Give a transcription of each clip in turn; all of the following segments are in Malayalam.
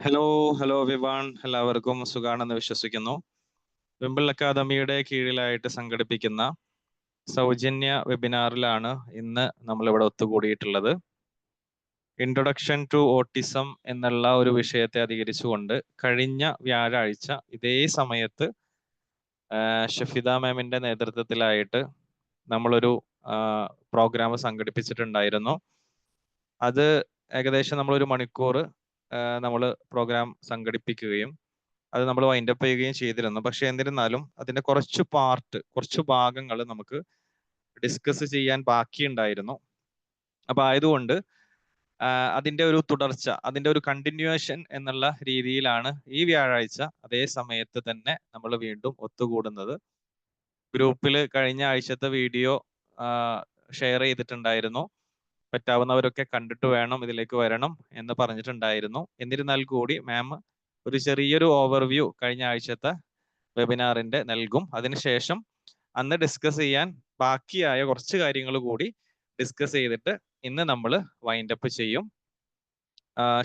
ഹലോ എവരിവൺ, എല്ലാവർക്കും സുഖാണെന്ന് വിശ്വസിക്കുന്നു. വിംബിൾ അക്കാദമിയുടെ കീഴിലായിട്ട് സംഘടിപ്പിക്കുന്ന സൗജന്യ വെബിനാറിലാണ് ഇന്ന് നമ്മളിവിടെ ഒത്തുകൂടിയിട്ടുള്ളത്. ഇൻട്രൊഡക്ഷൻ ടു ഓട്ടിസം എന്നുള്ള ഒരു വിഷയത്തെ അധികരിച്ചുകൊണ്ട് കഴിഞ്ഞ വ്യാഴാഴ്ച ഇതേ സമയത്ത് ഷഫിദ മാമിന്റെ നേതൃത്വത്തിലായിട്ട് നമ്മളൊരു പ്രോഗ്രാം സംഘടിപ്പിച്ചിട്ടുണ്ടായിരുന്നു. അത് ഏകദേശം നമ്മളൊരു മണിക്കൂർ നമ്മൾ പ്രോഗ്രാം സംഘടിപ്പിക്കുകയും അത് നമ്മൾ വൈൻഡപ്പ് ചെയ്യുകയും ചെയ്തിരുന്നു. പക്ഷെ എന്നിരുന്നാലും അതിന്റെ കുറച്ച് ഭാഗങ്ങൾ നമുക്ക് ഡിസ്കസ് ചെയ്യാൻ ബാക്കിയുണ്ടായിരുന്നു. അപ്പൊ ആയതുകൊണ്ട് അതിന്റെ ഒരു തുടർച്ച, അതിന്റെ ഒരു കണ്ടിന്യൂവേഷൻ എന്നുള്ള രീതിയിലാണ് ഈ വ്യാഴാഴ്ച അതേ സമയത്ത് തന്നെ നമ്മൾ വീണ്ടും ഒത്തുകൂടുന്നത്. ഗ്രൂപ്പിൽ കഴിഞ്ഞ ആഴ്ചത്തെ വീഡിയോ ഷെയർ ചെയ്തിട്ടുണ്ടായിരുന്നു. പറ്റാവുന്നവരൊക്കെ കണ്ടിട്ട് വേണം ഇതിലേക്ക് വരണം എന്ന് പറഞ്ഞിട്ടുണ്ടായിരുന്നു. എന്നിരുന്നാൽ കൂടി മാം ഒരു ചെറിയൊരു ഓവർവ്യൂ കഴിഞ്ഞ ആഴ്ചത്തെ വെബിനാറിന്റെ നൽകും. അതിനുശേഷം അന്ന് ഡിസ്കസ് ചെയ്യാൻ ബാക്കിയായ കുറച്ച് കാര്യങ്ങൾ കൂടി ഡിസ്കസ് ചെയ്തിട്ട് ഇന്ന് നമ്മൾ വൈൻഡപ്പ് ചെയ്യും.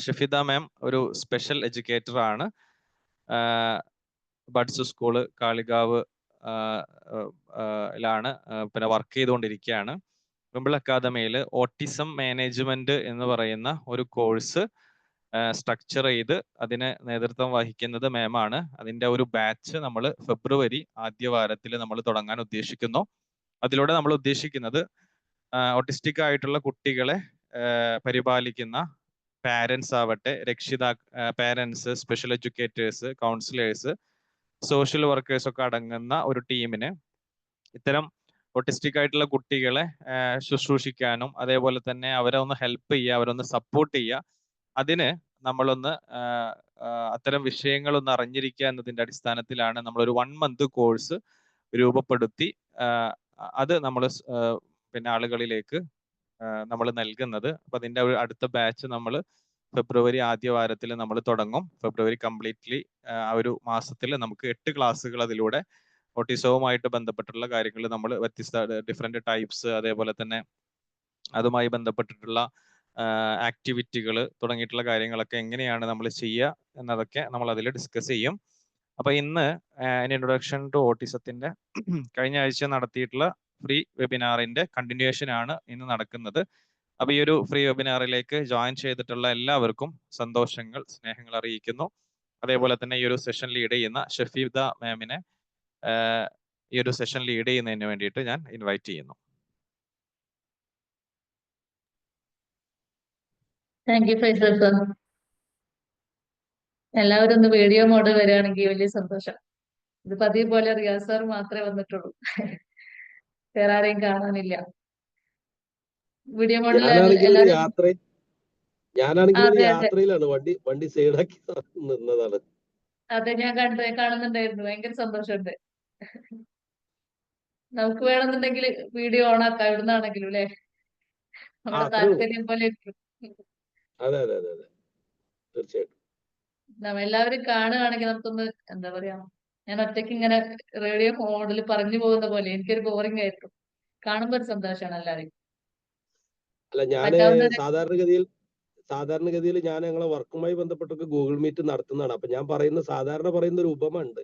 ഷഫിദ മാം ഒരു സ്പെഷ്യൽ എഡ്യൂക്കേറ്റർ ആണ്. ബഡ്സ് സ്കൂള് കാളികാവ് ലാണ് പിന്നെ വർക്ക് ചെയ്തുകൊണ്ടിരിക്കുകയാണ്. വിംബിൾ അക്കാദമിയിൽ ഓട്ടിസം മാനേജ്മെന്റ് എന്ന് പറയുന്ന ഒരു കോഴ്സ് സ്ട്രക്ചർ ചെയ്ത് അതിന് നേതൃത്വം വഹിക്കുന്നത് മാമാണ്. അതിന്റെ ഒരു ബാച്ച് നമ്മൾ ഫെബ്രുവരി ആദ്യ വാരത്തിൽ നമ്മൾ തുടങ്ങാൻ ഉദ്ദേശിക്കുന്നു. അതിലൂടെ നമ്മൾ ഉദ്ദേശിക്കുന്നത് ഓട്ടിസ്റ്റിക് ആയിട്ടുള്ള കുട്ടികളെ പരിപാലിക്കുന്ന പാരൻസ് ആവട്ടെ, parents, special educators, counsellors, social workers ഒക്കെ അടങ്ങുന്ന ഒരു ടീമിന് ഇത്തരം ഓട്ടിസ്റ്റിക് ആയിട്ടുള്ള കുട്ടികളെ ശുശ്രൂഷിക്കാനും അതേപോലെ തന്നെ അവരെ ഒന്ന് ഹെൽപ്പ് ചെയ്യുക, അവരൊന്ന് സപ്പോർട്ട് ചെയ്യുക, അതിന് നമ്മളൊന്ന് അത്തരം വിഷയങ്ങളൊന്ന് അറിഞ്ഞിരിക്കുക എന്നതിന്റെ അടിസ്ഥാനത്തിലാണ് നമ്മളൊരു 1 month കോഴ്സ് രൂപപ്പെടുത്തി അത് നമ്മൾ പിന്നെ ആളുകളിലേക്ക് നമ്മൾ നൽകുന്നത്. അപ്പൊ അതിന്റെ അടുത്ത ബാച്ച് നമ്മൾ ഫെബ്രുവരി ആദ്യ വാരത്തിൽ നമ്മൾ തുടങ്ങും. ഫെബ്രുവരി കംപ്ലീറ്റ്ലി ആ ഒരു മാസത്തിൽ നമുക്ക് 8 ക്ലാസ്സുകൾ അതിലൂടെ ഓട്ടിസവുമായിട്ട് ബന്ധപ്പെട്ടുള്ള കാര്യങ്ങൾ നമ്മൾ വ്യത്യസ്ത ഡിഫറെന്റ് ടൈപ്സ്, അതേപോലെ തന്നെ അതുമായി ബന്ധപ്പെട്ടിട്ടുള്ള ആക്ടിവിറ്റികൾ തുടങ്ങിയിട്ടുള്ള കാര്യങ്ങളൊക്കെ എങ്ങനെയാണ് നമ്മൾ ചെയ്യുക എന്നതൊക്കെ നമ്മൾ അതിൽ ഡിസ്കസ് ചെയ്യും. അപ്പൊ ഇന്ന് ഇൻട്രൊഡക്ഷൻ ടു ഓട്ടിസത്തിന്റെ കഴിഞ്ഞ ആഴ്ച നടത്തിയിട്ടുള്ള ഫ്രീ വെബിനാറിന്റെ കണ്ടിന്യൂവേഷൻ ആണ് ഇന്ന് നടക്കുന്നത്. അപ്പൊ ഈ ഒരു ഫ്രീ വെബിനാറിലേക്ക് ജോയിൻ ചെയ്തിട്ടുള്ള എല്ലാവർക്കും സന്തോഷങ്ങൾ, സ്നേഹങ്ങൾ അറിയിക്കുന്നു. അതേപോലെ തന്നെ ഈ ഒരു സെഷൻ ലീഡ് ചെയ്യുന്ന ഷഫീദ മാമിനെ ഈ ഒരു സെഷൻ ലീഡ് ചെയ്യുന്നതിന് വേണ്ടിയിട്ട് ഞാൻ ഇൻവൈറ്റ് ചെയ്യുന്നു. Thank you Faisal sir. എല്ലാവരും ഒന്ന് വീഡിയോ മോഡ് വരികയാണെങ്കിൽ വലിയ സന്തോഷം. ഇത് പതിവ് പോലെ റിയാസ് സാർ മാത്രമേ വന്നിട്ടുള്ളൂ, വേറെ ആരെയും കാണാനില്ല. വീഡിയോ മോഡിൽ യാത്രയിലാണ്, വണ്ടി സൈഡാക്കി നിന്നതാണ്. അതെ, ഞാൻ കാണുന്നുണ്ടായിരുന്നു. ഭയങ്കര സന്തോഷമുണ്ട്. നമുക്ക് വേണമെന്നുണ്ടെങ്കിൽ വീഡിയോ ഓൺ ആക്കാം, എവിടുന്നാണെങ്കിലും അല്ലെ, നമ്മുടെ താല്പര്യം പോലെ ഇരിക്കും. അതെ അതെ അതെ അതെ, തീർച്ചയായിട്ടും. എല്ലാവരും കാണുകയാണെങ്കിൽ നമുക്കൊന്ന് എന്താ പറയാ, ഞാൻ ഒറ്റയ്ക്ക് ഇങ്ങനെ റേഡിയോ മോഡിൽ പറഞ്ഞു പോകുന്ന പോലെ എനിക്കൊരു ബോറിംഗ് ആയിരുന്നു. കാണുമ്പോ ഒരു സന്തോഷമാണ് എല്ലാവരും. അല്ല, ഞാൻ സാധാരണഗതിയിൽ ഞാൻ ഞങ്ങളെ വർക്കുമായി ബന്ധപ്പെട്ടൊക്കെ ഗൂഗിൾ മീറ്റ് നടത്തുന്നതാണ്. അപ്പൊ ഞാൻ സാധാരണ പറയുന്ന ഒരു ഉപമ ഉണ്ട്.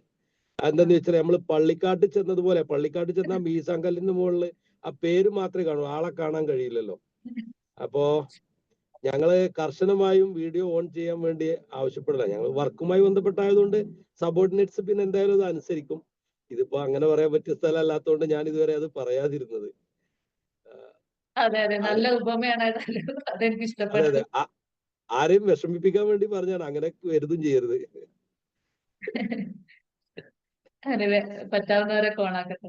അതെന്താന്ന് വെച്ചാൽ നമ്മള് പള്ളിക്കാട്ട് ചെന്നതുപോലെ, പള്ളിക്കാട്ട് ചെന്നാൽ മീസാങ്കല്ലിന്റെ മുകളിൽ ആ പേര് മാത്രമേ കാണൂ, ആളെ കാണാൻ കഴിയില്ലല്ലോ. അപ്പോ ഞങ്ങള് കർശനമായും വീഡിയോ ഓൺ ചെയ്യാൻ വേണ്ടി ആവശ്യപ്പെടില്ല. ഞങ്ങൾ വർക്കുമായി ബന്ധപ്പെട്ടായതുകൊണ്ട് സബോർഡിനേറ്റ്സ് പിന്നെ എന്തായാലും അത് അനുസരിക്കും. ഇതിപ്പോ അങ്ങനെ പറയാൻ പറ്റിയ സ്ഥലം അല്ലാത്തതുകൊണ്ട് ഞാൻ ഇതുവരെ അത് പറയാതിരുന്നത്. അതെ അതെ, നല്ല ഉപമയാണ്. അതെനിക്ക് ഇഷ്ടപ്പെട്ടു. അതെ, ആരെയും വിഷമിപ്പിക്കാൻ വേണ്ടി പറഞ്ഞാണ്, അങ്ങനെ വരുതും ചെയ്യരുത്. പറ്റാവുന്നവരൊക്കെ ഓണാക്കട്ടെ.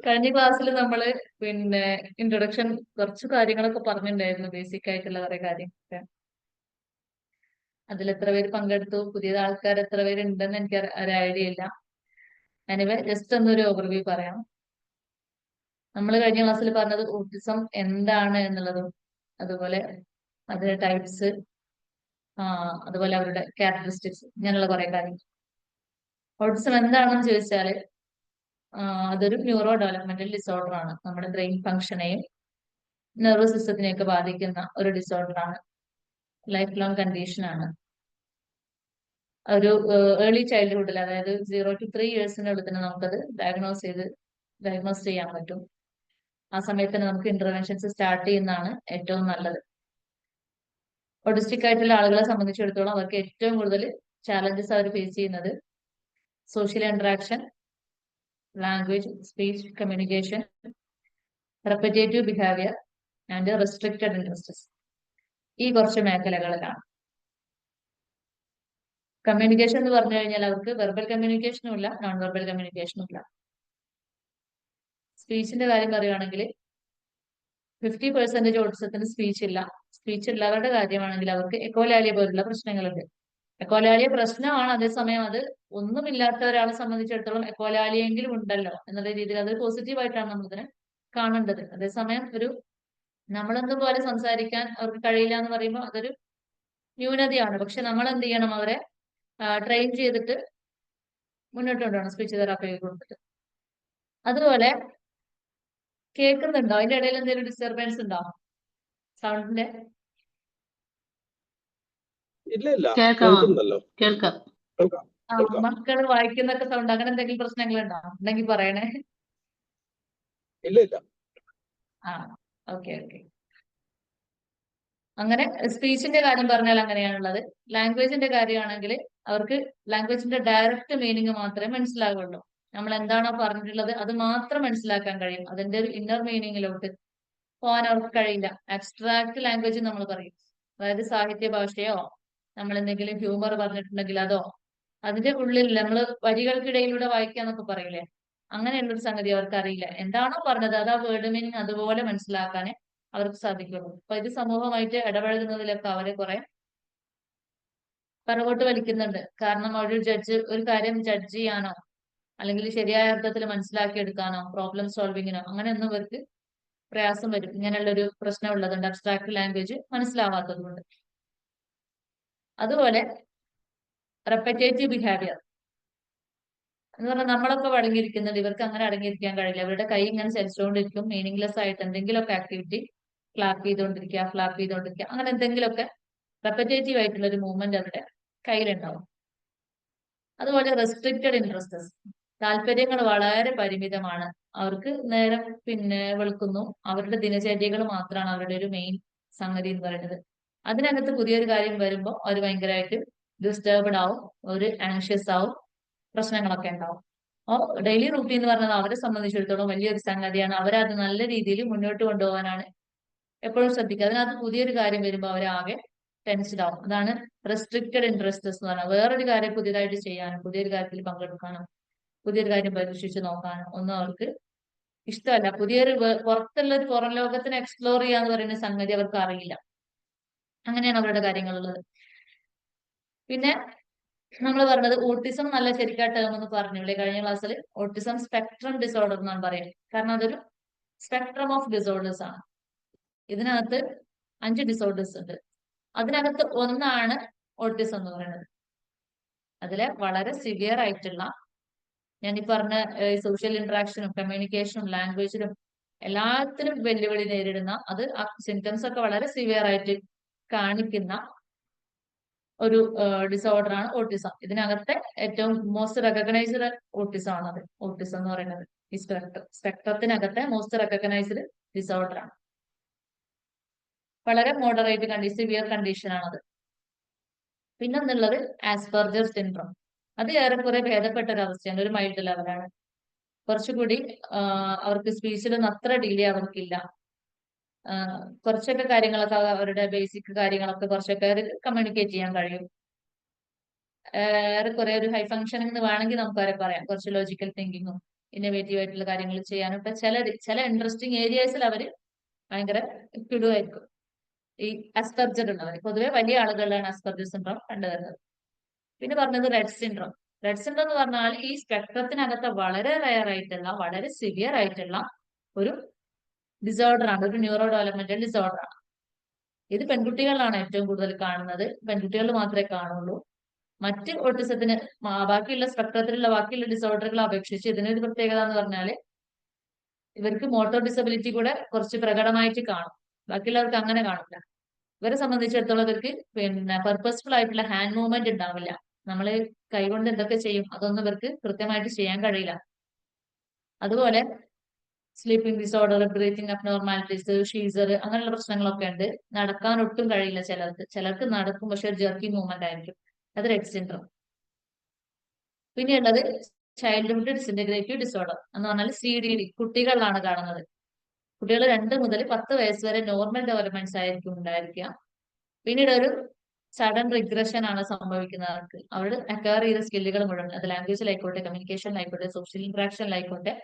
കഴിഞ്ഞ ക്ലാസ്സിൽ നമ്മള് പിന്നെ ഇൻട്രൊഡക്ഷൻ കുറച്ച് കാര്യങ്ങളൊക്കെ പറഞ്ഞിട്ടുണ്ടായിരുന്നു, ബേസിക് ആയിട്ടുള്ള കുറെ കാര്യങ്ങളൊക്കെ. അതിൽ എത്ര പേര് പങ്കെടുത്തു, പുതിയ ആൾക്കാർ എത്ര പേര് ഉണ്ടെന്ന് എനിക്ക് ഒരു ഐഡിയ ഇല്ല. എനിവേ ജസ്റ്റ് ഒന്നൊരു ഓവർവ്യൂ പറയാം. നമ്മൾ കഴിഞ്ഞ ക്ലാസ്സിൽ പറഞ്ഞത് ഓട്ടിസം എന്താണ് എന്നുള്ളതും, അതുപോലെ അതിന്റെ ടൈപ്സ്, അതുപോലെ അവരുടെ ക്യാരക്ടറിസ്റ്റിക്സ്, ഇങ്ങനെയുള്ള കുറെ കാര്യങ്ങൾ. ഓട്ടിസം എന്താണെന്ന് ചോദിച്ചാല് അതൊരു ന്യൂറോ ഡെവലപ്മെന്റൽ ഡിസോർഡർ ആണ്. നമ്മുടെ ബ്രെയിൻ ഫംഗ്ഷനെയും നെർവസ് സിസ്റ്റത്തിനെയൊക്കെ ബാധിക്കുന്ന ഒരു ഡിസോർഡർ ആണ്. ലൈഫ് ലോങ് കണ്ടീഷൻ ആണ്. ഒരു ഏർലി ചൈൽഡ്ഹുഡിൽ, അതായത് 0 to 3 ഇയേഴ്സിനുള്ളിൽ തന്നെ നമുക്കത് ഡയഗ്നോസ് ചെയ്യാൻ പറ്റും. ആ സമയത്ത് തന്നെ നമുക്ക് ഇന്റർവെൻഷൻസ് സ്റ്റാർട്ട് ചെയ്യുന്നതാണ് ഏറ്റവും നല്ലത്. ഒട്ടിസ്റ്റിക് ആയിട്ടുള്ള ആളുകളെ സംബന്ധിച്ചിടത്തോളം അവർക്ക് ഏറ്റവും കൂടുതൽ ചാലഞ്ചസ് അവർ ഫേസ് ചെയ്യുന്നത് social interaction, language, speech, communication, repetitive behaviour and restricted ഇൻട്രസ്റ്റസ്. ഈ കുറച്ച് മേഖലകളിലാണ്. കമ്മ്യൂണിക്കേഷൻ എന്ന് പറഞ്ഞു കഴിഞ്ഞാൽ അവർക്ക് വെർബൽ കമ്മ്യൂണിക്കേഷനും ഇല്ല, നോൺ വെർബൽ കമ്മ്യൂണിക്കേഷനും ഇല്ല. സ്പീച്ചിന്റെ കാര്യം പറയുകയാണെങ്കിൽ 50% ഓട്ടിസത്തിന് സ്പീച്ച് ഇല്ല. സ്പീച്ച് ഉള്ളവരുടെ കാര്യമാണെങ്കിൽ അവർക്ക് എക്കോലാലിയ പോലുള്ള പ്രശ്നങ്ങളുണ്ട്. എക്കോലാലിയ പ്രശ്നമാണ്, അതേസമയം അത് ഒന്നുമില്ലാത്ത ഒരാളെ സംബന്ധിച്ചിടത്തോളം എക്കോലാലിയെങ്കിലും ഉണ്ടല്ലോ എന്നുള്ള രീതിയിൽ അത് പോസിറ്റീവായിട്ടാണ് നമ്മളിതിനെ കാണേണ്ടത്. അതേസമയം നമ്മളെന്തും പോലെ സംസാരിക്കാൻ അവർക്ക് കഴിയില്ല എന്ന് പറയുമ്പോൾ അതൊരു ന്യൂനതയാണ്. പക്ഷെ നമ്മൾ എന്ത് ചെയ്യണം, അവരെ ട്രെയിൻ ചെയ്തിട്ട് മുന്നോട്ട് കൊണ്ടുപോകണം സ്പീച്ച് തെറാപ്പി കൊടുത്തിട്ട്. അതുപോലെ കേൾക്കുന്നുണ്ടോ? അതിന്റെ ഇടയിൽ എന്തെങ്കിലും ഡിസ്റ്റർബൻസ് ഉണ്ടോ സൗണ്ടിന്റെ? ഇല്ല, കേൾക്കാം കേൾക്കുന്നല്ലോ. കേൾക്കാം. മക്കള് വായിക്കുന്നൊക്കെ സൗണ്ട്, അങ്ങനെ എന്തെങ്കിലും പ്രശ്നങ്ങളുണ്ടോ? ഉണ്ടെങ്കിൽ പറയണേ. ഇല്ല. ഓക്കെ. അങ്ങനെ സ്പീച്ചിന്റെ കാര്യം പറഞ്ഞാൽ അങ്ങനെയാണുള്ളത്. ലാംഗ്വേജിന്റെ കാര്യമാണെങ്കിൽ അവർക്ക് ലാംഗ്വേജിന്റെ ഡയറക്റ്റ് മീനിങ് മാത്രമേ മനസ്സിലാവുള്ളൂ. നമ്മൾ എന്താണോ പറഞ്ഞിട്ടുള്ളത് അത് മാത്രം മനസ്സിലാക്കാൻ കഴിയും. അതിന്റെ ഒരു ഇന്നർ മീനിങ്ങിലോട്ട് പോകാൻ അവർക്ക് കഴിയില്ല. അബ്സ്ട്രാക്ട് ലാംഗ്വേജ് നമ്മൾ പറയും, അതായത് സാഹിത്യ ഭാഷയോ നമ്മൾ എന്തെങ്കിലും ഹ്യൂമർ പറഞ്ഞിട്ടുണ്ടെങ്കിൽ അതോ അതിന്റെ ഉള്ളിൽ നമ്മൾ വരികൾക്കിടയിലൂടെ വായിക്കാന്നൊക്കെ പറയില്ലേ, അങ്ങനെയുള്ളൊരു സംഗതി അവർക്ക് അറിയില്ല. എന്താണോ പറഞ്ഞത് അത് ആ വേർഡ് മീനിങ് അതുപോലെ മനസ്സിലാക്കാനേ അവർക്ക് സാധിക്കുള്ളൂ. അപ്പൊ ഇത് സമൂഹമായിട്ട് ഇടപഴകുന്നതിലൊക്കെ അവരെ കുറെ പിറകോട്ട് വലിക്കുന്നുണ്ട്. കാരണം ഒരു കാര്യം ജഡ്ജ് ചെയ്യാനോ അല്ലെങ്കിൽ ശരിയായ അർത്ഥത്തിൽ മനസ്സിലാക്കിയെടുക്കാനോ പ്രോബ്ലം സോൾവിങ്ങിനോ അങ്ങനെയൊന്നും ഇവർക്ക് പ്രയാസം വരും. ഇങ്ങനെയുള്ളൊരു പ്രശ്നം ഉള്ളതുകൊണ്ട്, അബ്സ്ട്രാക്ട് ലാംഗ്വേജ് മനസ്സിലാവാത്തത് കൊണ്ട്. അതുപോലെ റെപ്പറ്റേറ്റീവ് ബിഹേവിയർ എന്ന് പറഞ്ഞാൽ നമ്മളൊക്കെ അടങ്ങിയിരിക്കുന്നുണ്ട്, ഇവർക്ക് അങ്ങനെ അടങ്ങിയിരിക്കാൻ കഴിയില്ല. അവരുടെ കൈ ഇങ്ങനെ ചലിച്ചുകൊണ്ടിരിക്കും, മീനിങ്ലെസ് ആയിട്ട് എന്തെങ്കിലുമൊക്കെ ആക്ടിവിറ്റി ഫ്ലാപ്പ് ചെയ്തുകൊണ്ടിരിക്കുക, അങ്ങനെ എന്തെങ്കിലുമൊക്കെ റെപ്പറ്റേറ്റീവ് ആയിട്ടുള്ള ഒരു മൂവ്മെന്റ് അവരുടെ കയ്യിലുണ്ടാവും. അതുപോലെ റെസ്ട്രിക്റ്റഡ് ഇൻട്രസ്റ്റസ്, താല്പര്യങ്ങൾ വളരെ പരിമിതമാണ്. അവർക്ക് നേരം വെളുക്കുന്നു, അവരുടെ ദിനചര്യകൾ മാത്രമാണ് അവരുടെ ഒരു മെയിൻ സംഗതി എന്ന് പറയുന്നത്. അതിനകത്ത് പുതിയൊരു കാര്യം വരുമ്പോൾ അവർ ഭയങ്കരമായിട്ട് ഡിസ്റ്റർബ്ഡ് ആവും, ഒരു ആങ്ഷ്യസ് ആവും, പ്രശ്നങ്ങളൊക്കെ ഉണ്ടാവും. ഡെയിലി റൂട്ടീൻ എന്ന് പറഞ്ഞത് അവരെ സംബന്ധിച്ചിടത്തോളം വലിയൊരു സംഗതിയാണ്. അവരത് നല്ല രീതിയിൽ മുന്നോട്ട് കൊണ്ടുപോകാനാണ് എപ്പോഴും ശ്രദ്ധിക്കുക. അതിനകത്ത് പുതിയൊരു കാര്യം വരുമ്പോൾ അവരാകെ ടെൻസ്ഡ് ആവും. അതാണ് റെസ്ട്രിക്റ്റഡ് ഇൻട്രസ്റ്റസ് എന്ന് പറഞ്ഞാൽ. വേറൊരു കാര്യം പുതിയതായിട്ട് ചെയ്യാനും പുതിയൊരു കാര്യത്തിൽ പങ്കെടുക്കാനോ പുതിയൊരു കാര്യം പരീക്ഷിച്ച് നോക്കാനോ ഒന്നും അവർക്ക് ഇഷ്ടമല്ല. പുറത്തുള്ള പുറം ലോകത്തിനെ എക്സ്പ്ലോർ ചെയ്യാന്ന് പറയുന്ന സംഗതി അവർക്ക് അറിയില്ല. അങ്ങനെയാണ് അവരുടെ കാര്യങ്ങളുള്ളത്. പിന്നെ നമ്മൾ പറഞ്ഞത് ഓട്ടിസം നല്ല ശരിക്കാ ടേം എന്ന് പറഞ്ഞില്ലേ കഴിഞ്ഞ ക്ലാസ്സിൽ. ഓട്ടിസം സ്പെക്ട്രം ഡിസോർഡർ എന്നാണ് പറയുന്നത്. കാരണം അതൊരു സ്പെക്ട്രം ഓഫ് ഡിസോർഡേഴ്സ് ആണ്. ഇതിനകത്ത് 5 ഡിസോർഡേഴ്സ് ഉണ്ട്. അതിനകത്ത് ഒന്നാണ് ഓട്ടിസം എന്ന് പറയുന്നത്. അതിലെ വളരെ സിവിയർ ആയിട്ടുള്ള, ഞാൻ ഈ പറഞ്ഞ സോഷ്യൽ ഇന്ററാക്ഷനും കമ്മ്യൂണിക്കേഷനും ലാംഗ്വേജിലും എല്ലാത്തിനും വെല്ലുവിളി നേരിടുന്ന, അത് ആ സിംറ്റംസ് ഒക്കെ വളരെ സിവിയർ ആയിട്ട് കാണിക്കുന്ന ഒരു ഡിസോർഡർ ആണ് ഓട്ടിസം. ഇതിനകത്തെ ഏറ്റവും മോസ്റ്റ് റെക്കഗ്നൈസ്ഡ് ഓട്ടിസം ആണത്. ഓട്ടിസം എന്ന് പറയുന്നത് ഈ സ്പെക്ട്രത്തിനകത്തെ മോസ്റ്റ് റെക്കഗ്നൈസ്ഡ് ഡിസോർഡർ ആണ്. വളരെ മോഡറേറ്റ് സിവിയർ കണ്ടീഷൻ ആണത്. പിന്നൊന്നുള്ളത് ആസ്പെർജർ സിൻഡ്രോം. അത് ഏറെക്കുറെ ഭേദപ്പെട്ട ഒരു അവസ്ഥയാണ്, ഒരു മൈൽഡ് ലെവലാണ്. കുറച്ചുകൂടി അവർക്ക് സ്പീച്ചിലൊന്നും അത്ര ഡിലേ അവർക്കില്ല. കുറച്ചൊക്കെ കാര്യങ്ങളൊക്കെ അവരുടെ ബേസിക് കാര്യങ്ങളൊക്കെ കുറച്ചൊക്കെ കമ്മ്യൂണിക്കേറ്റ് ചെയ്യാൻ കഴിയും. ഏറെക്കുറെ ഒരു ഹൈ ഫങ്ഷനിങ് എന്ന് വേണമെങ്കിൽ നമുക്ക് അവരെ പറയാം. കുറച്ച് ലോജിക്കൽ തിങ്കിങ്ങും ഇന്നോവേറ്റീവ് ആയിട്ടുള്ള കാര്യങ്ങൾ ചെയ്യാനും ഒക്കെ ചില ഇൻട്രസ്റ്റിംഗ് ഏരിയസിൽ അവര് ഭയങ്കര കിടുവായിരിക്കും. ഈ അസ്പെർജർ ഉള്ളവർ പൊതുവെ വലിയ ആളുകളിലാണ് അസ്പെർജർ സിൻഡ്രോം കണ്ടുവരുന്നത്. പിന്നെ പറഞ്ഞത് റെഡ് സിൻഡ്രോം. റെഡ് സിൻഡ്രോം എന്ന് പറഞ്ഞാൽ ഈ സ്പെക്ട്രത്തിനകത്ത് വളരെ റയർ ആയിട്ടുള്ള, വളരെ സിവിയർ ആയിട്ടുള്ള ഒരു ഡിസോർഡർ ആണ്, ഒരു ന്യൂറോ ഡെവലപ്മെന്റൽ ഡിസോർഡർ ആണ്. ഇത് പെൺകുട്ടികളിലാണ് ഏറ്റവും കൂടുതൽ കാണുന്നത്. പെൺകുട്ടികളിൽ മാത്രമേ കാണുള്ളൂ. മറ്റ് ഓട്ടിസത്തിന് ബാക്കിയുള്ള സ്പെക്ട്രത്തിലുള്ള ബാക്കിയുള്ള ഡിസോർഡറുകളെ അപേക്ഷിച്ച് ഇതിനൊരു പ്രത്യേകത എന്ന് പറഞ്ഞാല് ഇവർക്ക് മോട്ടോർ ഡിസബിലിറ്റി കൂടെ കുറച്ച് പ്രകടമായിട്ട് കാണും. ബാക്കിയുള്ളവർക്ക് അങ്ങനെ കാണില്ല. ഇവരെ സംബന്ധിച്ചിടത്തോളം ഇവർക്ക് പർപ്പസ്ഫുൾ ആയിട്ടുള്ള ഹാൻഡ് മൂവ്മെന്റ് ഉണ്ടാവില്ല. നമ്മൾ കൈകൊണ്ട് എന്തൊക്കെ ചെയ്യും അതൊന്നും ഇവർക്ക് കൃത്യമായിട്ട് ചെയ്യാൻ കഴിയില്ല. അതുപോലെ സ്ലീപ്പിംഗ് ഡിസോർഡർ, ബ്രീത്തിങ് അബ്നോർമാലിറ്റീസ്, ഷീസർ, അങ്ങനെയുള്ള പ്രശ്നങ്ങളൊക്കെ ഉണ്ട്. നടക്കാൻ ഒട്ടും കഴിയില്ല ചിലർക്ക് നടക്കും, പക്ഷെ ഒരു ജെർക്കിംഗ് മൂവ്മെന്റ് ആയിരിക്കും. അത് റെറ്റ് സിൻഡ്രോം. പിന്നെയുള്ളത് ചൈൽഡ്ഹുഡ് ഡിസിന്റഗ്രേറ്റീവ് ഡിസോർഡർ എന്ന് പറഞ്ഞാൽ CDD, കുട്ടികളിലാണ് കാണുന്നത്. കുട്ടികൾ 2 മുതൽ 10 വയസ്സ് വരെ നോർമൽ ഡെവലപ്മെന്റ്സ് ആയിരിക്കും ഉണ്ടായിരിക്കുക. പിന്നീട് ഒരു സഡൻ റിഗ്രഷൻ ആണ് സംഭവിക്കുന്നത്. അവർ അക്വയർ ചെയ്ത സ്കില്ലുകൾ മുഴുവൻ, അത് ലാംഗ്വേജിലായിക്കോട്ടെ, കമ്മ്യൂണിക്കേഷനിലായിക്കോട്ടെ, സോഷ്യൽ ഇന്ററാക്ഷനിലായിക്കോട്ടെ,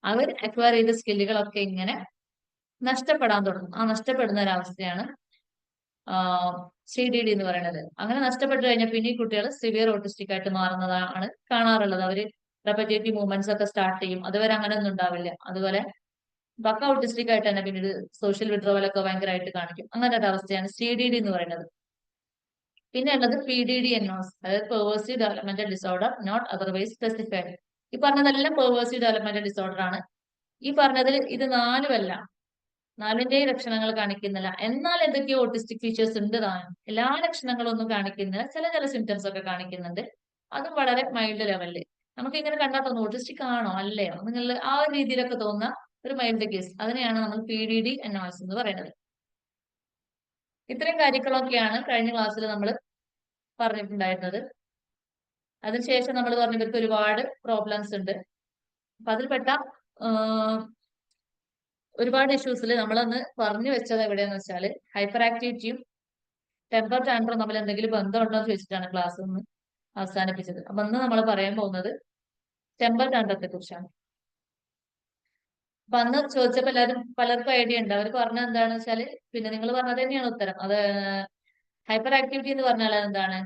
അവർ അക്വയർ ചെയ്ത സ്കില്ലുകളൊക്കെ ഇങ്ങനെ നഷ്ടപ്പെടാൻ തുടങ്ങും. ആ നഷ്ടപ്പെടുന്ന ഒരവസ്ഥയാണ് CDD എന്ന് പറയുന്നത്. അങ്ങനെ നഷ്ടപ്പെട്ടു കഴിഞ്ഞാൽ പിന്നെ ഈ കുട്ടികൾ സിവിയർ ഓട്ടിസ്റ്റിക് ആയിട്ട് മാറുന്നതാണ് കാണാറുള്ളത്. അവര് റെപ്പറ്റേറ്റീവ് മൂവ്മെന്റ്സ് ഒക്കെ സ്റ്റാർട്ട് ചെയ്യും. അതുവരെ അങ്ങനെ ഒന്നും ഉണ്ടാവില്ല. അതുപോലെ പക്ക ഓട്ടിസ്റ്റിക് ആയിട്ട് തന്നെ പിന്നീട് സോഷ്യൽ വിഡ്രോവൽ ഒക്കെ ഭയങ്കരമായിട്ട് കാണിക്കും. അങ്ങനെ ഒരു അവസ്ഥയാണ് CDD എന്ന് പറയുന്നത്. പിന്നെ ഉള്ളത് PDD-NOS, അതായത് pervasive developmental disorder not otherwise specified. ഈ പറഞ്ഞതെല്ലാം പെർവേഴ്സീവ് ഡെവലപ്മെന്റൽ ഡിസോർഡർ ആണ്. ഈ പറഞ്ഞതിൽ ഇത് 4 4ന്റെയും ലക്ഷണങ്ങൾ കാണിക്കുന്നില്ല. എന്നാൽ എന്തൊക്കെയോ ഓട്ടിസ്റ്റിക് ഫീച്ചേഴ്സ് ഉണ്ട് താനും. എല്ലാ ലക്ഷണങ്ങളും ഒന്നും കാണിക്കുന്നില്ല, ചില സിംറ്റംസ് ഒക്കെ കാണിക്കുന്നുണ്ട്. അതും വളരെ മൈൽഡ് ലെവലില്. നമുക്ക് ഇങ്ങനെ കണ്ടാൽ തോന്നും ഓട്ടിസ്റ്റിക് ആണോ അല്ലയോ, നിങ്ങൾ ആ ഒരു രീതിയിലൊക്കെ തോന്നുന്ന ഒരു മൈൽഡ് കേസ്, അതിനെയാണ് നമ്മൾ PDD-NOS എന്ന് പറയുന്നത്. ഇത്രയും കാര്യങ്ങളൊക്കെയാണ് കഴിഞ്ഞ ക്ലാസ്സിൽ നമ്മൾ പറഞ്ഞിട്ടുണ്ടായിരുന്നത്. അതിനുശേഷം നമ്മൾ പറഞ്ഞു ഇവർക്ക് ഒരുപാട് പ്രോബ്ലംസ് ഉണ്ട്. അപ്പൊ അതിൽപ്പെട്ട ഒരുപാട് ഇഷ്യൂസിൽ നമ്മളന്ന് പറഞ്ഞു വെച്ചത് എവിടെയാന്ന് വെച്ചാൽ ഹൈപ്പർ ആക്ടിവിറ്റിയും ടെമ്പർ ടാൻട്രം തമ്മിൽ എന്തെങ്കിലും ബന്ധമുണ്ടോ എന്ന് ചോദിച്ചിട്ടാണ് ക്ലാസ് ഒന്ന് അവസാനിപ്പിച്ചത്. അപ്പൊ അന്ന് നമ്മൾ പറയാൻ പോകുന്നത് ടെമ്പർ ടാൻട്രത്തെ കുറിച്ചാണ്. അപ്പൊ അന്ന് ചോദിച്ചപ്പോ പലർക്കും ഐഡിയ ഉണ്ട്. അവർ പറഞ്ഞത് എന്താണെന്ന് വെച്ചാല്, പിന്നെ നിങ്ങൾ പറഞ്ഞത് തന്നെയാണ് ഉത്തരം. അത് ഹൈപ്പർ ആക്ടിവിറ്റി എന്ന് പറഞ്ഞാൽ എന്താണ്,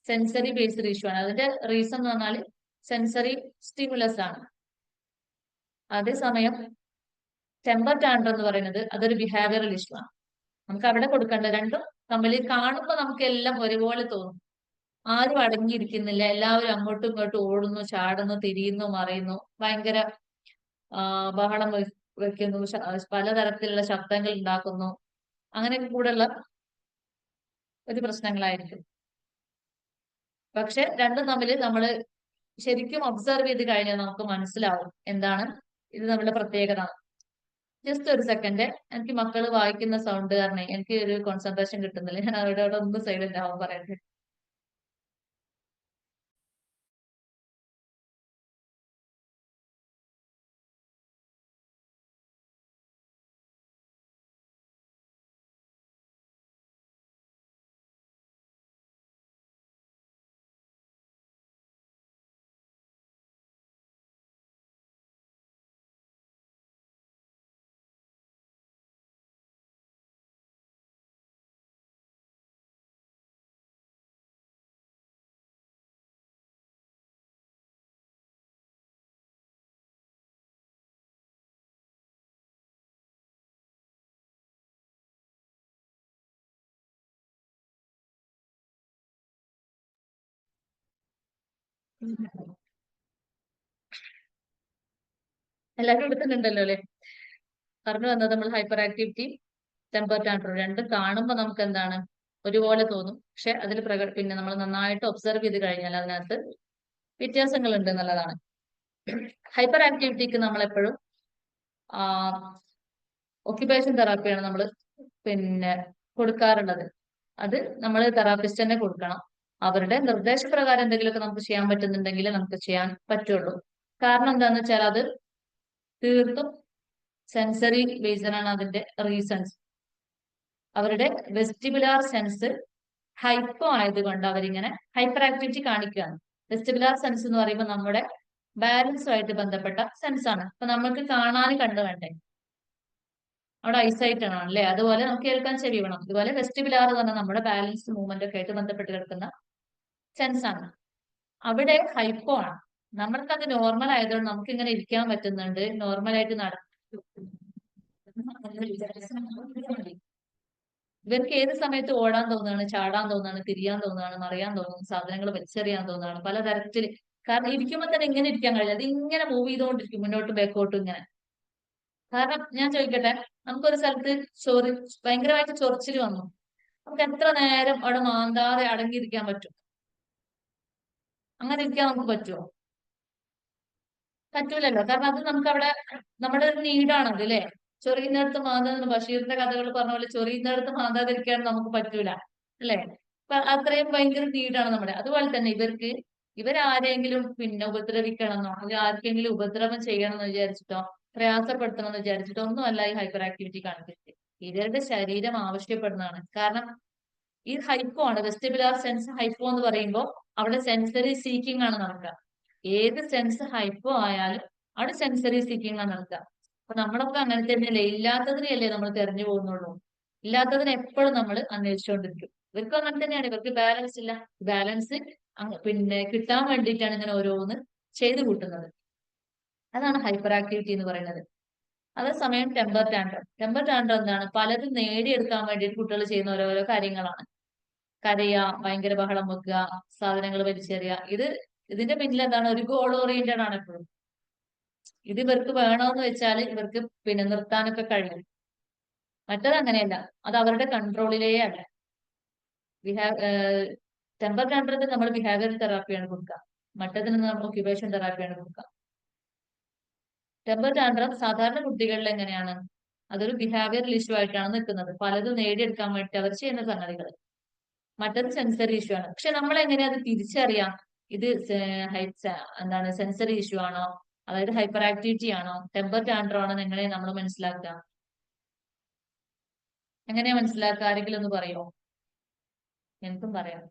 സെൻസറി ബേസ്ഡ് ഇഷ്യൂ ആണ്. അതിന്റെ റീസൺ എന്ന് പറഞ്ഞാൽ സെൻസറി സ്റ്റിമുലസ് ആണ്. അതേസമയം ടെമ്പർ ടാൻട്രം എന്ന് പറയുന്നത് അതൊരു ബിഹേവിയറൽ ഇഷ്യൂ ആണ്. നമുക്ക് അവിടെ കൊടുക്കേണ്ട രണ്ടും തമ്മിൽ കാണുമ്പോൾ നമുക്ക് എല്ലാം ഒരുപോലെ തോന്നും. ആരും അടങ്ങിയിരിക്കുന്നില്ല, എല്ലാവരും അങ്ങോട്ടും ഇങ്ങോട്ടും ഓടുന്നു, ചാടുന്നു, തിരിയുന്നു, മറയുന്നു, ഭയങ്കര ബഹളം വെക്കുന്നു, പലതരത്തിലുള്ള ശബ്ദങ്ങൾ ഉണ്ടാക്കുന്നു, അങ്ങനെയൊക്കെ കൂടെയുള്ള ഒരു പ്രശ്നങ്ങളായിരിക്കും. പക്ഷെ രണ്ടും തമ്മിൽ നമ്മൾ ശരിക്കും ഒബ്സർവ് ചെയ്ത് കഴിഞ്ഞാൽ നമുക്ക് മനസ്സിലാവും എന്താണ് ഇത് നമ്മുടെ പ്രത്യേകത. ജസ്റ്റ് ഒരു സെക്കൻഡ്, എനിക്ക് മക്കള് വായിക്കുന്ന സൗണ്ട് കാരണം എനിക്ക് ഒരു കോൺസെൻട്രേഷൻ കിട്ടുന്നില്ല. ഞാൻ അവിടെ ഒന്ന് സൈലന്റ് ആവാൻ പറയട്ടെ. എല്ലാവരും എടുക്കുന്നുണ്ടല്ലോ അല്ലെ? പറഞ്ഞു വന്നത് നമ്മൾ ഹൈപ്പർ ആക്ടിവിറ്റി, ടെമ്പർ ടാൻട്രം രണ്ടും കാണുമ്പോൾ നമുക്ക് എന്താണ് ഒരുപോലെ തോന്നും. പക്ഷെ അതിൽ പിന്നെ നമ്മൾ നന്നായിട്ട് ഒബ്സർവ് ചെയ്ത് കഴിഞ്ഞാൽ അതിനകത്ത് വ്യത്യാസങ്ങൾ ഉണ്ട് എന്നുള്ളതാണ്. ഹൈപ്പർ ആക്ടിവിറ്റിക്ക് നമ്മളെപ്പോഴും ഓക്യുപേഷൻ തെറാപ്പിയാണ് നമ്മൾ പിന്നെ കൊടുക്കാറുള്ളത്. അത് നമ്മൾ തെറാപ്പിസ്റ്റ് തന്നെ കൊടുക്കണം. അവരുടെ നിർദ്ദേശപ്രകാരം എന്തെങ്കിലുമൊക്കെ നമുക്ക് ചെയ്യാൻ പറ്റുന്നുണ്ടെങ്കിൽ നമുക്ക് ചെയ്യാൻ പറ്റുള്ളൂ. കാരണം എന്താണെന്ന് വെച്ചാൽ അത് തീർത്തും സെൻസറി ബേസ്ഡ് ആണ് അതിന്റെ റീസൺസ്. അവരുടെ വെസ്റ്റിബുലാർ സെൻസ് ഹൈപ്പോ ആയതുകൊണ്ട് അവരിങ്ങനെ ഹൈപ്പർ ആക്ടിവിറ്റി കാണിക്കുകയാണ്. വെസ്റ്റിബുലാർ സെൻസ് എന്ന് പറയുമ്പോൾ നമ്മുടെ ബാലൻസുമായിട്ട് ബന്ധപ്പെട്ട സെൻസ് ആണ്. അപ്പൊ നമുക്ക് കാണാൻ കണ്ടു വേണ്ടേ, അവിടെ ഐസൈറ്റ് ആണ് അല്ലെ? അതുപോലെ നമുക്ക് കേൾക്കാൻ ചെവി വേണം. അതുപോലെ വെസ്റ്റിബുലാർ എന്ന് പറഞ്ഞാൽ നമ്മുടെ ബാലൻസ് മൂവ്മെന്റ് ഒക്കെ ആയിട്ട് ബന്ധപ്പെട്ട് കിടക്കുന്ന സെൻസ് ആണ്. അവിടെ ഹൈപ്പോ ആണ്. നമ്മൾക്കത് നോർമൽ ആയതുകൊണ്ട് നമുക്ക് ഇങ്ങനെ ഇരിക്കാൻ പറ്റുന്നുണ്ട്, നോർമലായിട്ട് ഇവർക്ക് ഏത് സമയത്ത് ഓടാൻ തോന്നുകയാണ്, ചാടാൻ തോന്നുകയാണ്, തിരിയാൻ തോന്നുകയാണ്, മറിയാൻ തോന്നുന്നു, സാധനങ്ങൾ വലിച്ചെറിയാൻ തോന്നുകയാണ്, പലതരത്തില്. കാരണം ഇരിക്കുമ്പോൾ തന്നെ ഇങ്ങനെ ഇരിക്കാൻ കഴിയില്ല, അത് ഇങ്ങനെ മൂവ് ചെയ്തുകൊണ്ടിരിക്കും മുന്നോട്ടും ബാക്കോട്ടും ഇങ്ങനെ. കാരണം ഞാൻ ചോദിക്കട്ടെ, നമുക്കൊരു സ്ഥലത്ത് ഭയങ്കരമായിട്ട് ചൊറിച്ചിൽ വന്നു, നമുക്ക് എത്ര നേരം അവിടെ മാന്താതെ അടങ്ങിയിരിക്കാൻ പറ്റും? അങ്ങനെ ഇരിക്കാൻ നമുക്ക് പറ്റുമോ? പറ്റൂലല്ലോ. കാരണം അത് നമുക്ക് അവിടെ നമ്മുടെ ഒരു നീഡാണത് അല്ലെ. ചൊറിയുന്നിടത്ത് മാന്താന്ന് ബഷീറിന്റെ കഥകൾ പറഞ്ഞ പോലെ ചൊറിയുന്നിടത്ത് മാന്താതിരിക്കാൻ നമുക്ക് പറ്റൂല അല്ലെ. അത്രയും ഭയങ്കര നീഡാണ് നമ്മുടെ. അതുപോലെ തന്നെ ഇവരാരെങ്കിലും പിന്നെ ഉപദ്രവിക്കണമെന്നോ അല്ലെങ്കിൽ ആർക്കെങ്കിലും ഉപദ്രവം ചെയ്യണമെന്ന് വിചാരിച്ചിട്ടോ പ്രയാസപ്പെടുത്തണം എന്ന് വിചാരിച്ചിട്ടോ ഒന്നുമല്ല ഈ ഹൈപ്പർ ആക്ടിവിറ്റി കാണിക്കുന്നത്. ഇവരുടെ ശരീരം ആവശ്യപ്പെടുന്നതാണ്. കാരണം ഈ ഹൈപ്പോ ആണ്, വെസ്റ്റിബുലാർ സെൻസ് ഹൈപ്പോ എന്ന് പറയുമ്പോൾ അവിടെ സെൻസറി സീക്കിംഗ് ആണ് നടക്കുക. ഏത് സെൻസ് ഹൈപ്പോ ആയാലും അവിടെ സെൻസറി സീക്കിംഗ് ആണ് നടക്കുക. അപ്പൊ നമ്മളൊക്കെ അങ്ങനെ തന്നെയല്ലേ. ഇല്ലാത്തതിനെയല്ലേ നമ്മൾ തെരഞ്ഞു പോകുന്നുള്ളൂ. ഇല്ലാത്തതിനെ എപ്പോഴും നമ്മൾ അന്വേഷിച്ചുകൊണ്ടിരിക്കും. ഇവർക്കും അങ്ങനെ തന്നെയാണ്. ഇവർക്ക് ബാലൻസ് ഇല്ല. ബാലൻസ് പിന്നെ കിട്ടാൻ വേണ്ടിയിട്ടാണ് ഇങ്ങനെ ഓരോന്ന് ചെയ്തു കൂട്ടുന്നത്. അതാണ് ഹൈപ്പർ ആക്ടിവിറ്റി എന്ന് പറയുന്നത്. അതേസമയം ടെമ്പർ ടാൻട്രം എന്താണ്? പലതും നേടിയെടുക്കാൻ വേണ്ടിയിട്ട് കുട്ടികൾ ചെയ്യുന്ന ഓരോരോ കാര്യങ്ങളാണ്. കരയുക, ഭയങ്കര ബഹളം വെക്കുക, സാധനങ്ങൾ വലിച്ചെറിയുക. ഇതിന്റെ പിന്നിൽ എന്താണ്? ഒരു ഗോൾ ഓറിയന്റഡ് ആണ് എപ്പോഴും. ഇത് ഇവർക്ക് വേണമെന്ന് വെച്ചാൽ ഇവർക്ക് പിന്നെ നിർത്താനൊക്കെ കഴിയും. മറ്റത് അങ്ങനെയല്ല. അത് അവരുടെ കൺട്രോളിലേ അല്ല. ടെമ്പർ ടാൻട്രത്തിന് നമ്മൾ ബിഹേവിയർ തെറാപ്പിയാണ് കൊടുക്കുക. മറ്റതിന് നമ്മൾ ഒക്യുപേഷൻ തെറാപ്പിയാണ് കൊടുക്കുക. ടെമ്പർ ടാൻട്രം സാധാരണ കുട്ടികളിൽ എങ്ങനെയാണ്? അതൊരു ബിഹേവിയറൽ ഇഷ്യൂ ആയിട്ടാണ് നിൽക്കുന്നത്. പലതും നേടിയെടുക്കാൻ വേണ്ടി അവർ ചെയ്യുന്ന സംഗതികൾ. മറ്റത് സെൻസറി ഇഷ്യൂ ആണ്. പക്ഷെ നമ്മൾ എങ്ങനെയാ അത് തിരിച്ചറിയാം? ഇത് എന്താണ് സെൻസറി ഇഷ്യൂ ആണോ, അതായത് ഹൈപ്പർ ആക്ടിവിറ്റി ആണോ, ടെമ്പർ ടാൻട്രം ആണോ? എങ്ങനെ നമ്മൾ മനസ്സിലാക്കുക? എങ്ങനെയാ മനസ്സിലാക്കുക? ആരെങ്കിലും ഒന്ന് പറയോ? എനിക്കും പറയാം.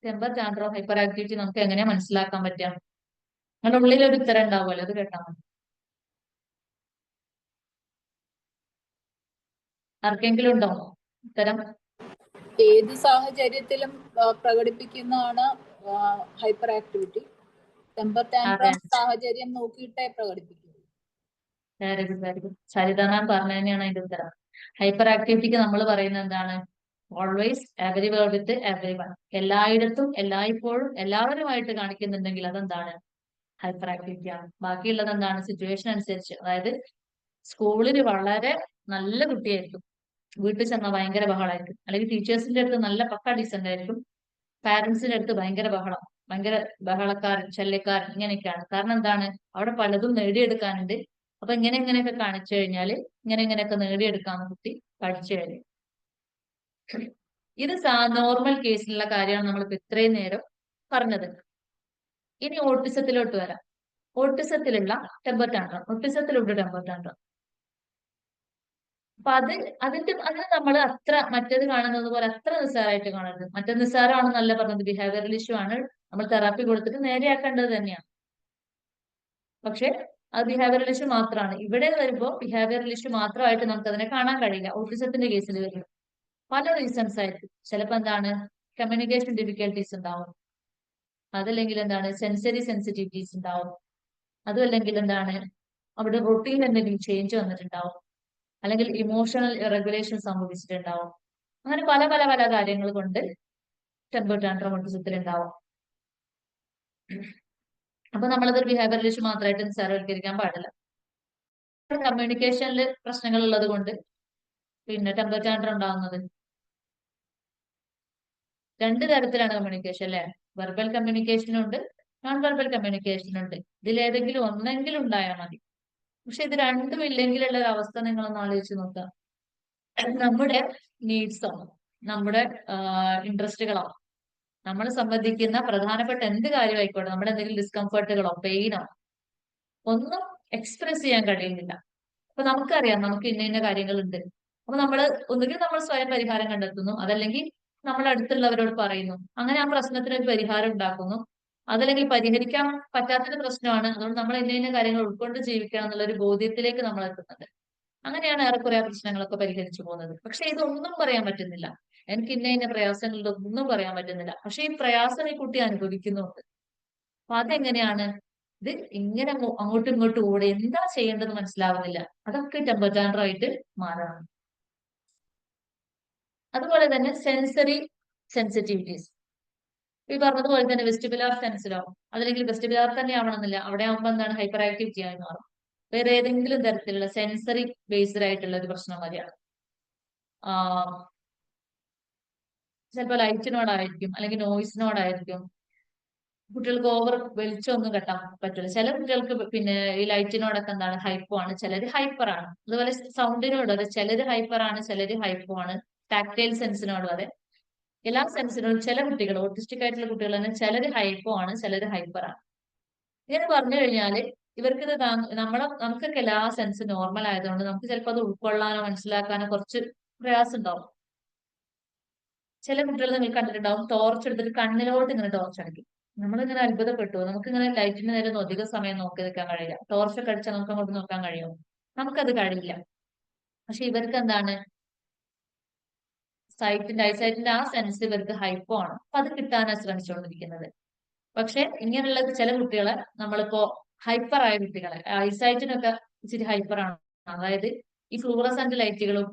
ടെമ്പർ ടാൻട്രം ഹൈപ്പർ ആക്ടിവിറ്റി നമുക്ക് എങ്ങനെയാ മനസ്സിലാക്കാൻ പറ്റുക? നമ്മുടെ ഉള്ളിൽ ഒരു ഉത്തരം ഉണ്ടാവുമല്ലോ, അത് കേട്ടാൽ മതി. ആർക്കെങ്കിലും ഉണ്ടോ ഉത്തരം? ഏത് സാഹചര്യത്തിലും പ്രകടിപ്പിക്കുന്നതാണ് ഹൈപ്പർ ആക്ടിവിറ്റി. ടെമ്പർ ടാൻട്രം സാഹചര്യം നോക്കിയിട്ടേ പ്രകടിപ്പിക്കൂ. Very good, very good. Saritha ma'am പറഞ്ഞു തന്നെയാണ് അതിന്റെ ഉത്തരം. ഹൈപ്പർ ആക്ടിവിറ്റിക്ക് നമ്മൾ പറയുന്നത് എന്താണ്? Always everywhere with everyone. എല്ലായിടത്തും എല്ലായ്പ്പോഴും എല്ലാവരുമായിട്ട് കാണിക്കുന്നുണ്ടെങ്കിൽ അതെന്താണ്? ഹൈപ്പർ ആക്ടിവിറ്റി ആണ്. ബാക്കിയുള്ളത് എന്താണ്? സിറ്റുവേഷൻ അനുസരിച്ച്. അതായത് സ്കൂളിൽ വളരെ നല്ല കുട്ടിയായിരിക്കും, വീട്ടിൽ ചെന്നാൽ ഭയങ്കര ബഹളമായിരിക്കും. അല്ലെങ്കിൽ ടീച്ചേഴ്സിന്റെ അടുത്ത് നല്ല പക്ക ഡീസന്റ് ആയിരിക്കും, പാരന്റ്സിന്റെ അടുത്ത് ഭയങ്കര ബഹളം, ഭയങ്കര ബഹളക്കാരൻ, ശല്യക്കാരൻ, ഇങ്ങനെയൊക്കെയാണ്. കാരണം എന്താണ്? അവിടെ പലതും നേടിയെടുക്കാനുണ്ട്. അപ്പൊ ഇങ്ങനെയൊക്കെ കാണിച്ചു കഴിഞ്ഞാല് ഇങ്ങനെയൊക്കെ നേടിയെടുക്കാന്ന് കുട്ടി പഠിച്ചു കഴിഞ്ഞു. ഇത് നോർമൽ കേസിലുള്ള കാര്യമാണ് നമ്മളിപ്പോ ഇത്രയും നേരം പറഞ്ഞത്. ഇനി ഓട്ടിസത്തിലോട്ട് വരാം. ഓട്ടിസത്തിലുള്ള ടെമ്പർ ടാൻട്രം, ഓട്ടിസത്തിലുള്ള ടെമ്പർ ടാൻട്രം. അപ്പൊ അതിന് നമ്മൾ അത്ര മറ്റേത് കാണുന്നത് പോലെ അത്ര നിസ്സാരമായിട്ട് കാണരുത്. മറ്റേ നിസ്സാരമാണെന്നല്ല പറഞ്ഞത്, ബിഹേവിയറൽ ഇഷ്യൂ ആണ്, നമ്മൾ തെറാപ്പി കൊടുത്തിട്ട് നേരെയാക്കേണ്ടത് തന്നെയാണ്. പക്ഷെ അത് ബിഹേവിയറൽ ഇഷ്യൂ മാത്രമാണ്. ഇവിടെ വരുമ്പോൾ ബിഹേവിയറൽ ഇഷ്യൂ മാത്രമായിട്ട് നമുക്ക് അതിനെ കാണാൻ കഴിയില്ല. ഓട്ടിസത്തിന്റെ കേസിൽ വരും പല റീസൺസ് ആയിരിക്കും. ചിലപ്പോൾ എന്താണ്? കമ്മ്യൂണിക്കേഷൻ ഡിഫിക്കൽട്ടീസ് ഉണ്ടാവും. അതല്ലെങ്കിൽ എന്താണ്? സെൻസറി സെൻസിറ്റിവിറ്റീസ് ഉണ്ടാവും. അതുമല്ലെങ്കിൽ എന്താണ്? അവിടെ റൊട്ടീൻ എന്തെങ്കിലും ചേഞ്ച് വന്നിട്ടുണ്ടാവും. അല്ലെങ്കിൽ ഇമോഷണൽ റെഗുലേഷൻ സംഭവിച്ചിട്ടുണ്ടാവും. അങ്ങനെ പല പല പല കാര്യങ്ങൾ കൊണ്ട് ടെമ്പർ ടാൻട്രം ഓട്ടിസത്തിൽ ഉണ്ടാവും. അപ്പൊ നമ്മളതൊരു ബിഹേവിയറൽ ഇഷ്യൂ മാത്രമായിട്ട് നിസ്സാരവൽക്കരിക്കാൻ പാടില്ല. കമ്മ്യൂണിക്കേഷനിൽ പ്രശ്നങ്ങൾ ഉള്ളത് കൊണ്ട് പിന്നെ ടെമ്പർ ടാൻട്രം ഉണ്ടാവുന്നത്. രണ്ട് തരത്തിലാണ് കമ്മ്യൂണിക്കേഷൻ അല്ലെ. വെർബൽ കമ്മ്യൂണിക്കേഷനും ഉണ്ട്, നോൺ വെർബൽ കമ്മ്യൂണിക്കേഷനും ഉണ്ട്. ഇതിലേതെങ്കിലും ഒന്നെങ്കിലും ഉണ്ടായാൽ മതി. പക്ഷെ ഇത് രണ്ടും ഇല്ലെങ്കിലുള്ള ഒരു അവസ്ഥ നിങ്ങളൊന്ന് ആലോചിച്ച് നോക്കുക. നമ്മുടെ നീഡ്സോ നമ്മുടെ ഇൻട്രസ്റ്റുകളോ നമ്മൾ സംബന്ധിക്കുന്ന പ്രധാനപ്പെട്ട എന്ത് കാര്യമായിക്കോട്ടെ, നമ്മുടെ എന്തെങ്കിലും ഡിസ്കംഫർട്ടുകളോ പെയിനോ ഒന്നും എക്സ്പ്രസ് ചെയ്യാൻ കഴിയുന്നില്ല. അപ്പൊ നമുക്കറിയാം നമുക്ക് ഇന്ന കാര്യങ്ങളുണ്ട്. അപ്പൊ ഒന്നുകിൽ നമ്മൾ സ്വയം പരിഹാരം കണ്ടെത്തുന്നു, അതല്ലെങ്കിൽ നമ്മൾ അടുത്തുള്ളവരോട് പറയുന്നു. അങ്ങനെ ആ പ്രശ്നത്തിന് ഒരു പരിഹാരം ഉണ്ടാക്കുന്നു. അതല്ലെങ്കിൽ പരിഹരിക്കാൻ പറ്റാത്തൊരു പ്രശ്നമാണ്, അതുകൊണ്ട് നമ്മൾ ഇന്ന കാര്യങ്ങൾ ഉൾക്കൊണ്ട് ജീവിക്കണം എന്നുള്ള ഒരു ബോധ്യത്തിലേക്ക് നമ്മൾ എത്തുന്നത്. അങ്ങനെയാണ് ഏറെക്കുറെ ആ പ്രശ്നങ്ങളൊക്കെ പരിഹരിച്ചു പോകുന്നത്. പക്ഷെ ഇതൊന്നും പറയാൻ പറ്റുന്നില്ല. എനിക്ക് ഇന്ന പ്രയാസങ്ങളുടെ ഒന്നും പറയാൻ പറ്റുന്നില്ല. പക്ഷെ ഈ പ്രയാസം ഈ കുട്ടി അനുഭവിക്കുന്നുണ്ട്. അപ്പൊ അതെങ്ങനെയാണ്? ഇത് ഇങ്ങനെ അങ്ങോട്ടും ഇങ്ങോട്ടും ഓടെ എന്താ ചെയ്യേണ്ടത് മനസ്സിലാവുന്നില്ല. അതൊക്കെ ടെമ്പർ ടാൻട്രം ആയിട്ട് മാറണം. അതുപോലെ തന്നെ സെൻസറി സെൻസിറ്റിവിറ്റീസ്. ഈ പറഞ്ഞതുപോലെ തന്നെ വെസ്റ്റിബുലാർ സെൻസിലോ അതല്ലെങ്കിൽ വെസ്റ്റിബുലാർ തന്നെ ആവണമെന്നില്ല, അവിടെ ആവുമ്പോൾ എന്താണ്? ഹൈപ്പർ ആക്ടിവിറ്റി ആയി മാറും. വേറെ ഏതെങ്കിലും തരത്തിലുള്ള സെൻസറി ബേസ്ഡ് ആയിട്ടുള്ള ഒരു പ്രശ്നം മതിയാണ്. ചിലപ്പോൾ ലൈറ്റിനോടായിരിക്കും, അല്ലെങ്കിൽ നോയിസിനോടായിരിക്കും. കുട്ടികൾക്ക് ഓവർ വെളിച്ചമൊന്നും കെട്ടാൻ പറ്റില്ല. ചില കുട്ടികൾക്ക് പിന്നെ ഈ ലൈറ്റിനോടൊക്കെ എന്താണ് ഹൈപ്പോ ആണ്, ചിലര് ഹൈപ്പർ ആണ്. അതുപോലെ സൗണ്ടിനോട് അതെ, ചിലര് ഹൈപ്പർ ആണ്, ചിലര് ഹൈപ്പോ ആണ്. ടാക്ടൈൽ സെൻസിനോടും അതെ. എല്ലാ സെൻസിനോടും ചില കുട്ടികൾ, ഓട്ടിസ്റ്റിക് ആയിട്ടുള്ള കുട്ടികൾ തന്നെ ചിലര് ഹൈപ്പോ ആണ്, ചിലര് ഹൈപ്പർ ആണ്. ഇങ്ങനെ പറഞ്ഞു കഴിഞ്ഞാല് ഇവർക്ക് ഇത് നമുക്കൊക്കെ എല്ലാ സെൻസും നോർമൽ ആയതുകൊണ്ട് നമുക്ക് ചിലപ്പോൾ അത് ഉൾക്കൊള്ളാനോ മനസ്സിലാക്കാനോ കുറച്ച് പ്രയാസം ഉണ്ടാവും. ചില കുട്ടികൾ നിങ്ങൾ കണ്ടിട്ടുണ്ടാവും, ടോർച്ച് എടുത്തിട്ട് കണ്ണിലോട്ട് ഇങ്ങനെ ടോർച്ച് അടിക്കും. നമ്മളിങ്ങനെ അത്ഭുതപ്പെട്ടു. നമുക്കിങ്ങനെ ലൈറ്റിന് നേരെ ഒന്നും അധിക സമയം നോക്കി നിൽക്കാൻ കഴിയില്ല. ടോർച്ചൊക്കെ അടിച്ചാൽ നമുക്ക് അങ്ങോട്ട് നോക്കാൻ കഴിയുമോ? നമുക്കത് കഴിയില്ല. പക്ഷെ ഇവർക്ക് എന്താണ്, ഐസൈറ്റിന്റെ ആ സെൻസ് ഇവർക്ക് ഹൈപ്പോ ആണ്. അപ്പൊ അത് കിട്ടാനാണ് ശ്രമിച്ചുകൊണ്ടിരിക്കുന്നത്. പക്ഷെ ഇങ്ങനെയുള്ള ചില കുട്ടികളെ നമ്മളിപ്പോ ഹൈപ്പർ ആയ കുട്ടികളെ, ഐസൈറ്റിനൊക്കെ ഇച്ചിരി ഹൈപ്പർ ആണ്. അതായത് ഈ ഫ്ലൂറസെന്റ് ലൈറ്റുകളും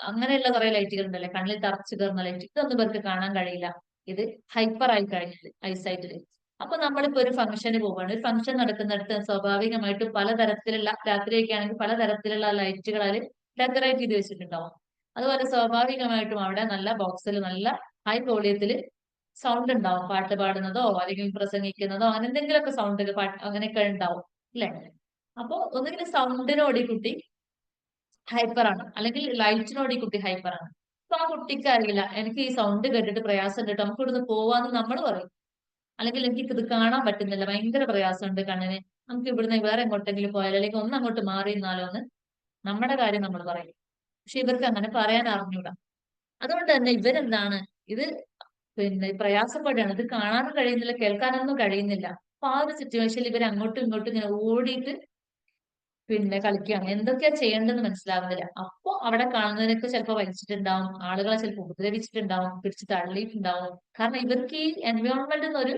അങ്ങനെയുള്ള കുറെ ലൈറ്റുകൾ ഉണ്ടല്ലേ, കണ്ണിൽ തറച്ചു കയറുന്ന ലൈറ്റ്, ഇതൊന്നും ഇവർക്ക് കാണാൻ കഴിയില്ല. ഇത് ഹൈപ്പർ ആയി കഴിഞ്ഞത് ഐസൈറ്റില്. അപ്പൊ നമ്മളിപ്പോ ഒരു ഫംഗ്ഷന് പോവുകയാണ്. ഒരു ഫംഗ്ഷൻ നടക്കുന്നിടത്ത് സ്വാഭാവികമായിട്ടും പലതരത്തിലുള്ള, രാത്രിയൊക്കെ ആണെങ്കിൽ പലതരത്തിലുള്ള ലൈറ്റുകളിൽ ഡെക്കറേറ്റ് ചെയ്ത് വെച്ചിട്ടുണ്ടാവും. അതുപോലെ സ്വാഭാവികമായിട്ടും അവിടെ നല്ല ബോക്സിൽ നല്ല ഹൈ വോളിയത്തിൽ സൗണ്ട് ഉണ്ടാവും. പാട്ട് പാടുന്നതോ അല്ലെങ്കിൽ പ്രസംഗിക്കുന്നതോ അങ്ങനെ എന്തെങ്കിലുമൊക്കെ സൗണ്ട് അങ്ങനെയൊക്കെ ഉണ്ടാവും അല്ലെ. അപ്പൊ ഒന്നുകിൽ സൗണ്ടിനോട് ഈ കുട്ടി ഹൈപ്പർ ആണ്, അല്ലെങ്കിൽ ലൈറ്റിനോട് ഈ കുട്ടി ഹൈപ്പർ ആണ്. അപ്പൊ ആ കുട്ടിക്ക് അറിയില്ല, എനിക്ക് ഈ സൗണ്ട് കേട്ടിട്ട് പ്രയാസം കേട്ടോ, നമുക്ക് ഇവിടുന്ന് പോവാന്ന് നമ്മൾ പറയും. അല്ലെങ്കിൽ എനിക്ക് ഇത് കാണാൻ പറ്റുന്നില്ല, ഭയങ്കര പ്രയാസമുണ്ട് കണ്ണിന്, നമുക്ക് ഇവിടുന്ന് വേറെ എങ്ങോട്ടെങ്കിലും പോയാലോ, അല്ലെങ്കിൽ ഒന്ന് അങ്ങോട്ട് മാറി നിന്നാലോ എന്ന് നമ്മുടെ കാര്യം നമ്മൾ പറയും. പക്ഷെ ഇവർക്ക് അങ്ങനെ പറയാൻ അറിഞ്ഞൂടാ. അതുകൊണ്ട് തന്നെ ഇവരെന്താണ്, ഇത് പിന്നെ പ്രയാസപ്പെടുകയാണ്. ഇത് കാണാനും കഴിയുന്നില്ല, കേൾക്കാനൊന്നും കഴിയുന്നില്ല. അപ്പൊ ആ ഒരു സിറ്റുവേഷനിൽ ഇവർ അങ്ങോട്ടും ഇങ്ങോട്ടും ഇങ്ങനെ ഓടിയിട്ട് പിന്നെ കളിക്കുകയാണ്. എന്തൊക്കെയാ ചെയ്യേണ്ടതെന്ന് മനസ്സിലാവുന്നില്ല. അപ്പൊ അവിടെ കാണുന്നതിനൊക്കെ ചിലപ്പോൾ വലിച്ചിട്ടുണ്ടാവും, ആളുകളെ ചിലപ്പോൾ ഉപദ്രവിച്ചിട്ടുണ്ടാവും, പിടിച്ച് തള്ളിയിട്ടുണ്ടാവും. കാരണം ഇവർക്ക് ഈ എൻവയോൺമെന്റിൽ നിന്നൊരു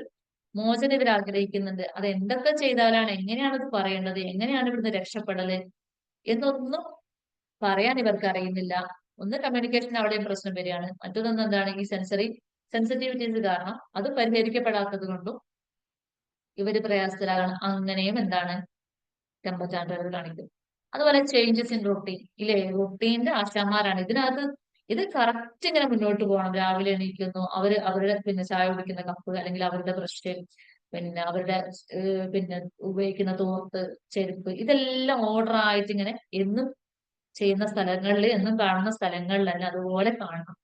മോചനം ഇവർ ആഗ്രഹിക്കുന്നുണ്ട്. അത് എന്തൊക്കെ ചെയ്താലാണ്, എങ്ങനെയാണ് ഇത് പറയേണ്ടത്, എങ്ങനെയാണ് ഇവിടുന്ന് രക്ഷപ്പെടല് എന്നൊന്നും പറയാൻ ഇവർക്ക് അറിയുന്നില്ല. ഒന്ന് കമ്മ്യൂണിക്കേഷൻ അവിടെയും പ്രശ്നം വരികയാണ്. മറ്റൊന്ന് എന്താണ്, ഈ സെൻസിറ്റിവിറ്റീസ് കാരണം അത് പരിഹരിക്കപ്പെടാത്തത് കൊണ്ടും ഇവര് പ്രയാസത്തിലാകണം. അങ്ങനെയും എന്താണ് ടെമ്പർ ചാർട്ടുകൾ കാണിക്കും. അതുപോലെ ചേഞ്ചസ് ഇൻ റൊട്ടീൻ ഇല്ലേ, റൊട്ടീന്റെ ആശാന്മാരാണ് ഇതിനകത്ത്. ഇത് കറക്റ്റ് ഇങ്ങനെ മുന്നോട്ട് പോകണം. രാവിലെ എണീക്കുന്നു, അവരുടെ പിന്നെ ചായ കുടിക്കുന്ന കപ്പ്, അല്ലെങ്കിൽ അവരുടെ ബ്രഷ്, പിന്നെ അവരുടെ പിന്നെ ഉപയോഗിക്കുന്ന തോർത്ത്, ചെരുപ്പ്, ഇതെല്ലാം ഓർഡർ ആയിട്ട് ഇങ്ങനെ എന്നും ചെയ്യുന്ന സ്ഥലങ്ങളിൽ, എന്നും കാണുന്ന സ്ഥലങ്ങളിൽ തന്നെ അതുപോലെ കാണണം.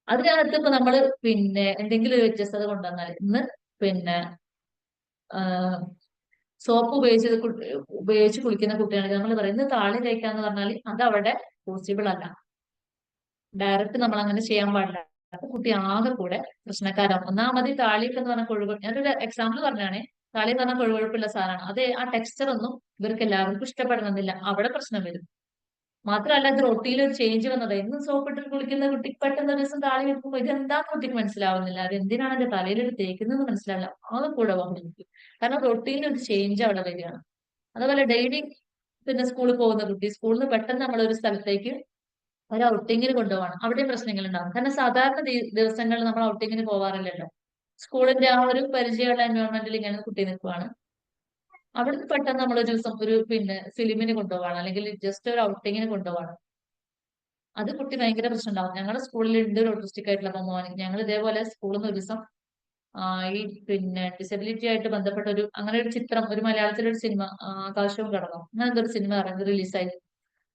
അതിനകത്ത് ഇപ്പൊ നമ്മള് പിന്നെ എന്തെങ്കിലും ഒരു വ്യത്യസ്തത കൊണ്ടുവന്നാൽ, ഇന്ന് പിന്നെ സോപ്പ് ഉപയോഗിച്ച് കുളിക്കുന്ന കുട്ടിയാണെങ്കിൽ നമ്മൾ പറയും ഇന്ന് താളി തേക്കാന്ന് പറഞ്ഞാൽ അത് അവിടെ പോസിബിൾ അല്ല. ഡയറക്റ്റ് നമ്മൾ അങ്ങനെ ചെയ്യാൻ പാടില്ല. അപ്പൊ കുട്ടി ആകെ കൂടെ പ്രശ്നക്കാരാവും. ഒന്നാമത് താളിയൊക്കെ എന്ന് പറഞ്ഞാൽ കൊഴുകൊഴുപ്പ്, ഞാനൊരു എക്സാമ്പിൾ പറഞ്ഞാണേ, താളി എന്ന് പറഞ്ഞാൽ കൊഴുകൊഴുപ്പുള്ള സാധനമാണ്. അത് ആ ടെക്സ്ചർ ഒന്നും ഇവർക്ക് എല്ലാവർക്കും ഇഷ്ടപ്പെടുന്നില്ല, അവിടെ പ്രശ്നം വരും. മാത്രമല്ല ഇത് റൊട്ടീനിൽ ഒരു ചേഞ്ച് വന്നത്, എന്നും സോപ്പിട്ട് കുളിക്കുന്ന കുട്ടി പെട്ടെന്ന് ഒരു ദിവസം താളി വെക്കുമ്പോൾ ഇതെന്താന്ന് കുട്ടിക്ക് മനസ്സിലാവുന്നില്ല, അത് എന്തിനാണ് എന്റെ തലയിൽ തേക്കുന്നത് മനസ്സിലാവില്ല, ആകെ കൂടെ വന്നിരിക്കും. കാരണം റൊട്ടീനിൽ ഒരു ചേഞ്ച് അവിടെ വരികയാണ്. അതുപോലെ ഡെയിലി പിന്നെ സ്കൂളിൽ പോകുന്ന കുട്ടി, സ്കൂളിൽ നിന്ന് പെട്ടെന്ന് നമ്മളൊരു സ്ഥലത്തേക്ക് ഒരു ഔട്ടിങ്ങിന് കൊണ്ടുപോകണം, അവിടെയും പ്രശ്നങ്ങൾ ഉണ്ടാവും. കാരണം സാധാരണ ദിവസങ്ങളിൽ നമ്മൾ ഔട്ടിങ്ങിന് പോവാറില്ലല്ലോ. സ്കൂളിന്റെ ആ ഒരു പരിചയമുള്ള എൻവയോൺമെന്റിൽ ഇങ്ങനെ കുട്ടി നിൽക്കുവാണ്. അവിടുന്ന് പെട്ടെന്ന് നമ്മളൊരു ദിവസം ഒരു പിന്നെ ഫിലിമിന് കൊണ്ടുപോവാണ്, അല്ലെങ്കിൽ ജസ്റ്റ് ഒരു ഔട്ടിങ്ങിന് കൊണ്ടുപോവാണ്. അത് കുട്ടി ഭയങ്കര പ്രശ്നം ഉണ്ടാവും. ഞങ്ങളുടെ സ്കൂളിൽ ഉണ്ട് ഒരു ഓട്ടിസ്റ്റിക് ആയിട്ടുള്ള മോന്. ഞങ്ങൾ ഇതേപോലെ സ്കൂളിൽ നിന്ന് ഒരു ദിവസം ഈ പിന്നെ ഡിസബിലിറ്റി ആയിട്ട് ബന്ധപ്പെട്ട അങ്ങനെ ഒരു ചിത്രം, ഒരു മലയാളത്തിലൊരു സിനിമ, ആകാശവും കടന്നു, അങ്ങനെ എന്തൊരു സിനിമ ഇറങ്ങി റിലീസായി.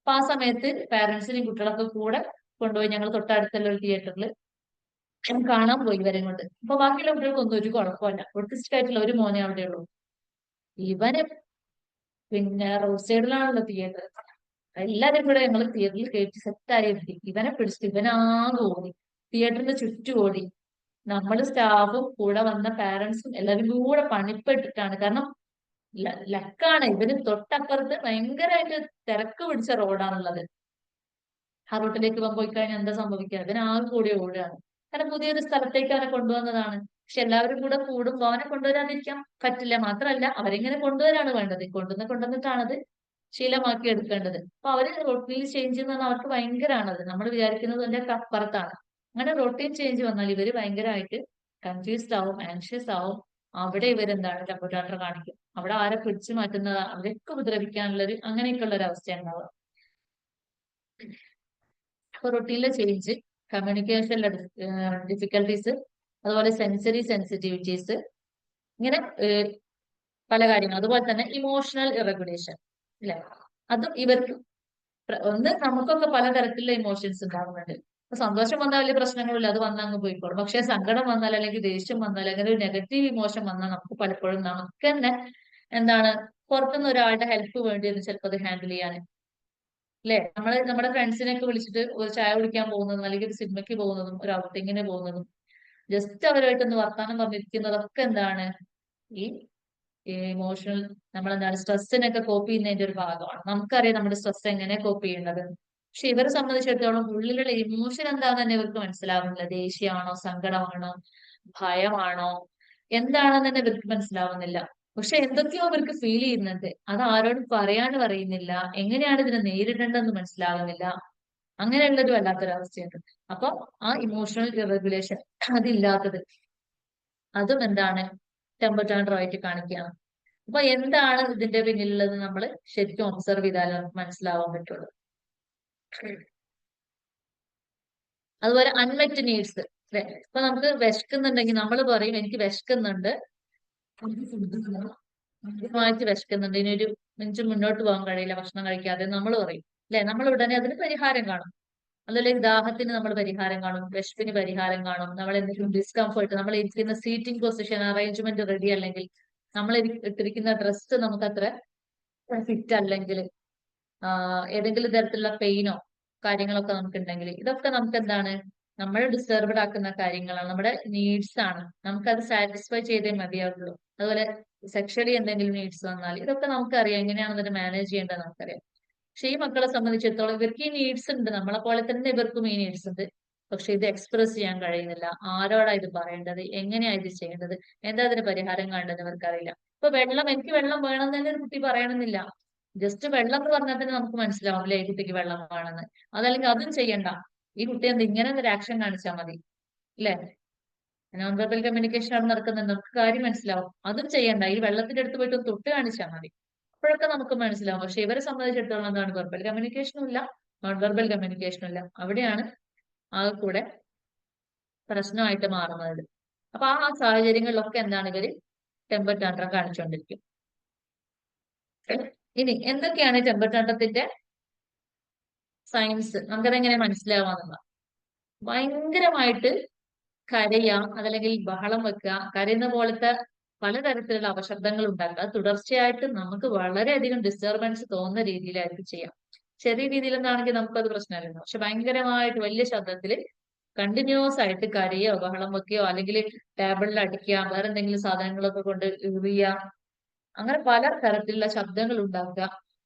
അപ്പൊ ആ സമയത്ത് പാരന്റ്സിനെയും കുട്ടികളൊക്കെ കൂടെ കൊണ്ടുപോയി ഞങ്ങൾ തൊട്ടടുത്തുള്ള ഒരു തിയേറ്ററിൽ കാണാൻ പോയി ഇവരെ കൊണ്ട്. അപ്പൊ ബാക്കിയുള്ള കുട്ടികൾക്കൊന്നും ഒരു കുഴപ്പമില്ല, ഓട്ടിസ്റ്റിക് ആയിട്ടുള്ള ഒരു മോനെ അവിടെ ഉള്ളൂ. ഇവന് പിന്നെ റോഡ് സൈഡിലാണല്ലോ തിയേറ്റർ, എല്ലാരും കൂടെ ഞങ്ങൾ തിയേറ്ററിൽ കയറ്റി സെറ്റായി ഇവനെ പിടിച്ചിട്ട് ഇവനാകെ ഓടി, തിയേറ്ററിന്റെ ചുറ്റും ഓടി. നമ്മള് സ്റ്റാഫും കൂടെ വന്ന പാരന്റ്സും എല്ലാവരും കൂടെ പണിപ്പെട്ടിട്ടാണ്. കാരണം ലക്കാണ്, ഇവന് തൊട്ടപ്പുറത്ത് ഭയങ്കരമായിട്ട് തിരക്ക് പിടിച്ച റോഡാണുള്ളത്. ആ റൂട്ടിലേക്ക് ഇവൻ പോയി കഴിഞ്ഞാൽ എന്താ സംഭവിക്കുക, ഇവനാകെ കൂടി ഓടുകയാണ്. കാരണം പുതിയൊരു സ്ഥലത്തേക്ക് അവനെ കൊണ്ടുവന്നതാണ്. പക്ഷെ എല്ലാവരും കൂടെ കൂടുമ്പോൾ അവനെ കൊണ്ടുവരാതിരിക്കാൻ പറ്റില്ല. മാത്രമല്ല അവരെങ്ങനെ കൊണ്ടുവരാണ് വേണ്ടത്, കൊണ്ടുവന്നിട്ടാണത് ശീലമാക്കി എടുക്കേണ്ടത്. അപ്പൊ അവര് റൊട്ടീൻ ചേഞ്ച് എന്ന് പറഞ്ഞാൽ അവർക്ക് ഭയങ്കരമാണത്. നമ്മൾ വിചാരിക്കുന്നത് അതിന്റെ അപ്പുറത്താണ്. അങ്ങനെ റൊട്ടീൻ ചേഞ്ച് വന്നാൽ ഇവര് ഭയങ്കരമായിട്ട് കൺഫ്യൂസ്ഡ് ആവും, ആൻഷ്യസ് ആവും. അവിടെ ഇവരെന്താണ് ടെമ്പർ ചാർട്ടർ കാണിക്കും. അവിടെ ആരെ പിടിച്ചു മാറ്റുന്നത്, അവരൊക്കെ ഉപദ്രവിക്കാനുള്ളൊരു അങ്ങനെയൊക്കെയുള്ള ഒരു അവസ്ഥ ഉണ്ടാവുക. അപ്പൊ റൊട്ടീനിലെ ചേഞ്ച് കമ്മ്യൂണിക്കേഷനിലെ ഡിഫിക്കൽട്ടീസ്, അതുപോലെ സെൻസറി സെൻസിറ്റിവിറ്റീസ്, ഇങ്ങനെ പല കാര്യങ്ങൾ. അതുപോലെ തന്നെ ഇമോഷണൽ ഇറഗുലേഷൻ അല്ലെ, അതും ഇവർക്ക് ഒന്ന് നമുക്കൊക്കെ പലതരത്തിലുള്ള ഇമോഷൻസ് ഉണ്ടാകുന്നുണ്ട്. ഇപ്പൊ സന്തോഷം വന്നാൽ വലിയ പ്രശ്നങ്ങളില്ല, അത് വന്നാൽ അങ്ങ് പോയിക്കോളും. പക്ഷെ സങ്കടം വന്നാൽ അല്ലെങ്കിൽ ദേഷ്യം വന്നാൽ അങ്ങനെ ഒരു നെഗറ്റീവ് ഇമോഷൻ വന്നാൽ നമുക്ക് പലപ്പോഴും നമുക്ക് തന്നെ എന്താണ് പുറത്തുനിന്ന് ഒരാളുടെ ഹെൽപ്പ് വേണ്ടി വരും ചിലപ്പോൾ അത് ഹാൻഡിൽ ചെയ്യാൻ അല്ലെ. നമ്മുടെ ഫ്രണ്ട്സിനെയൊക്കെ വിളിച്ചിട്ട് ഒരു ചായ കുടിക്കാൻ പോകുന്നതും അല്ലെങ്കിൽ ഒരു സിനിമയ്ക്ക് പോകുന്നതും ഒരു ഔട്ടിങ്ങിന് പോകുന്നതും ജസ്റ്റ് അവരുമായിട്ടൊന്ന് വർത്താനം പറഞ്ഞിരിക്കുന്നതൊക്കെ എന്താണ് ഈ ഇമോഷണൽ നമ്മളെന്താണ് സ്ട്രെസ്സിനൊക്കെ കോപ്പ് ചെയ്യുന്നതിന്റെ ഒരു ഭാഗമാണ്. നമുക്കറിയാം നമ്മുടെ സ്ട്രെസ് എങ്ങനെ കോപ്പ് ചെയ്യുന്നത്. പക്ഷെ ഇവരെ സംബന്ധിച്ചിടത്തോളം ഉള്ളിലുള്ള ഇമോഷൻ എന്താണെന്ന് തന്നെ ഇവർക്ക് മനസ്സിലാവുന്നില്ല. ദേഷ്യമാണോ, സങ്കടമാണോ, ഭയമാണോ, എന്താണെന്ന് തന്നെ ഇവർക്ക് മനസ്സിലാവുന്നില്ല. പക്ഷെ എന്തൊക്കെയോ അവർക്ക് ഫീൽ ചെയ്യുന്നുണ്ട്. അത് ആരോടും പറയുന്നില്ല. എങ്ങനെയാണ് ഇതിനെ നേരിടേണ്ടതെന്ന് മനസ്സിലാവുന്നില്ല. അങ്ങനെയുള്ളൊരു വല്ലാത്തൊരവസ്ഥയുണ്ട്. അപ്പൊ ആ ഇമോഷണൽ ഇറഗുലേഷൻ അതില്ലാത്തത്, അതും എന്താണ് ടെമ്പർ ടാൻട്രം ആയിട്ട് കാണിക്കുകയാണ്. അപ്പൊ എന്താണ് ഇതിന്റെ പിന്നിലുള്ളത് നമ്മൾ ശരിക്കും ഒബ്സർവ് ചെയ്താലേ നമുക്ക് മനസ്സിലാവാൻ പറ്റുള്ളൂ. അതുപോലെ അൺമെറ്റ് നീഡ്സ്. ഇപ്പൊ നമുക്ക് വിശക്കുന്നുണ്ടെങ്കിൽ നമ്മൾ പറയും എനിക്ക് വിശക്കുന്നുണ്ട്, മാറ്റി വിശക്കുന്നുണ്ട്, ഇനി ഒരു മിനിറ്റ് മുന്നോട്ട് പോകാൻ കഴിയില്ല ഭക്ഷണം കഴിക്കാതെ നമ്മൾ പറയും അല്ലെ. നമ്മൾ ഉടനെ അതിന് പരിഹാരം കാണും. അതല്ലെങ്കിൽ ദാഹത്തിന് നമ്മൾ പരിഹാരം കാണും, വിശപ്പിന് പരിഹാരം കാണും. നമ്മൾ എന്തെങ്കിലും ഡിസ്കംഫർട്ട്, നമ്മൾ ഇരിക്കുന്ന സീറ്റിംഗ് പൊസിഷൻ അറേഞ്ച്മെന്റ് റെഡി അല്ലെങ്കിൽ നമ്മൾ ഇട്ടിരിക്കുന്ന ഡ്രസ്സ് നമുക്ക് അത്ര ഫിറ്റ് അല്ലെങ്കിൽ ഏതെങ്കിലും തരത്തിലുള്ള പെയിനോ കാര്യങ്ങളൊക്കെ നമുക്ക് ഉണ്ടെങ്കിൽ ഇതൊക്കെ നമുക്ക് എന്താണ് നമ്മൾ ഡിസ്റ്റർബ്ഡ് ആക്കുന്ന കാര്യങ്ങളാണ്, നമ്മുടെ നീഡ്സ് ആണ്. നമുക്കത് സാറ്റിസ്ഫൈ ചെയ്തേ മതിയാവുള്ളൂ. അതുപോലെ സെക്ഷലി എന്തെങ്കിലും നീഡ്സ് വന്നാൽ ഇതൊക്കെ നമുക്കറിയാം, എങ്ങനെയാണ് അതിനെ മാനേജ് ചെയ്യേണ്ടത് നമുക്കറിയാം. പക്ഷെ ഈ മക്കളെ സംബന്ധിച്ചിടത്തോളം ഇവർക്ക് ഈ നീഡ്സ് ഉണ്ട്, നമ്മളെ പോലെ തന്നെ ഇവർക്കും ഈ നീഡ്സ് ഉണ്ട്. പക്ഷെ ഇത് എക്സ്പ്രസ് ചെയ്യാൻ കഴിയുന്നില്ല. ആരോടാ ഇത് പറയേണ്ടത്, എങ്ങനെയാ ഇത് ചെയ്യേണ്ടത്, എന്താ അതിന് പരിഹാരം കാണേണ്ടത് ഇവർക്കറിയില്ല. ഇപ്പൊ വെള്ളം, എനിക്ക് വെള്ളം വേണം തന്നെ ഒരു കുട്ടി പറയണമെന്നില്ല. ജസ്റ്റ് വെള്ളം എന്ന് പറഞ്ഞാൽ തന്നെ നമുക്ക് മനസ്സിലാവും അല്ലെ ഈ കുട്ടിക്ക് വെള്ളം വേണമെന്ന്. അതല്ലെങ്കിൽ അതും ചെയ്യണ്ട, ഈ കുട്ടി എന്ത് ഇങ്ങനെ ഒരു ആക്ഷൻ കാണിച്ചാൽ മതി അല്ലെ. നോൺ വെർബൽ കമ്മ്യൂണിക്കേഷൻ ആണ് നടക്കുന്നത്, നമുക്ക് കാര്യം മനസ്സിലാവും. അതും ചെയ്യണ്ട, ഈ വെള്ളത്തിന്റെ അടുത്ത് പോയിട്ട് തൊട്ട് കാണിച്ചാൽ മതി, അപ്പോഴൊക്കെ നമുക്ക് മനസ്സിലാവും. പക്ഷെ ഇവരെ സംബന്ധിച്ചിടത്തോളം എന്താണ് വെർബൽ കമ്മ്യൂണിക്കേഷനും ഇല്ല, നോൺ വെർബൽ കമ്മ്യൂണിക്കേഷനും ഇല്ല. അവിടെയാണ് ആകെ കൂടെ പ്രശ്നമായിട്ട് മാറുന്നത്. അപ്പൊ ആ സാഹചര്യങ്ങളിലൊക്കെ എന്താണ് ഇവര് ടെമ്പർ ടാൻട്രം കാണിച്ചുകൊണ്ടിരിക്കും. ഇനി എന്തൊക്കെയാണ് ടെമ്പർ ടാൻട്രത്തിന്റെ സയൻസ്, നമുക്കതെങ്ങനെ മനസ്സിലാവാന്നുള്ള. ഭയങ്കരമായിട്ട് കരയാം, അതല്ലെങ്കിൽ ബഹളം വെക്കുക, കരയുന്ന പോലത്തെ പലതരത്തിലുള്ള അപശബ്ദങ്ങൾ ഉണ്ടാക്കുക, തുടർച്ചയായിട്ട് നമുക്ക് വളരെയധികം ഡിസ്റ്റർബൻസ് തോന്നുന്ന രീതിയിലായിരിക്കും ചെയ്യാം. ചെറിയ രീതിയിൽ എന്താണെങ്കിൽ നമുക്കത് പ്രശ്നമില്ല. പക്ഷെ ഭയങ്കരമായിട്ട് വലിയ ശബ്ദത്തിൽ കണ്ടിന്യൂസ് ആയിട്ട് കരയോ ബഹളം വെക്കുകയോ അല്ലെങ്കിൽ ടേബിളിൽ അടിക്കുക, വേറെ എന്തെങ്കിലും സാധനങ്ങളൊക്കെ കൊണ്ട് എറിയുക, അങ്ങനെ പല തരത്തിലുള്ള ശബ്ദങ്ങൾ ഉണ്ടാക്കുക,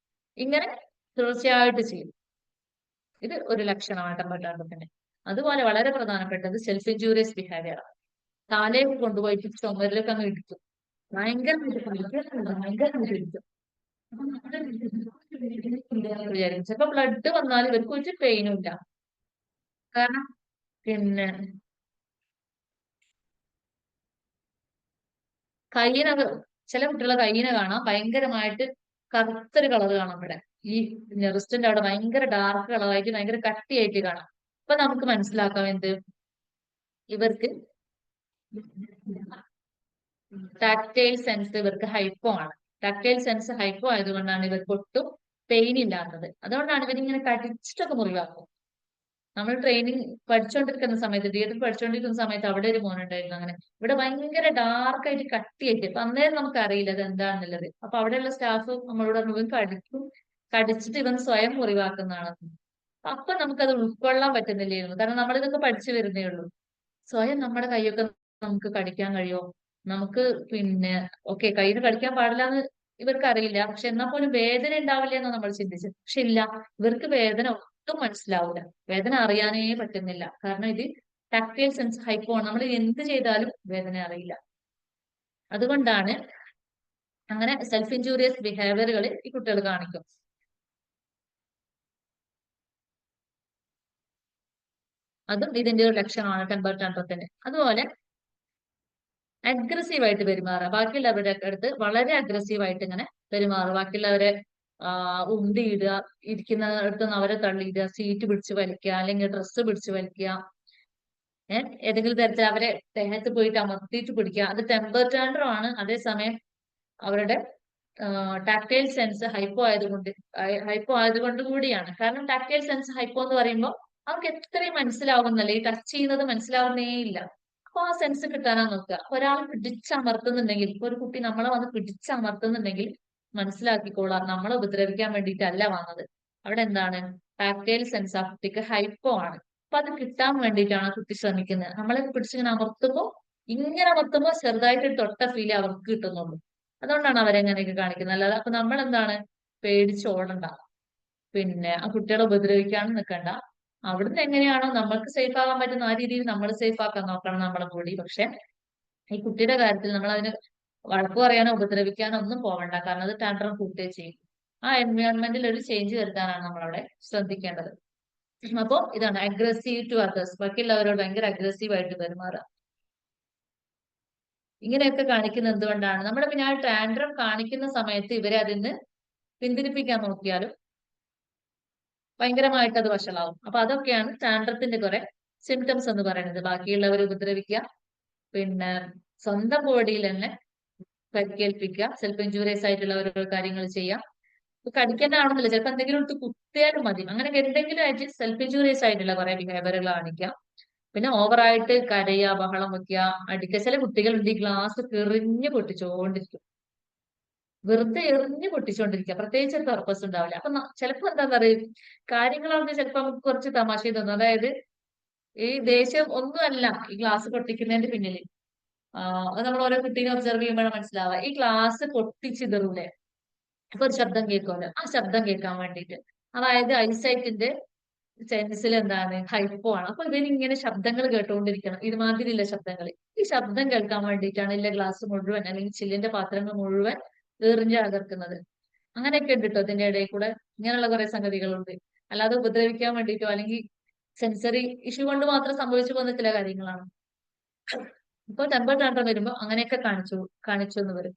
ഇങ്ങനെ തുടർച്ചയായിട്ട് ചെയ്യും. ഇത് ഒരു ലക്ഷണമാണ് ടെമ്പർ ടാൻട്രത്തിന്റെ. അതുപോലെ വളരെ പ്രധാനപ്പെട്ടത് സെൽഫ് ഇൻജൂറിയസ് ബിഹേവിയർ ആണ്. താലേക്ക് കൊണ്ടുപോയിട്ട് ചുമരിലൊക്കെ അങ്ങ് ഇടിക്കും, ഭയങ്കരമായിട്ട് ഇടിക്കും. വിചാരിക്കും ചിലപ്പോ ബ്ലഡ് വന്നാൽ ഇവർക്ക് ഒരു പെയിനും ഇല്ല. കാരണം പിന്നെ കയ്യിനെ, ചില കുട്ടികളെ കയ്യിനെ കാണാം ഭയങ്കരമായിട്ട് കറുത്തൊരു കളർ കാണാം. ഇവിടെ ഈ റിസ്റ്റിന്റെ അവിടെ ഭയങ്കര ഡാർക്ക് കളറായിട്ട് ഭയങ്കര കട്ടിയായിട്ട് കാണാം. അപ്പൊ നമുക്ക് മനസ്സിലാക്കാം എന്ത്, ഇവർക്ക് ടാക്ടൈൽ സെൻസ് ഇവർക്ക് ഹൈപ്പോ ആണ്. ടാക്ടൈൽ സെൻസ് ഹൈപ്പോ ആയതുകൊണ്ടാണ് ഇവർക്ക് ഒട്ടും പെയിൻ ഇല്ലാത്തത്. അതുകൊണ്ടാണ് ഇവരിങ്ങനെ കടിച്ചിട്ടൊക്കെ മുറിവാക്കും. നമ്മൾ ട്രെയിനിങ് പഠിച്ചുകൊണ്ടിരിക്കുന്ന സമയത്ത്, തിയേറ്ററിൽ പഠിച്ചുകൊണ്ടിരിക്കുന്ന സമയത്ത് അവിടെ ഒരു മോനുണ്ടായിരുന്നു അങ്ങനെ. ഇവിടെ ഭയങ്കര ഡാർക്കായിട്ട് കട്ടിയായിട്ട്, അപ്പൊ അന്നേരം നമുക്ക് അറിയില്ല അത് എന്താണെന്നുള്ളത്. അപ്പൊ അവിടെയുള്ള സ്റ്റാഫ് നമ്മളോട് ഇവൻ കടിച്ചിട്ട് ഇവൻ സ്വയം മുറിവാക്കുന്നതാണ്. അപ്പൊ നമുക്കത് ഉൾക്കൊള്ളാൻ പറ്റുന്നില്ലായിരുന്നു. കാരണം നമ്മളിതൊക്കെ പഠിച്ചു വരുന്നേ ഉള്ളൂ. സ്വയം നമ്മുടെ കൈയൊക്കെ നമുക്ക് കടിക്കാൻ കഴിയോ, നമുക്ക് പിന്നെ ഓക്കെ കയ്യിൽ കടിക്കാൻ പാടില്ല എന്ന് ഇവർക്ക് അറിയില്ല. പക്ഷെ എന്നാൽ പോലും വേദന ഉണ്ടാവില്ല എന്ന് നമ്മൾ ചിന്തിച്ചു. പക്ഷെ ഇല്ല, ഇവർക്ക് വേദന ഒട്ടും മനസ്സിലാവില്ല, വേദന അറിയാനേ പറ്റുന്നില്ല. കാരണം ഇത് ടാക്ടൈൽ സെൻസ് ഹൈപ്പോ ആണ്. നമ്മൾ എന്ത് ചെയ്താലും വേദന അറിയില്ല. അതുകൊണ്ടാണ് അങ്ങനെ സെൽഫ് ഇൻജൂറിയസ് ബിഹേവിയറുകൾ ഈ കുട്ടികൾ കാണിക്കും. അതും ഇതിന്റെ ഒരു ലക്ഷണമാണ് ടെമ്പർ ടാൻട്രത്തിന്. അതുപോലെ അഗ്രസീവായിട്ട് പെരുമാറുക, ബാക്കിയുള്ളവരുടെ അടുത്ത് വളരെ അഗ്രസീവായിട്ട് ഇങ്ങനെ പെരുമാറുക, ബാക്കിയുള്ളവരെ ഉന്തിയിടുക, ഇരിക്കുന്നിടത്ത് നിന്ന് അവരെ തള്ളിയിടുക, സീറ്റ് പിടിച്ച് വലിക്കുക, അല്ലെങ്കിൽ ഡ്രസ്സ് പിടിച്ച് വലിക്കുക, ഏതെങ്കിലും തരത്തിൽ അവരെ ദേഹത്ത് പോയിട്ട് അമർത്തിയിട്ട് പിടിക്കുക, അത് ടെമ്പർ ടാൻട്രം ആണ്. അതേസമയം അവരുടെ ടാക്ടൈൽ സെൻസ് ഹൈപ്പോ ആയതുകൊണ്ട് കൂടിയാണ്. കാരണം ടാക്ടൈൽ സെൻസ് ഹൈപ്പോ എന്ന് പറയുമ്പോൾ അവർക്ക് എത്രയും മനസ്സിലാവുന്നല്ലേ, ഈ ടച്ച് ചെയ്യുന്നത് മനസ്സിലാവുന്നേ ഇല്ല. അപ്പൊ ആ സെൻസ് കിട്ടാനാ നോക്കുക. ഒരാൾ പിടിച്ചമർത്തുന്നുണ്ടെങ്കിൽ, ഇപ്പൊ ഒരു കുട്ടി നമ്മളെ വന്ന് പിടിച്ചമർത്തുന്നുണ്ടെങ്കിൽ മനസ്സിലാക്കിക്കോളാം, നമ്മളെ ഉപദ്രവിക്കാൻ വേണ്ടിയിട്ടല്ല വന്നത്. അവിടെ എന്താണ്, ടാക്ടൈൽ സെൻസ് ആ കുട്ടിക്ക് ഹൈപ്പോ ആണ്. അപ്പൊ അത് കിട്ടാൻ വേണ്ടിയിട്ടാണ് കുട്ടി ശ്രമിക്കുന്നത്. നമ്മളെ പിടിച്ചിങ്ങനെ അമർത്തുമ്പോ ചെറുതായിട്ട് തൊട്ട ഫീൽ അവർക്ക് കിട്ടുന്നുള്ളൂ. അതുകൊണ്ടാണ് അവരെങ്ങനെയൊക്കെ കാണിക്കുന്നത്. അല്ലാതെ അപ്പൊ നമ്മൾ എന്താണ്, പേടിച്ചോടണ്ട, പിന്നെ ആ കുട്ടികളെ ഉപദ്രവിക്കാനും നിൽക്കണ്ട. അവിടുന്ന് എങ്ങനെയാണോ നമ്മൾക്ക് സേഫ് ആവാൻ പറ്റുന്ന ആ രീതിയിൽ നമ്മൾ സേഫ് ആക്കാൻ നോക്കണം നമ്മളെ കൂടി. പക്ഷെ ഈ കുട്ടിയുടെ കാര്യത്തിൽ നമ്മൾ അതിന് വഴക്ക് പറയാനോ ഉപദ്രവിക്കാനോ ഒന്നും പോവണ്ട. കാരണം അത് ടാൻട്രം കൂട്ടുകയും ചെയ്യും. ആ എൻവയോൺമെന്റിൽ ഒരു ചേഞ്ച് വരുത്താനാണ് നമ്മളവിടെ ശ്രദ്ധിക്കേണ്ടത്. അപ്പോ ഇതാണ് അഗ്രസീവ് ടു അതേഴ്സ്, ബാക്കിയുള്ളവരോട് ഭയങ്കര അഗ്രസീവ് ആയിട്ട് പെരുമാറുക. ഇങ്ങനെയൊക്കെ കാണിക്കുന്നത് എന്തുകൊണ്ടാണ്, നമ്മുടെ പിന്നെ ആ ടാൻട്രം കാണിക്കുന്ന സമയത്ത് ഇവരെ അതിന് പിന്തിരിപ്പിക്കാൻ നോക്കിയാലും ഭയങ്കരമായിട്ട് അത് വഷളാവും. അപ്പൊ അതൊക്കെയാണ് ടാൻട്രത്തിന്റെ കുറെ സിംറ്റംസ് എന്ന് പറയുന്നത്. ബാക്കിയുള്ളവരെ ഉപദ്രവിക്കുക, പിന്നെ സ്വന്തം ബോഡിയിൽ തന്നെ പരിക്കേൽപ്പിക്കുക, സെൽഫ് ഇഞ്ചൂറിയസ് ആയിട്ടുള്ള ഓരോ കാര്യങ്ങൾ ചെയ്യാം. കടിക്കാനാണെന്നില്ല, ചിലപ്പോൾ എന്തെങ്കിലും ഇട്ട് കുത്തിയാലും മതി. അങ്ങനെ എന്തെങ്കിലും ആയിട്ട് സെൽഫ് ഇഞ്ചൂറിയസ് ആയിട്ടുള്ള കുറെ ബിഹേവിയറുകൾ കാണിക്കാം. പിന്നെ ഓവറായിട്ട് കരയുക, ബഹളം വെക്കുക, അടിക്കുക. ചില കുട്ടികളുണ്ട് ഈ ഗ്ലാസ് എറിഞ്ഞു പൊട്ടിച്ചോണ്ടിരിക്കും, വെറുതെ എറിഞ്ഞു പൊട്ടിച്ചോണ്ടിരിക്കുക, പ്രത്യേകിച്ച് പർപ്പസ് ഉണ്ടാവില്ല. അപ്പൊ ചിലപ്പോ എന്താ പറയുക, കാര്യങ്ങളാണെങ്കിൽ ചിലപ്പോ നമുക്ക് കുറച്ച് തമാശ തോന്നും. അതായത് ഈ ദേഷ്യം ഒന്നുമല്ല ഈ ഗ്ലാസ് പൊട്ടിക്കുന്നതിന്റെ പിന്നില്. അത് നമ്മൾ ഓരോ കുട്ടീനെ ഒബ്സർവ് ചെയ്യുമ്പോഴാണ് മനസ്സിലാവുക. ഈ ഗ്ലാസ് പൊട്ടിച്ചിതറൂലേ, അപ്പൊ ഒരു ശബ്ദം കേൾക്കുമല്ലോ, ആ ശബ്ദം കേൾക്കാൻ വേണ്ടിയിട്ട്. അതായത് ഐസൈറ്റിന്റെ സെൻസിൽ എന്താണ്, ഹൈപ്പോ ആണ്. അപ്പൊ ഇവനിങ്ങനെ ശബ്ദങ്ങൾ കേട്ടുകൊണ്ടിരിക്കണം, ഇതുമാതിരിയുള്ള ശബ്ദങ്ങൾ. ഈ ശബ്ദം കേൾക്കാൻ വേണ്ടിയിട്ടാണ് ഇല്ല ഗ്ലാസ് മുഴുവൻ അല്ലെങ്കിൽ ചില്ലിന്റെ പാത്രങ്ങൾ മുഴുവൻ എറിഞ്ഞ് തകർക്കുന്നത്. അങ്ങനെയൊക്കെ ഉണ്ട് കേട്ടോ ഇതിന്റെ ഇടയിൽ കൂടെ. ഇങ്ങനെയുള്ള കുറെ സംഗതികളുണ്ട്. അല്ലാതെ ഉപദ്രവിക്കാൻ വേണ്ടിയിട്ടോ അല്ലെങ്കിൽ സെൻസറി ഇഷ്യൂ കൊണ്ട് മാത്രം സംഭവിച്ചു പോകുന്ന ചില കാര്യങ്ങളാണ്. ഇപ്പൊ ടെമ്പർ ടാൻട്രം വരുമ്പോ അങ്ങനെയൊക്കെ കാണിച്ചു എന്ന് വരും.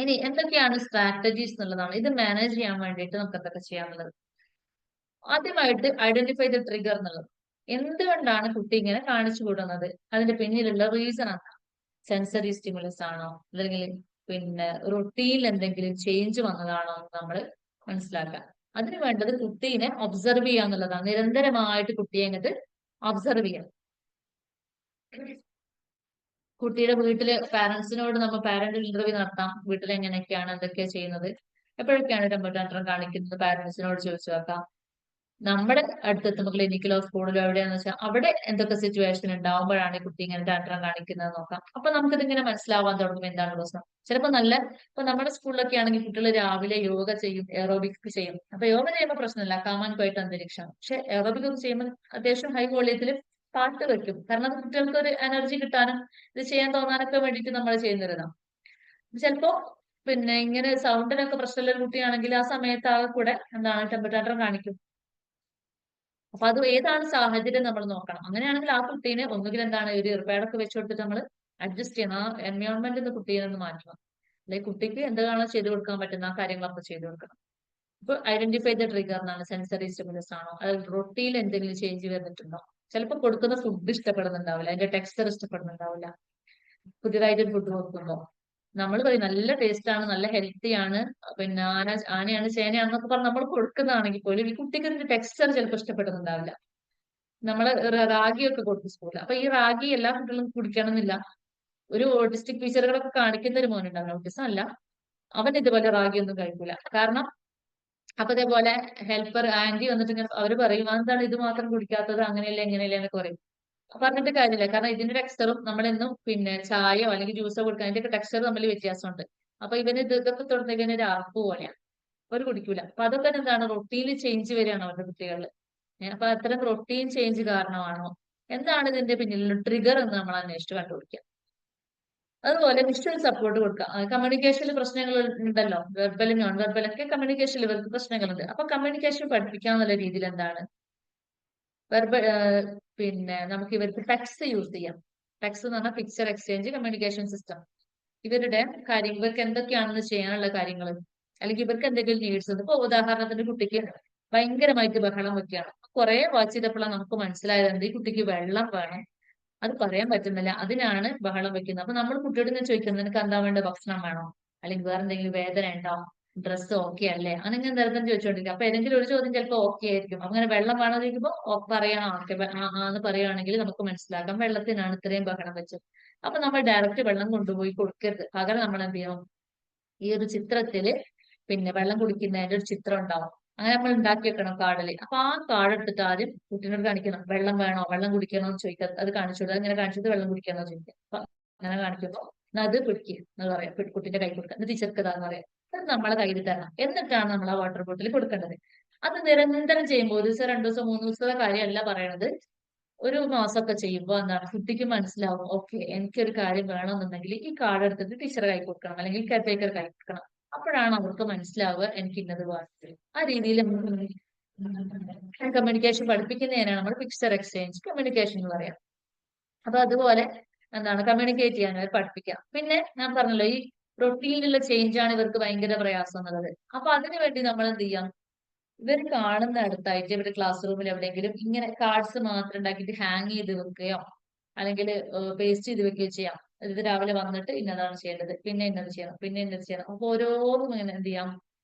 ഇനി എന്തൊക്കെയാണ് സ്ട്രാറ്റജീസ് എന്നുള്ളതാണ്. ഇത് മാനേജ് ചെയ്യാൻ വേണ്ടിയിട്ട് നമുക്ക് എന്തൊക്കെ ചെയ്യാനുള്ളത്. ആദ്യമായിട്ട് ഐഡന്റിഫൈ ദ ട്രിഗർ എന്നുള്ളത്. എന്തുകൊണ്ടാണ് കുട്ടി ഇങ്ങനെ കാണിച്ചു കൂടുന്നത്, അതിന്റെ പിന്നിലുള്ള റീസൺ ആണ്. സെൻസറി സ്റ്റിമുലസ് ആണോ, അല്ലെങ്കിൽ പിന്നെ റൊട്ടീനിൽ എന്തെങ്കിലും ചേഞ്ച് വന്നതാണോ എന്ന് നമ്മൾ മനസ്സിലാക്കുക. അതിന് വേണ്ടത് കുട്ടീനെ ഒബ്സർവ് ചെയ്യുക എന്നുള്ളതാണ്. നിരന്തരമായിട്ട് കുട്ടിയെ അങ്ങോട്ട് ഒബ്സർവ് ചെയ്യാം. കുട്ടിയുടെ വീട്ടില് പാരന്റ്സിനോട് നമ്മൾ പാരന്റ് ഇന്റർവ്യൂ നടത്താം. വീട്ടിൽ എങ്ങനെയൊക്കെയാണ്, എന്തൊക്കെയാ ചെയ്യുന്നത്, എപ്പോഴൊക്കെയാണ് ടെമ്പർ ടാൻട്രം കാണിക്കുന്നത്, പാരന്റ്സിനോട് ചോദിച്ചു നോക്കാം. നമ്മുടെ അടുത്തെത്തുമ്പോൾ ക്ലിനിക്കിലോ സ്കൂളിലോ എവിടെയാന്ന് വെച്ചാൽ അവിടെ എന്തൊക്കെ സിറ്റുവേഷൻ ഉണ്ടാവുമ്പോഴാണ് കുട്ടി ഇങ്ങനെ ടാൻട്രം കാണിക്കുന്നത് നോക്കാം. അപ്പൊ നമുക്കിതിങ്ങനെ മനസ്സിലാവാൻ തുടങ്ങും എന്താണ് പ്രശ്നം. ചിലപ്പോൾ ഇപ്പൊ നമ്മുടെ സ്കൂളിലൊക്കെ ആണെങ്കിൽ കുട്ടികൾ രാവിലെ യോഗ ചെയ്യും, എയറോബിക് ചെയ്യും. അപ്പൊ യോഗ ചെയ്യുമ്പോൾ പ്രശ്നമില്ല, കാമാൻ പോയിട്ട് അന്തരീക്ഷം. പക്ഷെ എയറോബിക് ഒക്കെ ചെയ്യുമ്പോൾ അത്യാവശ്യം ഹൈ വോളിയത്തിൽ പാട്ട് വെക്കും. കാരണം അത് കുട്ടികൾക്ക് ഒരു എനർജി കിട്ടാനും ഇത് ചെയ്യാൻ തോന്നാനൊക്കെ വേണ്ടിയിട്ട് നമ്മൾ ചെയ്യുന്നതാണ്. ചിലപ്പോ പിന്നെ ഇങ്ങനെ സൗണ്ടിനൊക്കെ പ്രശ്നമുള്ള ഒരു കുട്ടിയാണെങ്കിൽ ആ സമയത്ത് ആ കൂടെ എന്താണ് ടെമ്പർ ടാൻട്രം കാണിക്കും. അപ്പൊ അത് ഏതാണ് സാഹചര്യം നമ്മൾ നോക്കണം. അങ്ങനെയാണെങ്കിൽ ആ കുട്ടീനെ ഒന്നുകിൽ എന്താണ് ഒരു ഇയർപാഡൊക്കെ വെച്ച് കൊടുത്തിട്ട് നമ്മൾ അഡ്ജസ്റ്റ് ചെയ്യണം. ആ എൻവയോൺമെന്റ് നിന്ന് കുട്ടീനെ ഒന്ന് മാറ്റണം. അല്ലെങ്കിൽ കുട്ടിക്ക് എന്താണോ ചെയ്തു കൊടുക്കാൻ പറ്റുന്ന ആ കാര്യങ്ങളൊക്കെ ചെയ്തു കൊടുക്കണം. ഇപ്പൊ ഐഡന്റിഫൈ ദ ട്രിഗർ എന്നാണ്. സെൻസറി സ്റ്റിമുലസ് ആണോ, അത് റൊട്ടീനിൽ എന്തെങ്കിലും ചേഞ്ച് വന്നിട്ടുണ്ടോ. ചിലപ്പോൾ കൊടുക്കുന്ന ഫുഡ് ഇഷ്ടപ്പെടുന്നുണ്ടാവില്ല, അതിന്റെ ടെക്സ്ചർ ഇഷ്ടപ്പെടുന്നുണ്ടാവില്ല. പുതിയതായിട്ട് ഫുഡ് കൊടുക്കുമ്പോൾ നമ്മൾ പറയും നല്ല ടേസ്റ്റ് ആണ്, നല്ല ഹെൽത്തി ആണ്, പിന്നെ ആനയാണ് ചേനയാണെന്നൊക്കെ പറഞ്ഞ് നമ്മൾ കൊടുക്കുന്നതാണെങ്കിൽ പോലും ഈ കുട്ടിക്ക് ഇതിന്റെ ടെക്സ്ചർ ചിലപ്പോൾ ഇഷ്ടപ്പെടുന്നുണ്ടാവില്ല. നമ്മൾ റാഗിയൊക്കെ കൊടുക്കും സ്കൂളിൽ. അപ്പൊ ഈ റാഗി എല്ലാ കുട്ടികളും കുടിക്കണമെന്നില്ല. ഒരു ഓട്ടിസ്റ്റിക് ഫീച്ചറുകളൊക്കെ കാണിക്കുന്ന ഒരു മോനുണ്ടാവില്ല, ഓട്ടിസം അല്ല, അവൻ ഇതുപോലെ റാഗി ഒന്നും കഴിക്കൂല. കാരണം അപ്പൊ അതേപോലെ ഹെൽപ്പർ ആന്റി വന്നിട്ട് ഇങ്ങനെ അവര് പറയും, എന്താണ് ഇത് മാത്രം കുടിക്കാത്തത്, അങ്ങനെയല്ല എങ്ങനെയല്ല എന്നൊക്കെ പറയും. പറഞ്ഞിട്ട് കാര്യമില്ല. കാരണം ഇതിന്റെ ടെക്സ്ചറും നമ്മളെന്നും പിന്നെ ചായയോ അല്ലെങ്കിൽ ജ്യൂസോ കൊടുക്കാൻ അതിന്റെ ടെക്സ്ചർ തമ്മിൽ വ്യത്യാസമുണ്ട്. അപ്പൊ ഇതൊക്കെ തുടർന്ന് ഇവന് ഒരു അറപ്പ് പോലെയാണ്, അവർ കുടിക്കൂല. അപ്പൊ അതൊക്കെ എന്താണ്, റൊട്ടീനിൽ ചേഞ്ച് വരികയാണ് അവരുടെ കുട്ടികളിൽ. അപ്പൊ അത്തരം റൊട്ടീൻ ചേഞ്ച് കാരണമാണോ, എന്താണ് ഇതിന്റെ പിന്നിലുള്ള ട്രിഗർ എന്ന് നമ്മൾ അന്വേഷിച്ച് കണ്ടുപിടിക്കുക. അതുപോലെ വിഷ്വൽ സപ്പോർട്ട് കൊടുക്കുക. കമ്മ്യൂണിക്കേഷനിൽ പ്രശ്നങ്ങൾ ഉണ്ടല്ലോ, വെർബലും നോൺ വെർബലും ഒക്കെ കമ്മ്യൂണിക്കേഷനിൽ ഇവർക്ക് പ്രശ്നങ്ങളുണ്ട്. അപ്പൊ കമ്മ്യൂണിക്കേഷൻ പഠിപ്പിക്കാന്നുള്ള രീതിയിൽ എന്താണ് പിന്നെ നമുക്ക് ഇവർക്ക് ടെക്സ്റ്റ് യൂസ് ചെയ്യാം. ടെക്സ്റ്റ് എന്ന് പറഞ്ഞാൽ പിക്ചർ എക്സ്ചേഞ്ച് കമ്മ്യൂണിക്കേഷൻ സിസ്റ്റം. ഇവരുടെ കാര്യം, ഇവർക്ക് എന്തൊക്കെയാണെന്ന് ചെയ്യാനുള്ള കാര്യങ്ങൾ, അല്ലെങ്കിൽ ഇവർക്ക് എന്തെങ്കിലും നീഡ്സ് ഉണ്ട്. ഇപ്പൊ ഉദാഹരണത്തിന് കുട്ടിക്ക് ഭയങ്കരമായിട്ട് ബഹളം വെക്കുകയാണ്, കുറെ വാച്ച് ചെയ്തപ്പോഴാണ് നമുക്ക് മനസ്സിലായത് ഈ കുട്ടിക്ക് വെള്ളം വേണം, അത് പറയാൻ പറ്റുന്നില്ല, അതിനാണ് ബഹളം വെക്കുന്നത്. അപ്പൊ നമ്മൾ കുട്ടിയോട് ഇങ്ങനെ ചോദിക്കുന്നത് നിനക്ക് എന്താ വേണ്ട, ഭക്ഷണം വേണോ, അല്ലെങ്കിൽ വേറെ എന്തെങ്കിലും വേദന ഉണ്ടോ, ഡ്രസ്സ് ഓക്കെ അല്ലേ, അങ്ങനെ നിരന്തരം ചോദിച്ചോണ്ടിരിക്കും. അപ്പൊ ഏതെങ്കിലും ഒരു ചോദ്യം ചിലപ്പോൾ ഓക്കെ ആയിരിക്കും. അങ്ങനെ വെള്ളം വേണോ ചോദിക്കുമ്പോൾ പറയണം ഓക്കെ എന്ന് പറയുകയാണെങ്കിൽ നമുക്ക് മനസ്സിലാക്കാം വെള്ളത്തിനാണ് ഇത്രയും ബഹളം വെച്ചത്. അപ്പൊ നമ്മൾ ഡയറക്റ്റ് വെള്ളം കൊണ്ടുപോയി കൊടുക്കരുത്. പകരം നമ്മൾ എന്ത് ചെയ്യണം, ഈ ഒരു ചിത്രത്തില് പിന്നെ വെള്ളം കുടിക്കുന്നതിന്റെ ഒരു ചിത്രം ഉണ്ടാവും, അങ്ങനെ നമ്മൾ ഉണ്ടാക്കി വെക്കണം കാർഡില്. അപ്പൊ ആ കാർഡ് എടുത്തിട്ട് ആദ്യം കുട്ടീനോട് കാണിക്കണം, വെള്ളം വേണോ, വെള്ളം കുടിക്കണോ എന്ന് ചോദിക്കുക. അത് കാണിച്ചു കൊടുക്കുക, അങ്ങനെ കാണിച്ചിട്ട് വെള്ളം കുടിക്കണോ ചോദിക്കുക. അപ്പൊ അങ്ങനെ കാണിക്കുമ്പോൾ അത് പിടിക്കുക എന്ന് പറയാം, കുട്ടിന്റെ കൈ കൊടുക്കുക, ഇത് ടീച്ചർക്ക് ഇതാന്ന് പറയാം. അത് നമ്മളെ കയ്യിൽ തരണം, എന്നിട്ടാണ് നമ്മൾ ആ വാട്ടർ ബോട്ടിൽ കൊടുക്കേണ്ടത്. അത് നിരന്തരം ചെയ്യുമ്പോൾ 1 ദിവസം 2 ദിവസം 3 ദിവസത്തെ കാര്യമല്ല പറയണത്. 1 മാസമൊക്കെ ചെയ്യുമ്പോൾ എന്താണ് കുട്ടിക്ക് മനസ്സിലാവും, ഓക്കെ എനിക്കൊരു കാര്യം വേണമെന്നുണ്ടെങ്കിൽ ഈ കാർഡ് എടുത്തിട്ട് ടീച്ചറെ കൈ കൊടുക്കണം, അല്ലെങ്കിൽ കെയർടേക്കർ കൈ കൊടുക്കണം. അപ്പോഴാണ് അവർക്ക് മനസ്സിലാവുക എനിക്ക് ഇന്നത് വേണം. ആ രീതിയിൽ കമ്മ്യൂണിക്കേഷൻ പഠിപ്പിക്കുന്നതിനാണ് നമ്മൾ പിക്ചർ എക്സ്ചേഞ്ച് കമ്മ്യൂണിക്കേഷൻ എന്ന് പറയാം. അപ്പൊ അതുപോലെ എന്താണ് കമ്മ്യൂണിക്കേറ്റ് ചെയ്യാൻ അവർ പഠിപ്പിക്കാം. പിന്നെ ഞാൻ പറഞ്ഞല്ലോ ഈ റൊട്ടീനിലുള്ള ചേഞ്ച് ആണ് ഇവർക്ക് ഭയങ്കര പ്രയാസം എന്നുള്ളത്. അപ്പൊ അതിനു വേണ്ടി നമ്മൾ എന്ത് ചെയ്യാം, ഇവർ കാണുന്ന അടുത്തായിട്ട് ഇവരുടെ ക്ലാസ് റൂമിൽ എവിടെയെങ്കിലും ഇങ്ങനെ കാർഡ്സ് മാത്രം ഉണ്ടാക്കിയിട്ട് ഹാങ് ചെയ്ത് വെക്കുകയോ അല്ലെങ്കിൽ പേസ്റ്റ് ചെയ്ത് വെക്കുകയോ ചെയ്യാം. ഇത് രാവിലെ വന്നിട്ട് ഇന്നതാണ് ചെയ്യേണ്ടത്, പിന്നെ ഇന്നത് ചെയ്യണം, പിന്നെ ഇന്നത് ചെയ്യണം. അപ്പൊ ഓരോന്നും ഇങ്ങനെ എന്ത് ചെയ്യാം,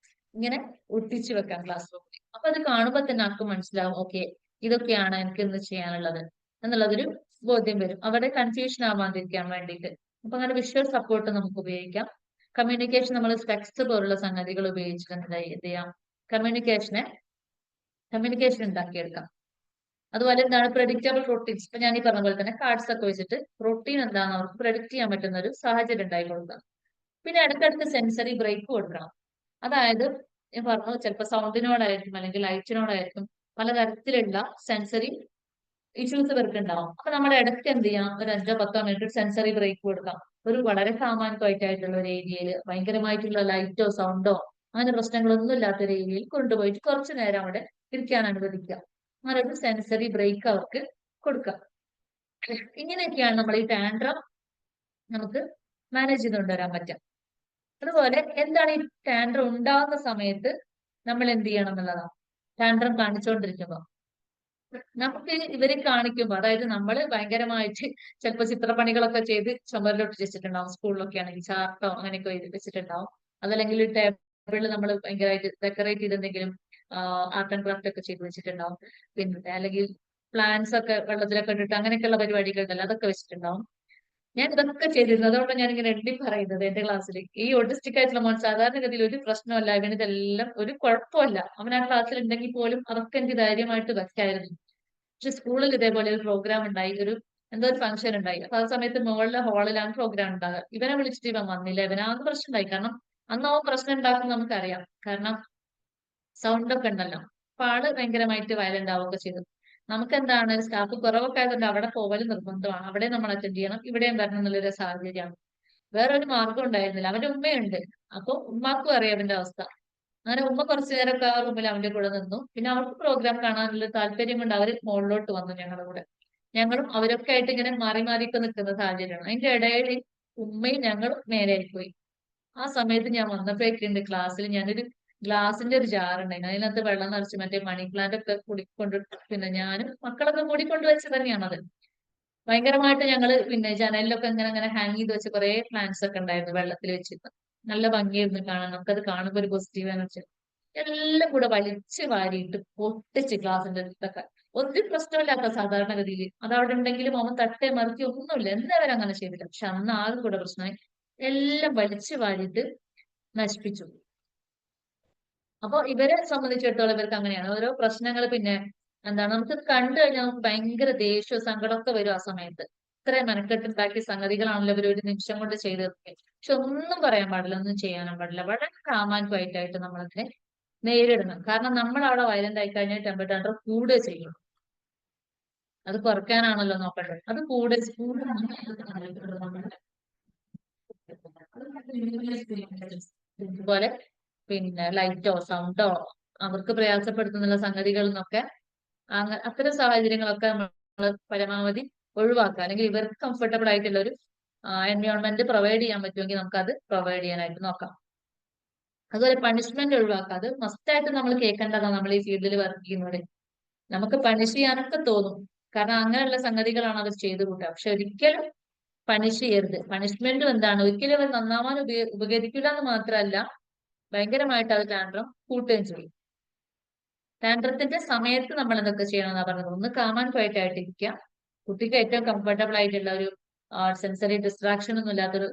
ഇങ്ങനെ ഒട്ടിച്ചു വെക്കാം ക്ലാസ് റൂമിൽ. അപ്പൊ അത് കാണുമ്പോൾ തന്നെ ആർക്കും മനസ്സിലാവും, ഓക്കെ ഇതൊക്കെയാണ് എനിക്ക് ഇന്ന് ചെയ്യാനുള്ളത് എന്നുള്ളതൊരു ബോധ്യം വരും, അവിടെ കൺഫ്യൂഷൻ ആവാതിരിക്കാൻ വേണ്ടിയിട്ട്. അപ്പൊ അങ്ങനെ വിഷ്വൽ സപ്പോർട്ട് നമുക്ക് ഉപയോഗിക്കാം. കമ്മ്യൂണിക്കേഷൻ നമ്മൾ ടെക്സ്റ്റ് പോലുള്ള സംഗതികൾ ഉപയോഗിച്ചിട്ട് എന്ത് ചെയ്യാം, കമ്മ്യൂണിക്കേഷൻ ഉണ്ടാക്കിയെടുക്കാം. അതുപോലെ എന്താണ് പ്രഡിക്റ്റബിൾ റൊട്ടീൻസ്. ഇപ്പൊ ഞാൻ ഈ പറഞ്ഞ പോലെ തന്നെ കാർഡ്സ് ഒക്കെ വെച്ചിട്ട് റൊട്ടീൻ എന്താണെന്ന് അവർക്ക് പ്രഡിക്റ്റ് ചെയ്യാൻ പറ്റുന്ന ഒരു സാഹചര്യം ഉണ്ടായി കൊടുക്കാം. പിന്നെ അടുത്തടുത്ത് സെൻസറി ബ്രേക്ക് കൊടുക്കണം. അതായത് ഞാൻ പറഞ്ഞു ചിലപ്പോൾ സൗണ്ടിനോടായിരിക്കും അല്ലെങ്കിൽ ലൈറ്റിനോടായിരിക്കും പലതരത്തിലുള്ള സെൻസറി ഇഷ്യൂസ് ഇവർക്ക് ഉണ്ടാവും. അപ്പൊ നമ്മുടെ ഇടയ്ക്ക് എന്ത് ചെയ്യാം, ഒരു 5-10 മിനിറ്റ് സെൻസറി ബ്രേക്ക് കൊടുക്കാം. ഒരു വളരെ സാമാന്യമായിട്ടുള്ള ഒരു ഏരിയയിൽ ഭയങ്കരമായിട്ടുള്ള ലൈറ്റോ സൗണ്ടോ അങ്ങനെ പ്രശ്നങ്ങളൊന്നും ഇല്ലാത്ത ഒരു ഏരിയയിൽ കൊണ്ടുപോയിട്ട് കുറച്ചു നേരം അവിടെ ഇരിക്കാൻ അനുവദിക്കുക. അങ്ങനെ ഒരു സെൻസറി ബ്രേക്ക് അവർക്ക് കൊടുക്കാം. ഇങ്ങനെയൊക്കെയാണ് നമ്മൾ ഈ ടാൻട്രം നമുക്ക് മാനേജ് ചെയ്ത് കൊണ്ടുവരാൻ പറ്റുക. അതുപോലെ എന്താണ് ഈ ടാൻട്രം ഉണ്ടാകുന്ന സമയത്ത് നമ്മൾ എന്ത് ചെയ്യണം എന്നുള്ളതാണ്. ടാൻട്രം കാണിച്ചുകൊണ്ടിരിക്കുമ്പോൾ നമുക്ക് ഇവരെ കാണിക്കുമ്പോൾ, അതായത് നമ്മൾ ഭയങ്കരമായിട്ട് ചിലപ്പോൾ ചിത്രപ്പണികളൊക്കെ ചെയ്ത് ചുമരിലോട്ട് വെച്ചിട്ടുണ്ടാവും, സ്കൂളിലൊക്കെ ആണെങ്കിൽ ചാർട്ടോ അങ്ങനെയൊക്കെ വെച്ചിട്ടുണ്ടാവും. അതല്ലെങ്കിൽ ടേബിളിൽ നമ്മൾ ഭയങ്കരമായിട്ട് ഡെക്കറേറ്റ് ചെയ്ത് എന്തെങ്കിലും ആർട്ട് ആൻഡ് ക്രാഫ്റ്റ് ഒക്കെ ചെയ്ത് വെച്ചിട്ടുണ്ടാവും. പിന്നെ അല്ലെങ്കിൽ പ്ലാന്റ്സ് ഒക്കെ വെള്ളത്തിലൊക്കെ ഇട്ടിട്ട് അങ്ങനെയൊക്കെയുള്ള പരിപാടികളുണ്ടല്ലോ, അതൊക്കെ വെച്ചിട്ടുണ്ടാവും. ഞാൻ ഇതൊക്കെ ചെയ്തിരുന്നു. അതുകൊണ്ട് ഞാൻ ഇങ്ങനെ എണ്ണി പറയുന്നത് എന്റെ ക്ലാസ്സിൽ. ഈ ഓട്ടിസ്റ്റിക് ആയിട്ടുള്ള മോൻ സാധാരണഗതിയിൽ ഒരു പ്രശ്നമല്ല, ഇവന് ഇതെല്ലാം ഒരു കുഴപ്പമില്ല. അവൻ ആ ക്ലാസ്സിൽ ഉണ്ടെങ്കിൽ പോലും അതൊക്കെ എനിക്ക് ധൈര്യമായിട്ട് വെക്കായിരുന്നു. പക്ഷെ സ്കൂളിൽ ഇതേപോലെ ഒരു പ്രോഗ്രാം ഉണ്ടായി, എന്തോ ഒരു ഫംഗ്ഷൻ ഉണ്ടായി. അപ്പൊ ആ സമയത്ത് മുകളിലെ ഹാളിലാണ് പ്രോഗ്രാം ഉണ്ടാകുക. ഇവനെ വിളിച്ചിട്ട് ഇവൻ വന്നില്ല. ഇവനാകെ പ്രശ്നം ഉണ്ടായി. കാരണം അന്ന് അവൻ പ്രശ്നം ഉണ്ടാക്കും നമുക്കറിയാം, കാരണം സൗണ്ട് ഒക്കെ ഉണ്ടല്ലോ. അപ്പൊ ആള് ഭയങ്കരമായിട്ട് വയലന്റ് ആവുകയൊക്കെ ചെയ്തു. നമുക്ക് എന്താണ് സ്റ്റാഫ് കുറവൊക്കെ ആയതുകൊണ്ട് അവിടെ പോവലും നിർബന്ധമാണ്, അവിടെ നമ്മൾ അറ്റൻഡ് ചെയ്യണം, ഇവിടെയും വരണം എന്നുള്ളൊരു സാഹചര്യമാണ്. വേറൊരു മാർഗം ഉണ്ടായിരുന്നില്ല. അവന്റെ ഉമ്മയുണ്ട്, അപ്പൊ ഉമ്മാക്കും അറിയാം അവന്റെ അവസ്ഥ. അങ്ങനെ ഉമ്മ കുറച്ചു നേരമൊക്കെ ആ റൂമിൽ അവന്റെ കൂടെ നിന്നു. പിന്നെ അവർക്ക് പ്രോഗ്രാം കാണാനുള്ള താല്പര്യം കൊണ്ട് അവര് മുകളിലോട്ട് വന്നു ഞങ്ങളുടെ കൂടെ. ഞങ്ങളും അവരൊക്കെ ആയിട്ട് ഇങ്ങനെ മാറി മാറിയൊക്കെ നിൽക്കുന്ന സാഹചര്യമാണ്. അതിന്റെ ഇടയിൽ ഉമ്മയും ഞങ്ങളും മേലെയായി പോയി. ആ സമയത്ത് ഞാൻ വന്നപ്പോഴേക്കുണ്ട് ക്ലാസ്സിൽ ഞാനൊരു ഗ്ലാസിന്റെ ഒരു ജാറുണ്ടായിരുന്നു, അതിനകത്ത് വെള്ളം നിറച്ച് മറ്റേ മണി പ്ലാന്റ് ഒക്കെ കുടിക്കൊണ്ട്, പിന്നെ ഞാനും മക്കളൊക്കെ കൂടിക്കൊണ്ട് വെച്ച് തന്നെയാണത്. ഭയങ്കരമായിട്ട് ഞങ്ങള് പിന്നെ ജനലിലൊക്കെ ഇങ്ങനെ അങ്ങനെ ഹാങ് ചെയ്ത് വെച്ച് കുറെ പ്ലാന്റ്സ് ഒക്കെ ഉണ്ടായിരുന്നു വെള്ളത്തിൽ വെച്ചിട്ട്. നല്ല ഭംഗിയായിരുന്നു കാണാൻ, നമുക്കത് കാണുമ്പോൾ ഒരു പോസിറ്റീവ് എനർജി. എല്ലാം കൂടെ വലിച്ചു വാരിയിട്ട് പൊട്ടിച്ച് ഗ്ലാസിന്റെ അടുത്തൊക്കെ. ഒരു പ്രശ്നമില്ലാത്ത സാധാരണഗതിയിൽ അത് അവിടെ ഉണ്ടെങ്കിലും അവൻ തട്ടേ മറിച്ച് ഒന്നുമില്ല, എന്താവരും അങ്ങനെ ചെയ്തില്ല. പക്ഷെ അന്ന് ആകെ കൂടെ പ്രശ്നമായി, എല്ലാം വലിച്ചു വാരിയിട്ട് നശിപ്പിച്ചു. അപ്പൊ ഇവരെ സംബന്ധിച്ചിടത്തോളം ഇവർക്ക് അങ്ങനെയാണ് ഓരോ പ്രശ്നങ്ങൾ. പിന്നെ എന്താണ് നമുക്ക് കണ്ടു കഴിഞ്ഞാൽ നമുക്ക് ഭയങ്കര ദേഷ്യവും സങ്കടമൊക്കെ വരും ആ സമയത്ത്. ഇത്രയും മെനക്കെട്ടുണ്ടാക്കിയ സംഗതികളാണല്ലോ ഇവർ ഒരു നിമിഷം കൊണ്ട് ചെയ്ത് തീർക്കുക. പക്ഷെ ഒന്നും പറയാൻ പാടില്ല, ഒന്നും ചെയ്യാനും പാടില്ല. വളരെ കാമാൻക്വൈറ്റായിട്ട് നമ്മളതിനെ നേരിടണം. കാരണം നമ്മൾ അവിടെ വയലന്റ് ആയി കഴിഞ്ഞാൽ ടെമ്പർ ടാൻട്രം കൂടുക ചെയ്യും. അത് കുറയ്ക്കാനാണല്ലോ നോക്കേണ്ടത്, അത് ഇതുപോലെ പിന്നെ ലൈറ്റോ സൗണ്ടോ അവർക്ക് പ്രയാസപ്പെടുത്തുന്ന സംഗതികളിൽ നിന്നൊക്കെ അത്തരം സാഹചര്യങ്ങളൊക്കെ നമ്മൾ പരമാവധി ഒഴിവാക്കുക. അല്ലെങ്കിൽ ഇവർക്ക് കംഫർട്ടബിൾ ആയിട്ടുള്ള ഒരു എൻവയോൺമെന്റ് പ്രൊവൈഡ് ചെയ്യാൻ പറ്റുമെങ്കിൽ നമുക്ക് അത് പ്രൊവൈഡ് ചെയ്യാനായിട്ട് നോക്കാം. അതുപോലെ പണിഷ്മെന്റ് ഒഴിവാക്കുക, അത് മസ്റ്റായിട്ട് നമ്മൾ കേൾക്കേണ്ടതാണ് നമ്മൾ ഈ ഫീൽഡിൽ വർക്ക് ചെയ്യുന്നവരെ. നമുക്ക് പണിഷ് ചെയ്യാനൊക്കെ തോന്നും, കാരണം അങ്ങനെയുള്ള സംഗതികളാണ് അവർ ചെയ്തു കൂട്ടുക. പക്ഷെ ഒരിക്കലും പണിഷ് ചെയ്യരുത്. പണിഷ്മെന്റും എന്താണ്, ഒരിക്കലും അവർ നന്നാവാൻ ഉപകരിക്കില്ല എന്ന് മാത്രമല്ല, ഭയങ്കരമായിട്ട് അത് ടാൻട്രം കൂട്ടുകയും ചെയ്യും. ടാൻട്രത്തിന്റെ സമയത്ത് നമ്മൾ എന്തൊക്കെ ചെയ്യണം എന്നാ പറഞ്ഞത്. ഒന്ന് കാമാൻ ക്വയറ്റ് ആയിട്ടിരിക്കുക, കുട്ടിക്ക് ഏറ്റവും കംഫർട്ടബിൾ ആയിട്ടുള്ള ഒരു സെൻസറി ഡിസ്ട്രാക്ഷൻ ഒന്നും ഇല്ലാത്തൊരു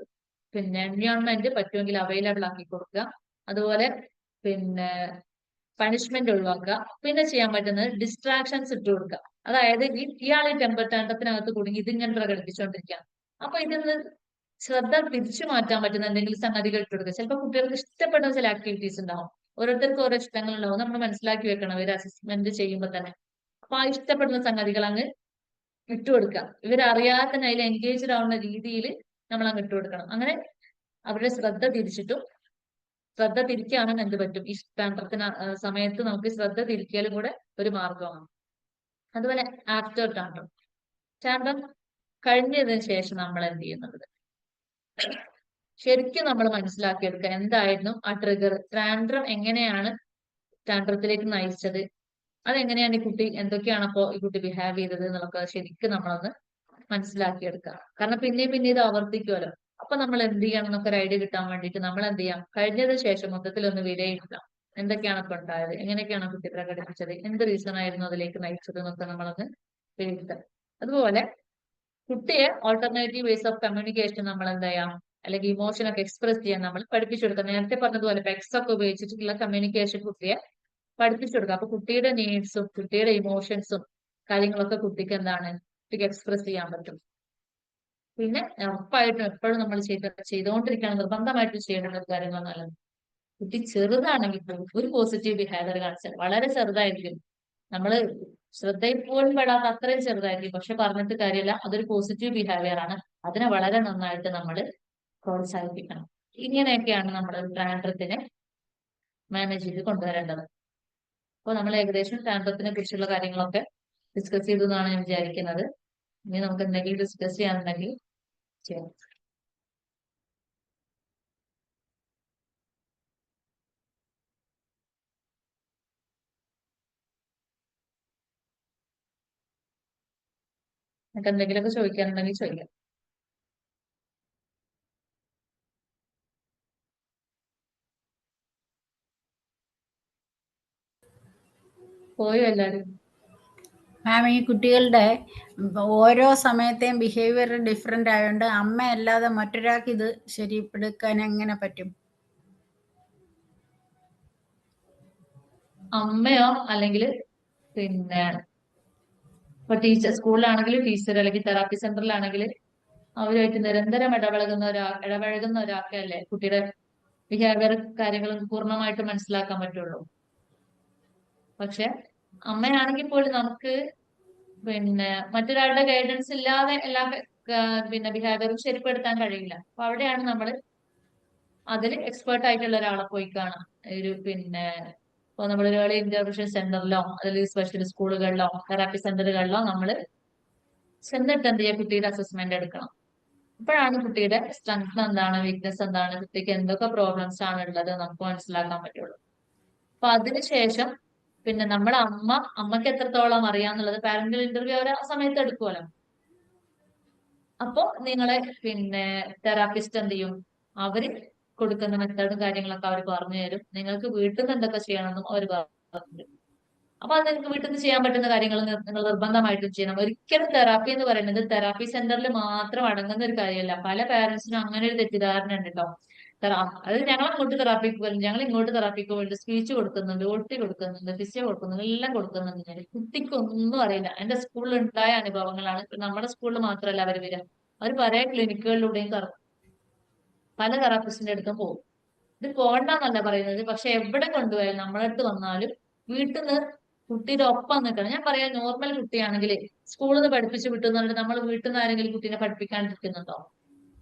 എൻവയോൺമെന്റ് പറ്റുമെങ്കിൽ അവൈലബിൾ ആക്കി കൊടുക്കുക. അതുപോലെ പണിഷ്മെന്റ് ഒഴിവാക്കുക. പിന്നെ ചെയ്യാൻ പറ്റുന്നത് ഡിസ്ട്രാക്ഷൻസ് ഇട്ട് കൊടുക്കുക. അതായത് ഇയാൾ ഈ ടെമ്പർ ടാൻട്രത്തിനകത്ത് കുടുങ്ങി ഇതിങ്ങനെ പ്രകടിപ്പിച്ചുകൊണ്ടിരിക്കുക, അപ്പൊ ഇതിന്ന് ശ്രദ്ധ തിരിച്ചു മാറ്റാൻ പറ്റുന്ന എന്തെങ്കിലും സംഗതികൾ ഇട്ട് കൊടുക്കുക. ചിലപ്പോൾ കുട്ടികൾക്ക് ഇഷ്ടപ്പെടുന്ന ചില ആക്ടിവിറ്റീസ് ഉണ്ടാവും, ഓരോരുത്തർക്കും ഓരോ ഇഷ്ടങ്ങളുണ്ടാവും, നമ്മൾ മനസ്സിലാക്കി വെക്കണം ഒരു അസസ്മെന്റ് ചെയ്യുമ്പോൾ തന്നെ. അപ്പൊ ആ ഇഷ്ടപ്പെടുന്ന സംഗതികൾ അങ്ങ് ഇട്ടുകൊടുക്കുക. ഇവരറിയാതെ തന്നെ അതിൽ എൻഗേജ്ഡ് ആവുന്ന രീതിയിൽ നമ്മൾ അങ്ങ് ഇട്ടുകൊടുക്കണം. അങ്ങനെ അവരുടെ ശ്രദ്ധ തിരിക്കുകയാണെങ്കിൽ എന്ത് പറ്റും, ഈ ടാൻട്രത്തിന് സമയത്ത് നമുക്ക് ശ്രദ്ധ തിരിക്കലും കൂടെ ഒരു മാർഗമാണ്. അതുപോലെ ആഫ്റ്റർ ടാൻട്രം കഴിഞ്ഞതിന് ശേഷം നമ്മൾ എന്ത് ചെയ്യുന്നത്, ശരിക്കും നമ്മൾ മനസ്സിലാക്കിയെടുക്കുക എന്തായിരുന്നു ആ ട്രിഗർ, ടാൻട്രം എങ്ങനെയാണ് ടാൻട്രത്തിലേക്ക് നയിച്ചത്, അതെങ്ങനെയാണ് ഈ കുട്ടി, എന്തൊക്കെയാണ് അപ്പോ ഈ കുട്ടി ബിഹേവ് ചെയ്തത് എന്നുള്ളത് ശരിക്കും നമ്മളൊന്ന് മനസ്സിലാക്കിയെടുക്കുക. കാരണം പിന്നെയും ഇത് ആവർത്തിക്കുമല്ലോ. അപ്പൊ നമ്മൾ എന്ത് ചെയ്യണം എന്നൊക്കെ ഒരു ഐഡിയ കിട്ടാൻ വേണ്ടിയിട്ട് നമ്മൾ എന്ത് ചെയ്യാം, കഴിഞ്ഞതിന് ശേഷം മൊത്തത്തിൽ ഒന്ന് വിലയിരുത്താം. എന്തൊക്കെയാണ് ഇപ്പൊ ഉണ്ടായത്, എങ്ങനെയൊക്കെയാണ് കുട്ടി പ്രകടിപ്പിച്ചത്, എന്ത് റീസൺ ആയിരുന്നു അതിലേക്ക് നയിച്ചത് എന്നൊക്കെ നമ്മളൊന്ന് വിലയിരുത്താം. അതുപോലെ കുട്ടിയെ ഓൾട്ടർനേറ്റീവ് വേസ് ഓഫ് കമ്മ്യൂണിക്കേഷൻ നമ്മൾ എന്താ ചെയ്യാം, അല്ലെങ്കിൽ ഇമോഷൻ ഒക്കെ എക്സ്പ്രസ് ചെയ്യാൻ നമ്മൾ പഠിപ്പിച്ചു കൊടുക്കാം. നേരത്തെ പറഞ്ഞതുപോലെ പെക്സ് ഒക്കെ ഉപയോഗിച്ചിട്ടുള്ള കമ്മ്യൂണിക്കേഷൻ കുട്ടിയെ പഠിപ്പിച്ചു കൊടുക്കുക. അപ്പൊ കുട്ടിയുടെ നീഡ്സും കുട്ടിയുടെ ഇമോഷൻസും കാര്യങ്ങളൊക്കെ കുട്ടിക്ക് എക്സ്പ്രസ് ചെയ്യാൻ പറ്റും. പിന്നെ ഉറപ്പായിട്ടും എപ്പോഴും നമ്മൾ ചെയ്തുകൊണ്ടിരിക്കുകയാണ്, നിർബന്ധമായിട്ടും ചെയ്യേണ്ട ഒരു കാര്യങ്ങൾ നല്ലത്. കുട്ടി ചെറുതാണെങ്കിൽ ഒരു പോസിറ്റീവ് ബിഹേവിയർ കാണിച്ചാൽ, വളരെ ചെറുതായിരിക്കും, നമ്മൾ ശ്രദ്ധയിൽ പോലും പെടാത്ത അത്രയും ചെറുതായിരിക്കും, പക്ഷെ പറഞ്ഞിട്ട് കാര്യമില്ല, അതൊരു പോസിറ്റീവ് ബിഹേവിയർ ആണ്. അതിനെ വളരെ നന്നായിട്ട് നമ്മൾ പ്രോത്സാഹിപ്പിക്കണം. ഇങ്ങനെയൊക്കെയാണ് നമ്മൾ ടാൻട്രത്തിനെ മാനേജ് ചെയ്ത് കൊണ്ടുവരേണ്ടത്. അപ്പോൾ നമ്മൾ ഏകദേശം ടാൻട്രത്തിനെ കുറിച്ചുള്ള കാര്യങ്ങളൊക്കെ ഡിസ്കസ് ചെയ്തു എന്നാണ് ഞാൻ വിചാരിക്കുന്നത്. ഇനി നമുക്ക് എന്തെങ്കിലും ഡിസ്കസ് ചെയ്യാനുണ്ടെങ്കിൽ ചെയ്യാം. നമുക്ക് എന്തെങ്കിലുമൊക്കെ ചോദിക്കാനുണ്ടെങ്കിൽ ചോദിക്കാം. പോയോ എല്ലാവരും? മാം, ഈ കുട്ടികളുടെ ഓരോ സമയത്തെയും ബിഹേവിയർ ഡിഫറെന്റ് ആയതുകൊണ്ട് അമ്മയല്ലാതെ മറ്റൊരാൾക്ക് ഇത് ശരിപ്പെടുക്കാൻ എങ്ങനെ പറ്റും? അമ്മയോ അല്ലെങ്കിൽ ഇപ്പൊ ടീച്ചർ, സ്കൂളിലാണെങ്കിൽ ടീച്ചർ, അല്ലെങ്കിൽ തെറാപ്പി സെന്ററിലാണെങ്കിൽ അവരുമായിട്ട് നിരന്തരം ഇടപഴകുന്ന ഒരാൾക്കല്ലേ കുട്ടിയുടെ ബിഹേവിയർ കാര്യങ്ങൾ പൂർണ്ണമായിട്ട് മനസ്സിലാക്കാൻ പറ്റുള്ളൂ. പക്ഷെ അമ്മയാണെങ്കിൽ പോലും നമുക്ക് മറ്റൊരാളുടെ ഗൈഡൻസ് ഇല്ലാതെ എല്ലാ ബിഹേവിയറും ശരിപ്പെടുത്താൻ കഴിയില്ല. അപ്പൊ അവിടെയാണ് നമ്മൾ അതിൽ എക്സ്പേർട്ട് ആയിട്ടുള്ള ഒരാളെ പോയി കാണാം. ഒരു ഇപ്പൊ നമ്മൾ ഏർലി ഇന്റർവെൻഷൻ സെന്ററിലോ അല്ലെങ്കിൽ സ്പെഷ്യൽ സ്കൂളുകളിലോ തെറാപ്പി സെന്ററുകളിലോ നമ്മൾ ചെന്നിട്ട് എന്ത് ചെയ്യുക, കുട്ടിയുടെ അസസ്മെന്റ് എടുക്കണം. അപ്പോഴാണ് കുട്ടിയുടെ സ്ട്രെങ്ത് എന്താണ്, വീക്ക്നെസ് എന്താണ്, കുട്ടിക്ക് എന്തൊക്കെ പ്രോബ്ലംസ് ആണ് ഉള്ളത് നമുക്ക് മനസ്സിലാക്കാൻ പറ്റുള്ളൂ. അപ്പൊ അതിനുശേഷം നമ്മുടെ അമ്മക്ക് എത്രത്തോളം അറിയാന്നുള്ളത് പാരന്റൽ ഇന്റർവ്യൂ അവർ ആ സമയത്ത് എടുക്കുമല്ലോ. അപ്പോ നിങ്ങളെ തെറാപ്പിസ്റ്റ് എന്ത് ചെയ്യും, അവര് കൊടുക്കുന്ന മെത്തേഡും കാര്യങ്ങളൊക്കെ അവർ പറഞ്ഞു തരും. നിങ്ങൾക്ക് വീട്ടിൽ നിന്ന് എന്തൊക്കെ ചെയ്യണമെന്നും അവർ പറഞ്ഞു തരും. അപ്പൊ അത് നിങ്ങൾക്ക് വീട്ടിൽ നിന്ന് ചെയ്യാൻ പറ്റുന്ന കാര്യങ്ങൾ നിങ്ങൾ നിർബന്ധമായിട്ടും ചെയ്യണം. ഒരിക്കലും തെറാപ്പി എന്ന് പറയുന്നത് തെറാപ്പി സെന്ററിൽ മാത്രം അടങ്ങുന്ന ഒരു കാര്യമല്ല. പല പാരന്റ്സിനും അങ്ങനെ ഒരു തെറ്റിദ്ധാരണ ഉണ്ട് കേട്ടോ. അത് ഞങ്ങൾ അങ്ങോട്ട് തെറാപ്പിക്ക് വരും, ഞങ്ങൾ ഇങ്ങോട്ട് തെറാപ്പിക്ക് വേണ്ടി സ്പീച്ച് കൊടുക്കുന്നുണ്ട്, ഒട്ടി കൊടുക്കുന്നുണ്ട്, ഫിസിയോ കൊടുക്കുന്നുണ്ട്, എല്ലാം കൊടുക്കുന്നുണ്ട്. ഞാൻ കുട്ടിക്ക് ഒന്നും അറിയില്ല. എന്റെ സ്കൂളിൽ ഉണ്ടായ അനുഭവങ്ങളാണ്. നമ്മുടെ സ്കൂളിൽ മാത്രമല്ല അവർ വരിക, അവർ പല ക്ലിനിക്കുകളിലൂടെയും പല തെറാപ്പിസ്റ്റിന്റെ അടുത്തും പോകും. ഇത് പോകണ്ടെന്നല്ല പറയുന്നത്, പക്ഷെ എവിടെ കൊണ്ടുപോയാലും നമ്മളെ അടുത്ത് വന്നാലും വീട്ടിൽ നിന്ന് കുട്ടിയുടെ ഒപ്പം നിൽക്കണം. ഞാൻ പറയാം, നോർമൽ കുട്ടിയാണെങ്കിൽ സ്കൂളിൽ നിന്ന് പഠിപ്പിച്ച് വിട്ടുന്നുണ്ട്, നമ്മൾ വീട്ടിൽ നിന്ന് ആരെങ്കിലും കുട്ടീനെ പഠിപ്പിക്കാണ്ടിരിക്കുന്നുണ്ടോ?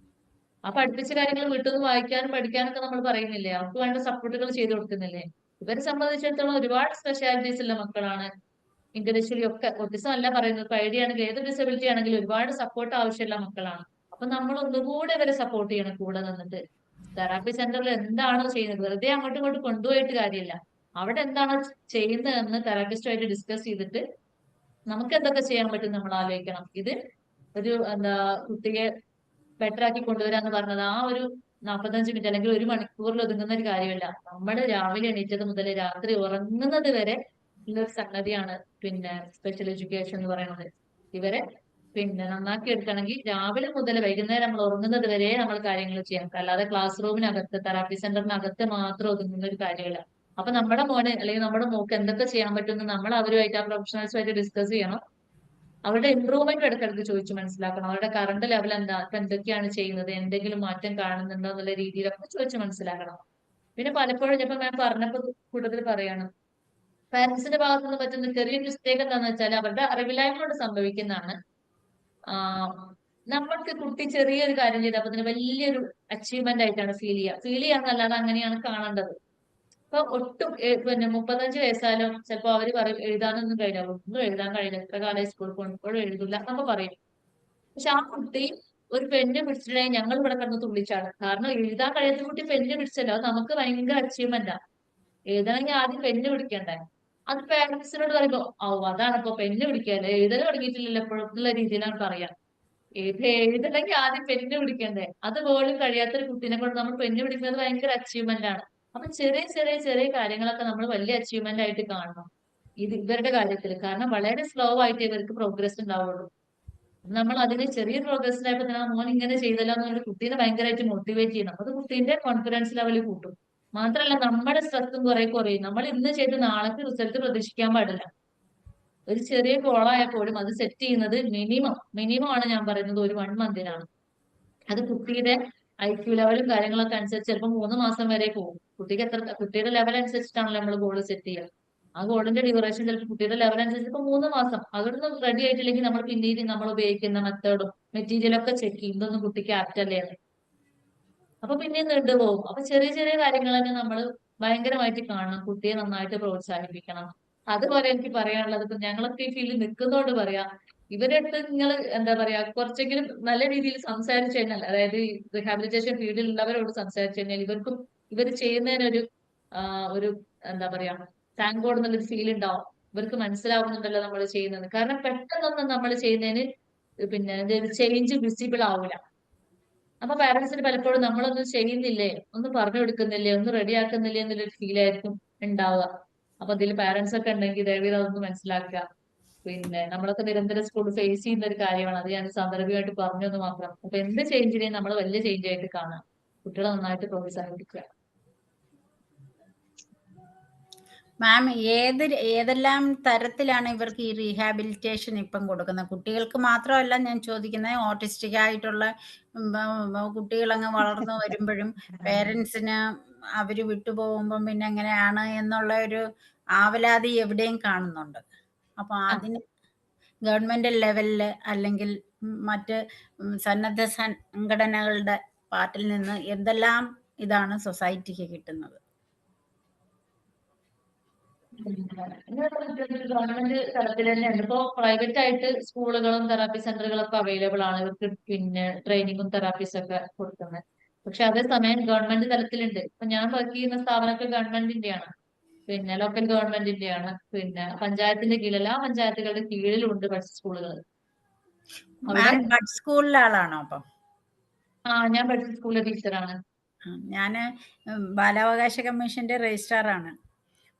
ആ പഠിപ്പിച്ച കാര്യങ്ങൾ വീട്ടിൽ നിന്ന് വായിക്കാനും പഠിക്കാനൊക്കെ നമ്മൾ പറയുന്നില്ലേ, അവർക്ക് വേണ്ട സപ്പോർട്ടുകൾ ചെയ്തു കൊടുക്കുന്നില്ലേ? ഇവരെ സംബന്ധിച്ചിടത്തോളം ഒരുപാട് സ്പെഷ്യാലിറ്റീസ് ഉള്ള മക്കളാണ്. ഇന്റലക്ച്വലി ഒക്കെ, ഓട്ടിസം അല്ല പറയുന്നത്, ഇപ്പൊ ഐഡിയ ആണെങ്കിൽ ഏത് ഡിസബിലിറ്റി ആണെങ്കിലും ഒരുപാട് സപ്പോർട്ട് ആവശ്യമുള്ള മക്കളാണ്. അപ്പൊ നമ്മൾ ഒന്നുകൂടെ ഇവരെ സപ്പോർട്ട് ചെയ്യണം കൂടെ നിന്നിട്ട്. തെറാപ്പി സെന്ററിൽ എന്താണോ ചെയ്യുന്നത് വെറുതെ അങ്ങോട്ടും ഇങ്ങോട്ടും കൊണ്ടുപോയിട്ട് കാര്യമില്ല. അവിടെ എന്താണോ ചെയ്യുന്നതെന്ന് തെറാപ്പിസ്റ്റുമായിട്ട് ഡിസ്കസ് ചെയ്തിട്ട് നമുക്ക് എന്തൊക്കെ ചെയ്യാൻ പറ്റും നമ്മൾ ആലോചിക്കണം. ഇത് ഒരു എന്താ കുട്ടിയെ ബെറ്റർ ആക്കി കൊണ്ടുവരാന്ന് പറഞ്ഞത് ആ ഒരു 45 മിനിറ്റ് അല്ലെങ്കിൽ 1 മണിക്കൂറിൽ ഒതുങ്ങുന്ന ഒരു കാര്യമല്ല. നമ്മൾ രാവിലെ എണീറ്റത് മുതൽ രാത്രി ഉറങ്ങുന്നത് വരെ ഉള്ളൊരു സംഗതിയാണ് പിന്നെ സ്പെഷ്യൽ എഡ്യൂക്കേഷൻ എന്ന് പറയുന്നത്. ഇവരെ പിന്നെ നന്നാക്കി എടുക്കണമെങ്കിൽ രാവിലെ മുതൽ വൈകുന്നേരം നമ്മൾ ഉറങ്ങുന്നത് വരെ നമ്മൾ കാര്യങ്ങൾ ചെയ്യണം. അല്ലാതെ ക്ലാസ് റൂമിനകത്ത് തെറാപ്പി സെന്ററിനകത്ത് മാത്രം ഒതുങ്ങുന്ന ഒരു കാര്യമല്ല. അപ്പൊ നമ്മുടെ മോന് അല്ലെങ്കിൽ നമ്മുടെ മോക്ക് എന്തൊക്കെ ചെയ്യാൻ പറ്റുമെന്ന് നമ്മൾ അവരുമായിട്ട് ആ പ്രൊഫഷണൽസുമായിട്ട് ഡിസ്കസ് ചെയ്യണം. അവരുടെ ഇമ്പ്രൂവ്മെന്റ് ഇടയ്ക്കിടയ്ക്ക് ചോദിച്ചു മനസ്സിലാക്കണം. അവരുടെ കറണ്ട് ലെവൽ എന്താ, ഇപ്പൊ എന്തൊക്കെയാണ് ചെയ്യുന്നത്, എന്തെങ്കിലും മാറ്റം കാണുന്നുണ്ടോ എന്നുള്ള രീതിയിലൊക്കെ ചോദിച്ചു മനസ്സിലാക്കണം. പിന്നെ പലപ്പോഴും ഇപ്പൊ ഞാൻ പറഞ്ഞപ്പോ കൂട്ടത്തിൽ പറയാണ്, പാരന്റ്സിന്റെ ഭാഗത്ത് നിന്ന് പറ്റുന്ന ചെറിയ മിസ്റ്റേക്ക് എന്താണെന്ന് വെച്ചാൽ അവരുടെ അറിവില്ലായ്മ കൊണ്ട് സംഭവിക്കുന്നതാണ്. നമ്മൾക്ക് കുട്ടി ചെറിയൊരു കാര്യം ചെയ്ത് അപ്പൊ അതിന് വലിയൊരു അച്ചീവ്മെന്റ് ആയിട്ടാണ് ഫീൽ ചെയ്യാന്നല്ലാതെ അങ്ങനെയാണ് കാണേണ്ടത്. ഇപ്പൊ ഒട്ടും പിന്നെ 35 വയസ്സായാലും ചിലപ്പോ അവര് പറയും എഴുതാനൊന്നും കഴിയില്ല, ഒന്നും എഴുതാൻ കഴിയില്ല, എത്ര കാലം സ്കൂളിൽ പോകുമ്പോഴും എഴുതില്ല എന്നൊക്കെ പറയും. പക്ഷെ ആ കുട്ടി ഒരു പെണ്ണ് പിടിച്ചിട്ടുണ്ടെങ്കിൽ ഞങ്ങൾ ഇവിടെ കിടന്ന് തുള്ളിച്ചാണ്. കാരണം എഴുതാൻ കഴിയാത്ത കുട്ടി പെണ്ണ് പിടിച്ചല്ലോ, അത് നമുക്ക് ഭയങ്കര അച്ചീവ്മെന്റാ. എഴുതണമെങ്കിൽ ആദ്യം പെണ്ണ് പിടിക്കണ്ടേ. അത് പേരന്റ്സിനോട് പറയുമ്പോ അതാണ് ഇപ്പൊ പെണ്ണ് പിടിക്കല്ലേ, എഴുതൽ തുടങ്ങിയിട്ടില്ലല്ലോ എപ്പോഴും എന്നുള്ള രീതിയിലാണ് പറയാ. എഴുതണമെങ്കിൽ ആദ്യം പെണ്ണ് പിടിക്കണ്ടേ. അതുപോലും കഴിയാത്തൊരു കുട്ടീനെ കൊണ്ട് നമ്മൾ പെണ്ണ് പിടിക്കുന്നത് ഭയങ്കര അച്ചീവ്മെന്റ് ആണ്. അപ്പൊ ചെറിയ ചെറിയ ചെറിയ കാര്യങ്ങളൊക്കെ നമ്മൾ വലിയ അച്ചീവ്മെന്റ് ആയിട്ട് കാണണം ഇവരുടെ കാര്യത്തിൽ. കാരണം വളരെ സ്ലോ ആയിട്ട് ഇവർക്ക് പ്രോഗ്രസ് ഉണ്ടാവുള്ളൂ. നമ്മൾ അതിന് ചെറിയ പ്രോഗ്രസ് ആയപ്പോ തന്നെ മോൻ ഇങ്ങനെ ചെയ്തല്ലോ എന്നൊരു കുട്ടീനെ ഭയങ്കരമായിട്ട് മോട്ടിവേറ്റ് ചെയ്യണം. അത് കുട്ടീന്റെ കോൺഫിഡൻസ് ലെവൽ കൂട്ടും. മാത്രമല്ല നമ്മുടെ സ്ട്രെസ്സും കുറെ കുറയും. നമ്മൾ ഇന്ന് ചെയ്ത് നാളത്തെ റിസൾട്ട് പ്രതീക്ഷിക്കാൻ പാടില്ല. ഒരു ചെറിയ ഗോളായാൽ പോലും അത് സെറ്റ് ചെയ്യുന്നത് മിനിമം ആണ് ഞാൻ പറയുന്നത് ഒരു 1 മന്തിനാണ്. അത് കുട്ടിയുടെ IQ ലെവലും കാര്യങ്ങളൊക്കെ അനുസരിച്ച് ചിലപ്പോൾ 3 മാസം വരെ പോകും. കുട്ടിയുടെ ലെവൽ അനുസരിച്ചിട്ടാണല്ലോ നമ്മൾ ഗോൾ സെറ്റ് ചെയ്യുക. ആ ഗോളിന്റെ ഡ്യൂറേഷൻ ചിലപ്പോൾ കുട്ടിയുടെ ലെവൽ അനുസരിച്ച് ഇപ്പൊ 3 മാസം. അതൊന്നും റെഡി ആയിട്ടില്ലെങ്കിൽ നമ്മൾ പിന്നീട് നമ്മൾ ഉപയോഗിക്കുന്ന മെത്തേഡും മെറ്റീരിയലൊക്കെ ചെക്ക് ചെയ്യും, ഇതൊന്നും കുട്ടിക്ക് ആപ്റ്റ് അല്ലേ. അപ്പൊ പിന്നെ നീണ്ടുപോകും. അപ്പൊ ചെറിയ ചെറിയ കാര്യങ്ങൾ തന്നെ നമ്മൾ ഭയങ്കരമായിട്ട് കാണണം. കുട്ടിയെ നന്നായിട്ട് പ്രോത്സാഹിപ്പിക്കണം. അതുപോലെ എനിക്ക് പറയാനുള്ളത്, ഇപ്പൊ ഞങ്ങളൊക്കെ ഈ ഫീൽഡിൽ നിൽക്കുന്നതുകൊണ്ട് പറയാം, ഇവരുടെ അടുത്ത് നിങ്ങൾ എന്താ പറയാ കുറച്ചെങ്കിലും നല്ല രീതിയിൽ സംസാരിച്ചു കഴിഞ്ഞാൽ, അതായത് ഈ റിഹാബിലിറ്റേഷൻ ഫീൽഡിൽ ഉള്ളവരോട് സംസാരിച്ചു കഴിഞ്ഞാൽ ഇവർ ചെയ്യുന്നതിനൊരു ഒരു എന്താ പറയാ താങ്ക് ഗോഡ് എന്നുള്ളൊരു ഫീൽ ഉണ്ടാവും. ഇവർക്ക് മനസ്സിലാവുന്നുണ്ടല്ലോ നമ്മൾ ചെയ്യുന്നത്. കാരണം പെട്ടെന്നൊന്നും നമ്മൾ ചെയ്യുന്നതിന് പിന്നെ ചേഞ്ച് വിസിബിൾ ആവില്ല. അപ്പൊ പാരന്റ്സിന് പലപ്പോഴും നമ്മളൊന്നും ചെയ്യുന്നില്ലേ, ഒന്നും പറഞ്ഞു കൊടുക്കുന്നില്ലേ, ഒന്നും റെഡി ആക്കുന്നില്ലേ എന്നുള്ളൊരു ഫീൽ ആയിരിക്കും ഉണ്ടാവുക. അപ്പൊ അതിൽ പാരന്റ്സ് ഒക്കെ ഉണ്ടെങ്കിൽ ദയവേത് അതൊന്ന് മനസ്സിലാക്കുക. പിന്നെ നമ്മളൊക്കെ നിരന്തരം സ്കൂൾ ഫേസ് ചെയ്യുന്ന ഒരു കാര്യമാണ്. അത് ഞാൻ സാന്ദർഭികമായിട്ട് പറഞ്ഞെന്ന് മാത്രം. അപ്പൊ എന്ത് ചേഞ്ചിനെയും നമ്മൾ വലിയ ചേഞ്ച് ആയിട്ട് കാണാം. കുട്ടികളെ നന്നായിട്ട് പ്രോത്സാഹിപ്പിക്കുക. മാം, ഏതെല്ലാം തരത്തിലാണ് ഇവർക്ക് ഈ റീഹാബിലിറ്റേഷൻ ഇപ്പം കൊടുക്കുന്നത്? കുട്ടികൾക്ക് മാത്രമല്ല ഞാൻ ചോദിക്കുന്നത്, ഓട്ടിസ്റ്റിക് ആയിട്ടുള്ള കുട്ടികളങ്ങ് വളർന്നു വരുമ്പോഴും പേരൻസിന് അവർ വിട്ടുപോകുമ്പം പിന്നെ എങ്ങനെയാണ് എന്നുള്ള ഒരു ആവലാതി എവിടെയും കാണുന്നുണ്ട്. അപ്പൊ അതിന് ഗവൺമെന്റ് ലെവലിൽ അല്ലെങ്കിൽ മറ്റ് സന്നദ്ധ സംഘടനകളുടെ പാർട്ടിൽ നിന്ന് എന്തെല്ലാം ഇതാണ് സൊസൈറ്റിക്ക് കിട്ടുന്നത്? ഗവൺമെന്റ് തലത്തിൽ തന്നെയാണ്. ഇപ്പോ പ്രൈവറ്റ് ആയിട്ട് സ്കൂളുകളും തെറാപ്പി സെന്ററുകളൊക്കെ അവൈലബിൾ ആണ്. ഇവർക്ക് പിന്നെ ട്രെയിനിങ്ങും തെറാപ്പീസും ഒക്കെ കൊടുക്കുന്നത്. പക്ഷെ അതേസമയം ഗവൺമെന്റ് തലത്തിലുണ്ട്. ഇപ്പൊ ഞാൻ വർക്ക് ചെയ്യുന്ന സ്ഥാപനമൊക്കെ ഗവൺമെന്റിന്റെയാണ്, പിന്നെ ലോക്കൽ ഗവൺമെന്റിന്റെയാണ്, പിന്നെ പഞ്ചായത്തിന്റെ കീഴിൽ എല്ലാ പഞ്ചായത്തുകളുടെ കീഴിലുണ്ട് ബഡ് സ്കൂളുകൾ. ബഡ് സ്കൂളിലെ ആളാണോ അപ്പം? ഞാൻ പഠിച്ച സ്കൂളിലെ ടീച്ചറാണ്. ഞാൻ ബാലാവകാശ കമ്മീഷന്റെ രജിസ്ട്രാറാണ്.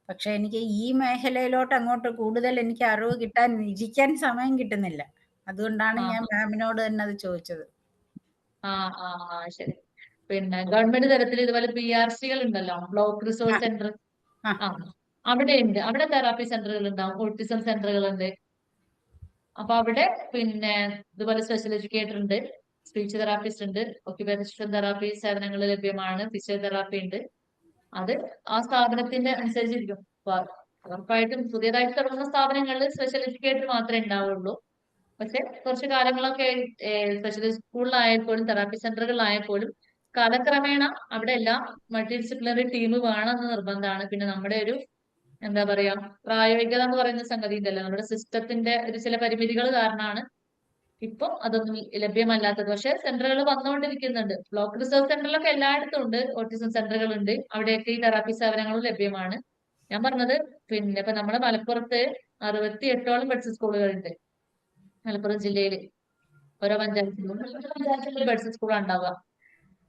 പക്ഷെ എനിക്ക് ഈ മേഖലയിലോട്ട് അങ്ങോട്ട് കൂടുതൽ എനിക്ക് അറിവ് ഇരിക്കാൻ സമയം കിട്ടുന്നില്ല. അതുകൊണ്ടാണ് ഞാൻ മാമിനോട് തന്നെ അത് ചോദിച്ചത്. ശരി. പിന്നെ ഗവൺമെന്റ് തലത്തിൽ ഇതുപോലെ PRCകൾ ഉണ്ടല്ലോ, ബ്ലോക്ക് റിസോഴ്സ് സെന്റർ. അവിടെ ഉണ്ട്. അവിടെ തെറാപ്പി സെന്ററുകൾ ഉണ്ടാവും, ഓട്ടിസം സെന്ററുകളുണ്ട്. അപ്പൊ അവിടെ പിന്നെ ഇതുപോലെ സ്പെഷ്യൽ എഡ്യൂക്കേറ്റർ ഉണ്ട്, സ്പീച്ച് തെറാപ്പിസ്റ്റ് ഉണ്ട്, ഒക്യുപേഷണൽ തെറാപ്പി സേവനങ്ങൾ ലഭ്യമാണ്, ഫിസിയോതെറാപ്പി ഉണ്ട്. അത് ആ സ്ഥാപനത്തിന്റെ അനുസരിച്ചിരിക്കും. ഉറപ്പായിട്ടും പുതിയതായിട്ട് തുടങ്ങുന്ന സ്ഥാപനങ്ങളിൽ സ്പെഷ്യൽ എഡ്യൂക്കേറ്റർ മാത്രമേ ഉണ്ടാവുള്ളൂ. പക്ഷെ കുറച്ച് കാലങ്ങളൊക്കെ സ്പെഷ്യൽ സ്കൂളിലായപ്പോഴും തെറാപ്പി സെന്ററുകളിലായപ്പോഴും കാലക്രമേണ അവിടെ എല്ലാം മൾട്ടി ഡിസിപ്ലിനറി ടീം വേണമെന്ന് നിർബന്ധമാണ്. പിന്നെ നമ്മുടെ ഒരു എന്താ പറയാ പ്രായോഗികത എന്ന് പറയുന്ന സംഗതി ഉണ്ടല്ലോ, നമ്മുടെ സിസ്റ്റത്തിന്റെ ഒരു ചില പരിമിതികൾ കാരണമാണ് ഇപ്പൊ അതൊന്നും ലഭ്യമല്ലാത്തത്. പക്ഷെ സെന്ററുകൾ വന്നുകൊണ്ടിരിക്കുന്നുണ്ട്. ബ്ലോക്ക് റിസർവ് സെന്ററിലൊക്കെ എല്ലായിടത്തും ഉണ്ട്, ഓട്ടിസം സെന്ററുകൾ ഉണ്ട്. അവിടെയൊക്കെ ഈ തെറാപ്പി സേവനങ്ങളും ലഭ്യമാണ്. ഞാൻ പറഞ്ഞത് പിന്നെ ഇപ്പൊ നമ്മുടെ മലപ്പുറത്ത് 68ഓളം ബഡ്സ് സ്കൂളുകളുണ്ട് മലപ്പുറം ജില്ലയിൽ. ഓരോ പഞ്ചായത്തിലും ബഡ്സ് സ്കൂളാണ് ഉണ്ടാവുക.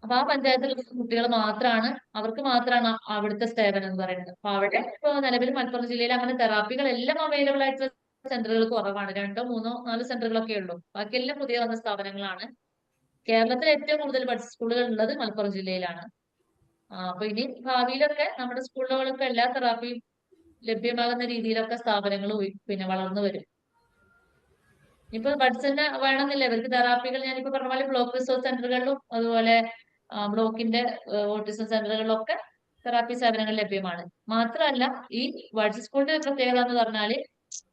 അപ്പൊ ആ പഞ്ചായത്തിലെ കുട്ടികൾ മാത്രമാണ്, അവർക്ക് മാത്രമാണ് അവിടുത്തെ സേവനം എന്ന് പറയുന്നത്. അപ്പൊ അവിടെ ഇപ്പൊ നിലവിൽ മലപ്പുറം ജില്ലയിൽ അങ്ങനെ തെറാപ്പികൾ എല്ലാം അവൈലബിൾ ആയിട്ടുള്ള സെന്ററുകൾ കുറവാണ്. 2, 3, 4 സെന്ററുകളൊക്കെ ഉള്ളൂ. ബാക്കിയെല്ലാം പുതിയ വന്ന സ്ഥാപനങ്ങളാണ്. കേരളത്തിൽ ഏറ്റവും കൂടുതൽ ബഡ്സ് സ്കൂളുകൾ ഉള്ളത് മലപ്പുറം ജില്ലയിലാണ്. അപ്പൊ ഇനി ഭാവിയിലൊക്കെ നമ്മുടെ സ്കൂളുകൾക്ക് എല്ലാ തെറാപ്പിയും ലഭ്യമാകുന്ന രീതിയിലൊക്കെ സ്ഥാപനങ്ങൾ പിന്നെ വളർന്നു വരും. ഇപ്പൊ ബഡ്സ് തന്നെ വേണമെന്നില്ല, ഇവർക്ക് തെറാപ്പികൾ ഞാനിപ്പോ പറഞ്ഞ പോലെ ബ്ലോക്ക് റിസോഴ്സ് സെന്ററുകളിലും അതുപോലെ ബ്ലോക്കിന്റെ ഓട്ടിസം സെന്ററുകളിലൊക്കെ തെറാപ്പി സേവനങ്ങൾ ലഭ്യമാണ്. മാത്രമല്ല ഈ ബഡ്സ് സ്കൂളിന്റെ പ്രത്യേകത എന്ന് പറഞ്ഞാല്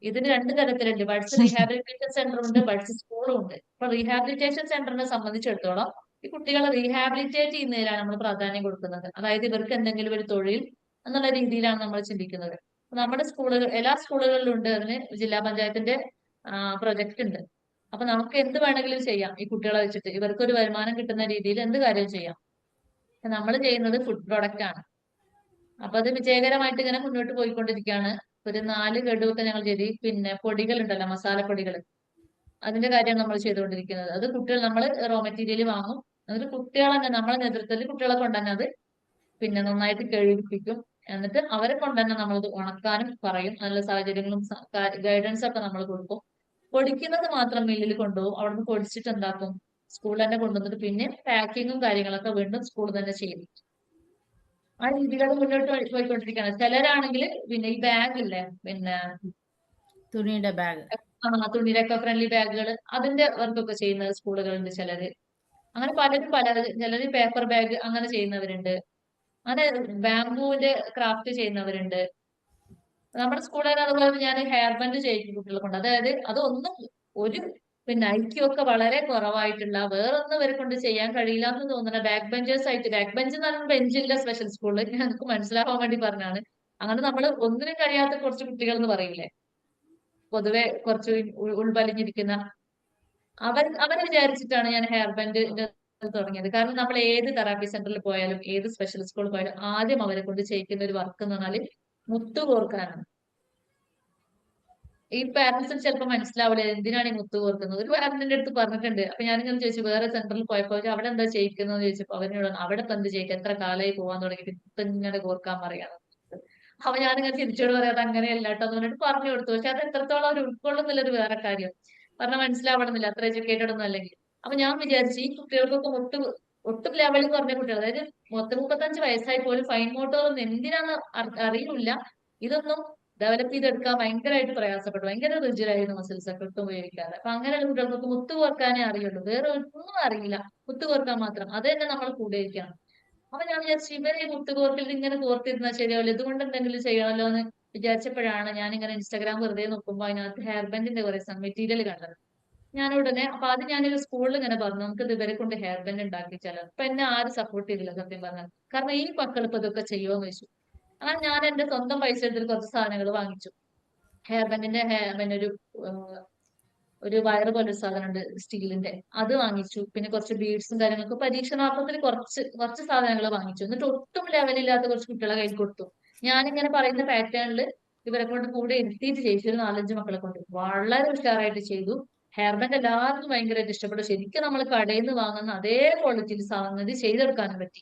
ഇതിന് 2 തരത്തിലുണ്ട്. ബഡ്സ് റീഹാബിലിറ്റേഷൻ സെന്ററും ഉണ്ട്, ബഡ്സ് സ്കൂളും ഉണ്ട്. ഇപ്പൊ റീഹാബിലിറ്റേഷൻ സെന്ററിനെ സംബന്ധിച്ചിടത്തോളം ഈ കുട്ടികളെ റീഹാബിലിറ്റേറ്റ് ചെയ്യുന്നതിലാണ് നമ്മൾ പ്രാധാന്യം കൊടുക്കുന്നത്. അതായത് ഇവർക്ക് എന്തെങ്കിലും ഒരു തൊഴിൽ എന്നുള്ള രീതിയിലാണ് നമ്മൾ ചിന്തിക്കുന്നത്. നമ്മുടെ സ്കൂളുകൾ, എല്ലാ സ്കൂളുകളിലും ഉണ്ട് അതിന് ജില്ലാ പഞ്ചായത്തിന്റെ പ്രൊജക്ട് ഉണ്ട്. അപ്പൊ നമുക്ക് എന്ത് വേണമെങ്കിലും ചെയ്യാം ഈ കുട്ടികളെ വെച്ചിട്ട്. ഇവർക്കൊരു വരുമാനം കിട്ടുന്ന രീതിയിൽ എന്ത് കാര്യവും ചെയ്യാം. നമ്മൾ ചെയ്യുന്നത് ഫുഡ് പ്രൊഡക്റ്റ് ആണ്. അപ്പൊ അത് വിജയകരമായിട്ട് ഇങ്ങനെ മുന്നോട്ട് പോയിക്കൊണ്ടിരിക്കുകയാണ്. ഒരു 4 ഗഡുവൊക്കെ ഞങ്ങൾ ചെയ്ത്, പിന്നെ പൊടികൾ ഉണ്ടല്ലോ, മസാല പൊടികൾ, അതിന്റെ കാര്യമാണ് നമ്മൾ ചെയ്തുകൊണ്ടിരിക്കുന്നത്. അത് കുട്ടികൾ, നമ്മൾ റോ മെറ്റീരിയൽ വാങ്ങും, എന്നിട്ട് കുട്ടികളെ നമ്മളെ നേതൃത്വത്തിൽ കുട്ടികളെ കൊണ്ടുതന്നെ അത് പിന്നെ നന്നായിട്ട് കഴിപ്പിക്കും. എന്നിട്ട് അവരെ കൊണ്ടുതന്നെ നമ്മളത് ഉണക്കാനും പറയും. നല്ല സാഹചര്യങ്ങളും ഗൈഡൻസ് ഒക്കെ നമ്മൾ കൊടുക്കും. പൊടിക്കുന്നത് മാത്രം മില്ലിൽ കൊണ്ടുപോകും. അവിടുന്ന് പൊടിച്ചിട്ട് എന്താക്കും, സ്കൂളിൽ തന്നെ കൊണ്ടുവന്നിട്ട് പിന്നെ പാക്കിങ്ങും കാര്യങ്ങളൊക്കെ വീണ്ടും സ്കൂൾ തന്നെ ചെയ്യും. ആ രീതികൾ മുന്നോട്ട് പോയിക്കൊണ്ടിരിക്കുകയാണ്. ചിലരാണെങ്കിൽ പിന്നെ ഈ ബാഗ് ഇല്ലേ, പിന്നെ തുണിയുടെ ബാഗ്, തുണിയുടെ ഒക്കെ ഫ്രണ്ട്ലി ബാഗുകൾ, അതിന്റെ വർക്കൊക്കെ ചെയ്യുന്ന സ്കൂളുകളുണ്ട് ചിലര്. അങ്ങനെ പലരും ചിലര് പേപ്പർ ബാഗ് അങ്ങനെ ചെയ്യുന്നവരുണ്ട്. അങ്ങനെ ബാംബുവിന്റെ ക്രാഫ്റ്റ് ചെയ്യുന്നവരുണ്ട്. നമ്മുടെ സ്കൂളിൽ അതുപോലെ ഞാൻ ഹെയർ ബാൻഡ് ചെയ്യിക്കും കുട്ടികളെ കൊണ്ട്. അതായത് അതൊന്നും ഒരു പിന്നെ ഐക്യമൊക്കെ വളരെ കുറവായിട്ടുള്ള, വേറൊന്നും ഇവരെ കൊണ്ട് ചെയ്യാൻ കഴിയില്ല എന്ന് തോന്നുന്ന ബാക്ക് ബെഞ്ചേഴ്സ് ആയിട്ട്, ബാക്ക് ബെഞ്ച് എന്ന് പറയുമ്പോൾ ബെഞ്ചില്ല സ്പെഷ്യൽ സ്കൂളിൽ, ഞങ്ങൾക്ക് മനസ്സിലാവാൻ വേണ്ടി പറഞ്ഞാണ്. അങ്ങനെ നമ്മൾ ഒന്നിനും കഴിയാത്ത കുറച്ച് കുട്ടികൾ എന്ന് പറയില്ലേ, പൊതുവെ കുറച്ച് ഉൾവലിഞ്ഞിരിക്കുന്ന അവരെ വിചാരിച്ചിട്ടാണ് ഞാൻ ഹെയർ ബാൻഡ് തുടങ്ങിയത്. കാരണം നമ്മൾ ഏത് തെറാപ്പി സെന്ററിൽ പോയാലും ഏത് സ്പെഷ്യൽ സ്കൂളിൽ പോയാലും ആദ്യം അവരെ കൊണ്ട് ചെയ്യിക്കുന്ന ഒരു വർക്ക് എന്ന് പറഞ്ഞാല് മുത്തു കോർക്കാനാണ്. ഈ പാരന്റ്സിന് ചിലപ്പോൾ മനസ്സിലാവില്ല എന്തിനാണ് ഈ മുത്തു കോർക്കുന്നത്. ഒരു പാരന്റിന്റെ അടുത്ത് പറഞ്ഞിട്ടുണ്ട്. അപ്പൊ ഞാനിങ്ങനെ ചോദിച്ചു, വേറെ സെന്ററിൽ പോയപ്പോ അവിടെ എന്താ ചെയ്യിക്കുന്നത് ചോദിച്ചപ്പോ അവനോട് അവിടെ ഇപ്പൊ എന്ത് ചെയ്യിക്കുക, എത്ര കാലമായി പോവാൻ തുടങ്ങിയിട്ട് മുത്ത് ഇങ്ങനെ കോർക്കാൻ പറയാം. അപ്പൊ ഞാനിങ്ങനെ തിരിച്ചോട് പറയാതെ അങ്ങനെയല്ല കേട്ടോ എന്ന് പറഞ്ഞിട്ട് പറഞ്ഞു കൊടുത്തു. പക്ഷെ അത് എത്രത്തോളം അവർ ഉൾക്കൊള്ളുന്നില്ലൊരു വേറെ കാര്യം, പറഞ്ഞാൽ മനസ്സിലാവണമെന്നില്ല, അത്ര എഡ്യൂക്കേറ്റഡ് ഒന്നും അല്ലെങ്കിൽ. അപ്പൊ ഞാൻ വിചാരിച്ചു ഈ കുട്ടികൾക്കൊക്കെ ഒട്ടും ലെവലിൽ കുറഞ്ഞ കുട്ടികൾ, അതായത് 35 വയസ്സായി പോലും ഫൈൻ മോട്ടോർ ഒന്നും എന്തിനാന്ന് അറിയില്ല. ഇതൊന്നും ഡെവലപ്പ് ചെയ്തെടുക്കാൻ ഭയങ്കരമായിട്ട് പ്രയാസപ്പെട്ടു. ഭയങ്കര റിജിഡായിരുന്നു മസിൽസ് ഒക്കെ ഒട്ടും ഉപയോഗിക്കാതെ. അപ്പൊ അങ്ങനെയുള്ള കുട്ടികൾക്ക് മുത്തു കോർക്കാനേ അറിയുള്ളൂ, വേറെ ഒന്നും അറിയില്ല. മുത്തു കോർക്കാൻ മാത്രം, അത് തന്നെ നമ്മൾ കൂടെ ഇരിക്കണം. അപ്പൊ ഞാൻ വിചാരിച്ചു ഇവരെ ഈ മുത്തു കോർക്കൽ ഇങ്ങനെ കോർത്തിരുന്നാൽ ശരിയാവില്ല, ഇതുകൊണ്ട് എന്തെങ്കിലും ചെയ്യണമല്ലോ എന്ന് വിചാരിച്ചപ്പോഴാണ് ഞാൻ ഇങ്ങനെ ഇൻസ്റ്റാഗ്രാം വെറുതെ നോക്കുമ്പോൾ അതിനകത്ത് ഹെയർ ബാൻഡിന്റെ കുറെ മെറ്റീരിയൽ കണ്ടത്. ഞാൻ ഉടനെ അപ്പൊ അത് ഞാനൊരു സ്കൂളിൽ ഇങ്ങനെ പറഞ്ഞു, നമുക്ക് ഇത് ഇവരെ കൊണ്ട് ഹെയർ ബാൻഡ് ഉണ്ടാക്കിച്ചാലോ. അപ്പൊ എന്നെ ആരും സപ്പോർട്ട് ചെയ്തില്ല സത്യം പറഞ്ഞാൽ. കാരണം ഈ മക്കൾ ഇപ്പൊ ഇതൊക്കെ ചെയ്യുമോന്ന് ചോദിച്ചു. അങ്ങനെ ഞാൻ എന്റെ സ്വന്തം പൈസ എടുത്തിട്ട് കുറച്ച് സാധനങ്ങൾ വാങ്ങിച്ചു. ഹെയർ ബാൻഡിന്റെ പിന്നെ ഒരു വയറ് പോലൊരു സാധനമുണ്ട് സ്റ്റീലിന്റെ, അത് വാങ്ങിച്ചു. പിന്നെ കുറച്ച് ബീഡ്സും കാര്യങ്ങളൊക്കെ പരീക്ഷണാർത്ഥത്തിൽ കുറച്ച് സാധനങ്ങൾ വാങ്ങിച്ചു. എന്നിട്ട് ഒട്ടും ലെവലില്ലാത്ത കുറച്ച് കുട്ടികളെ കയ്യിൽ കൊടുത്തു. ഞാനിങ്ങനെ പറയുന്ന പാറ്റേണിൽ ഇവരെ കൊണ്ട് കൂടെ ഇരുത്തിയിട്ട് ചെയ്യിച്ചു. ഒരു 4-5 മക്കളെ കൊണ്ട് വളരെ ഉഷാറായിട്ട് ചെയ്തു. ഹെയർ ബാൻഡ് എല്ലാവർക്കും ഭയങ്കരമായിട്ട് ഇഷ്ടപ്പെട്ടു. ശരിക്കും നമ്മൾ കടയിൽ നിന്ന് വാങ്ങുന്ന അതേ ക്വാളിറ്റിയിൽ സംഗതി ചെയ്തെടുക്കാനും പറ്റി.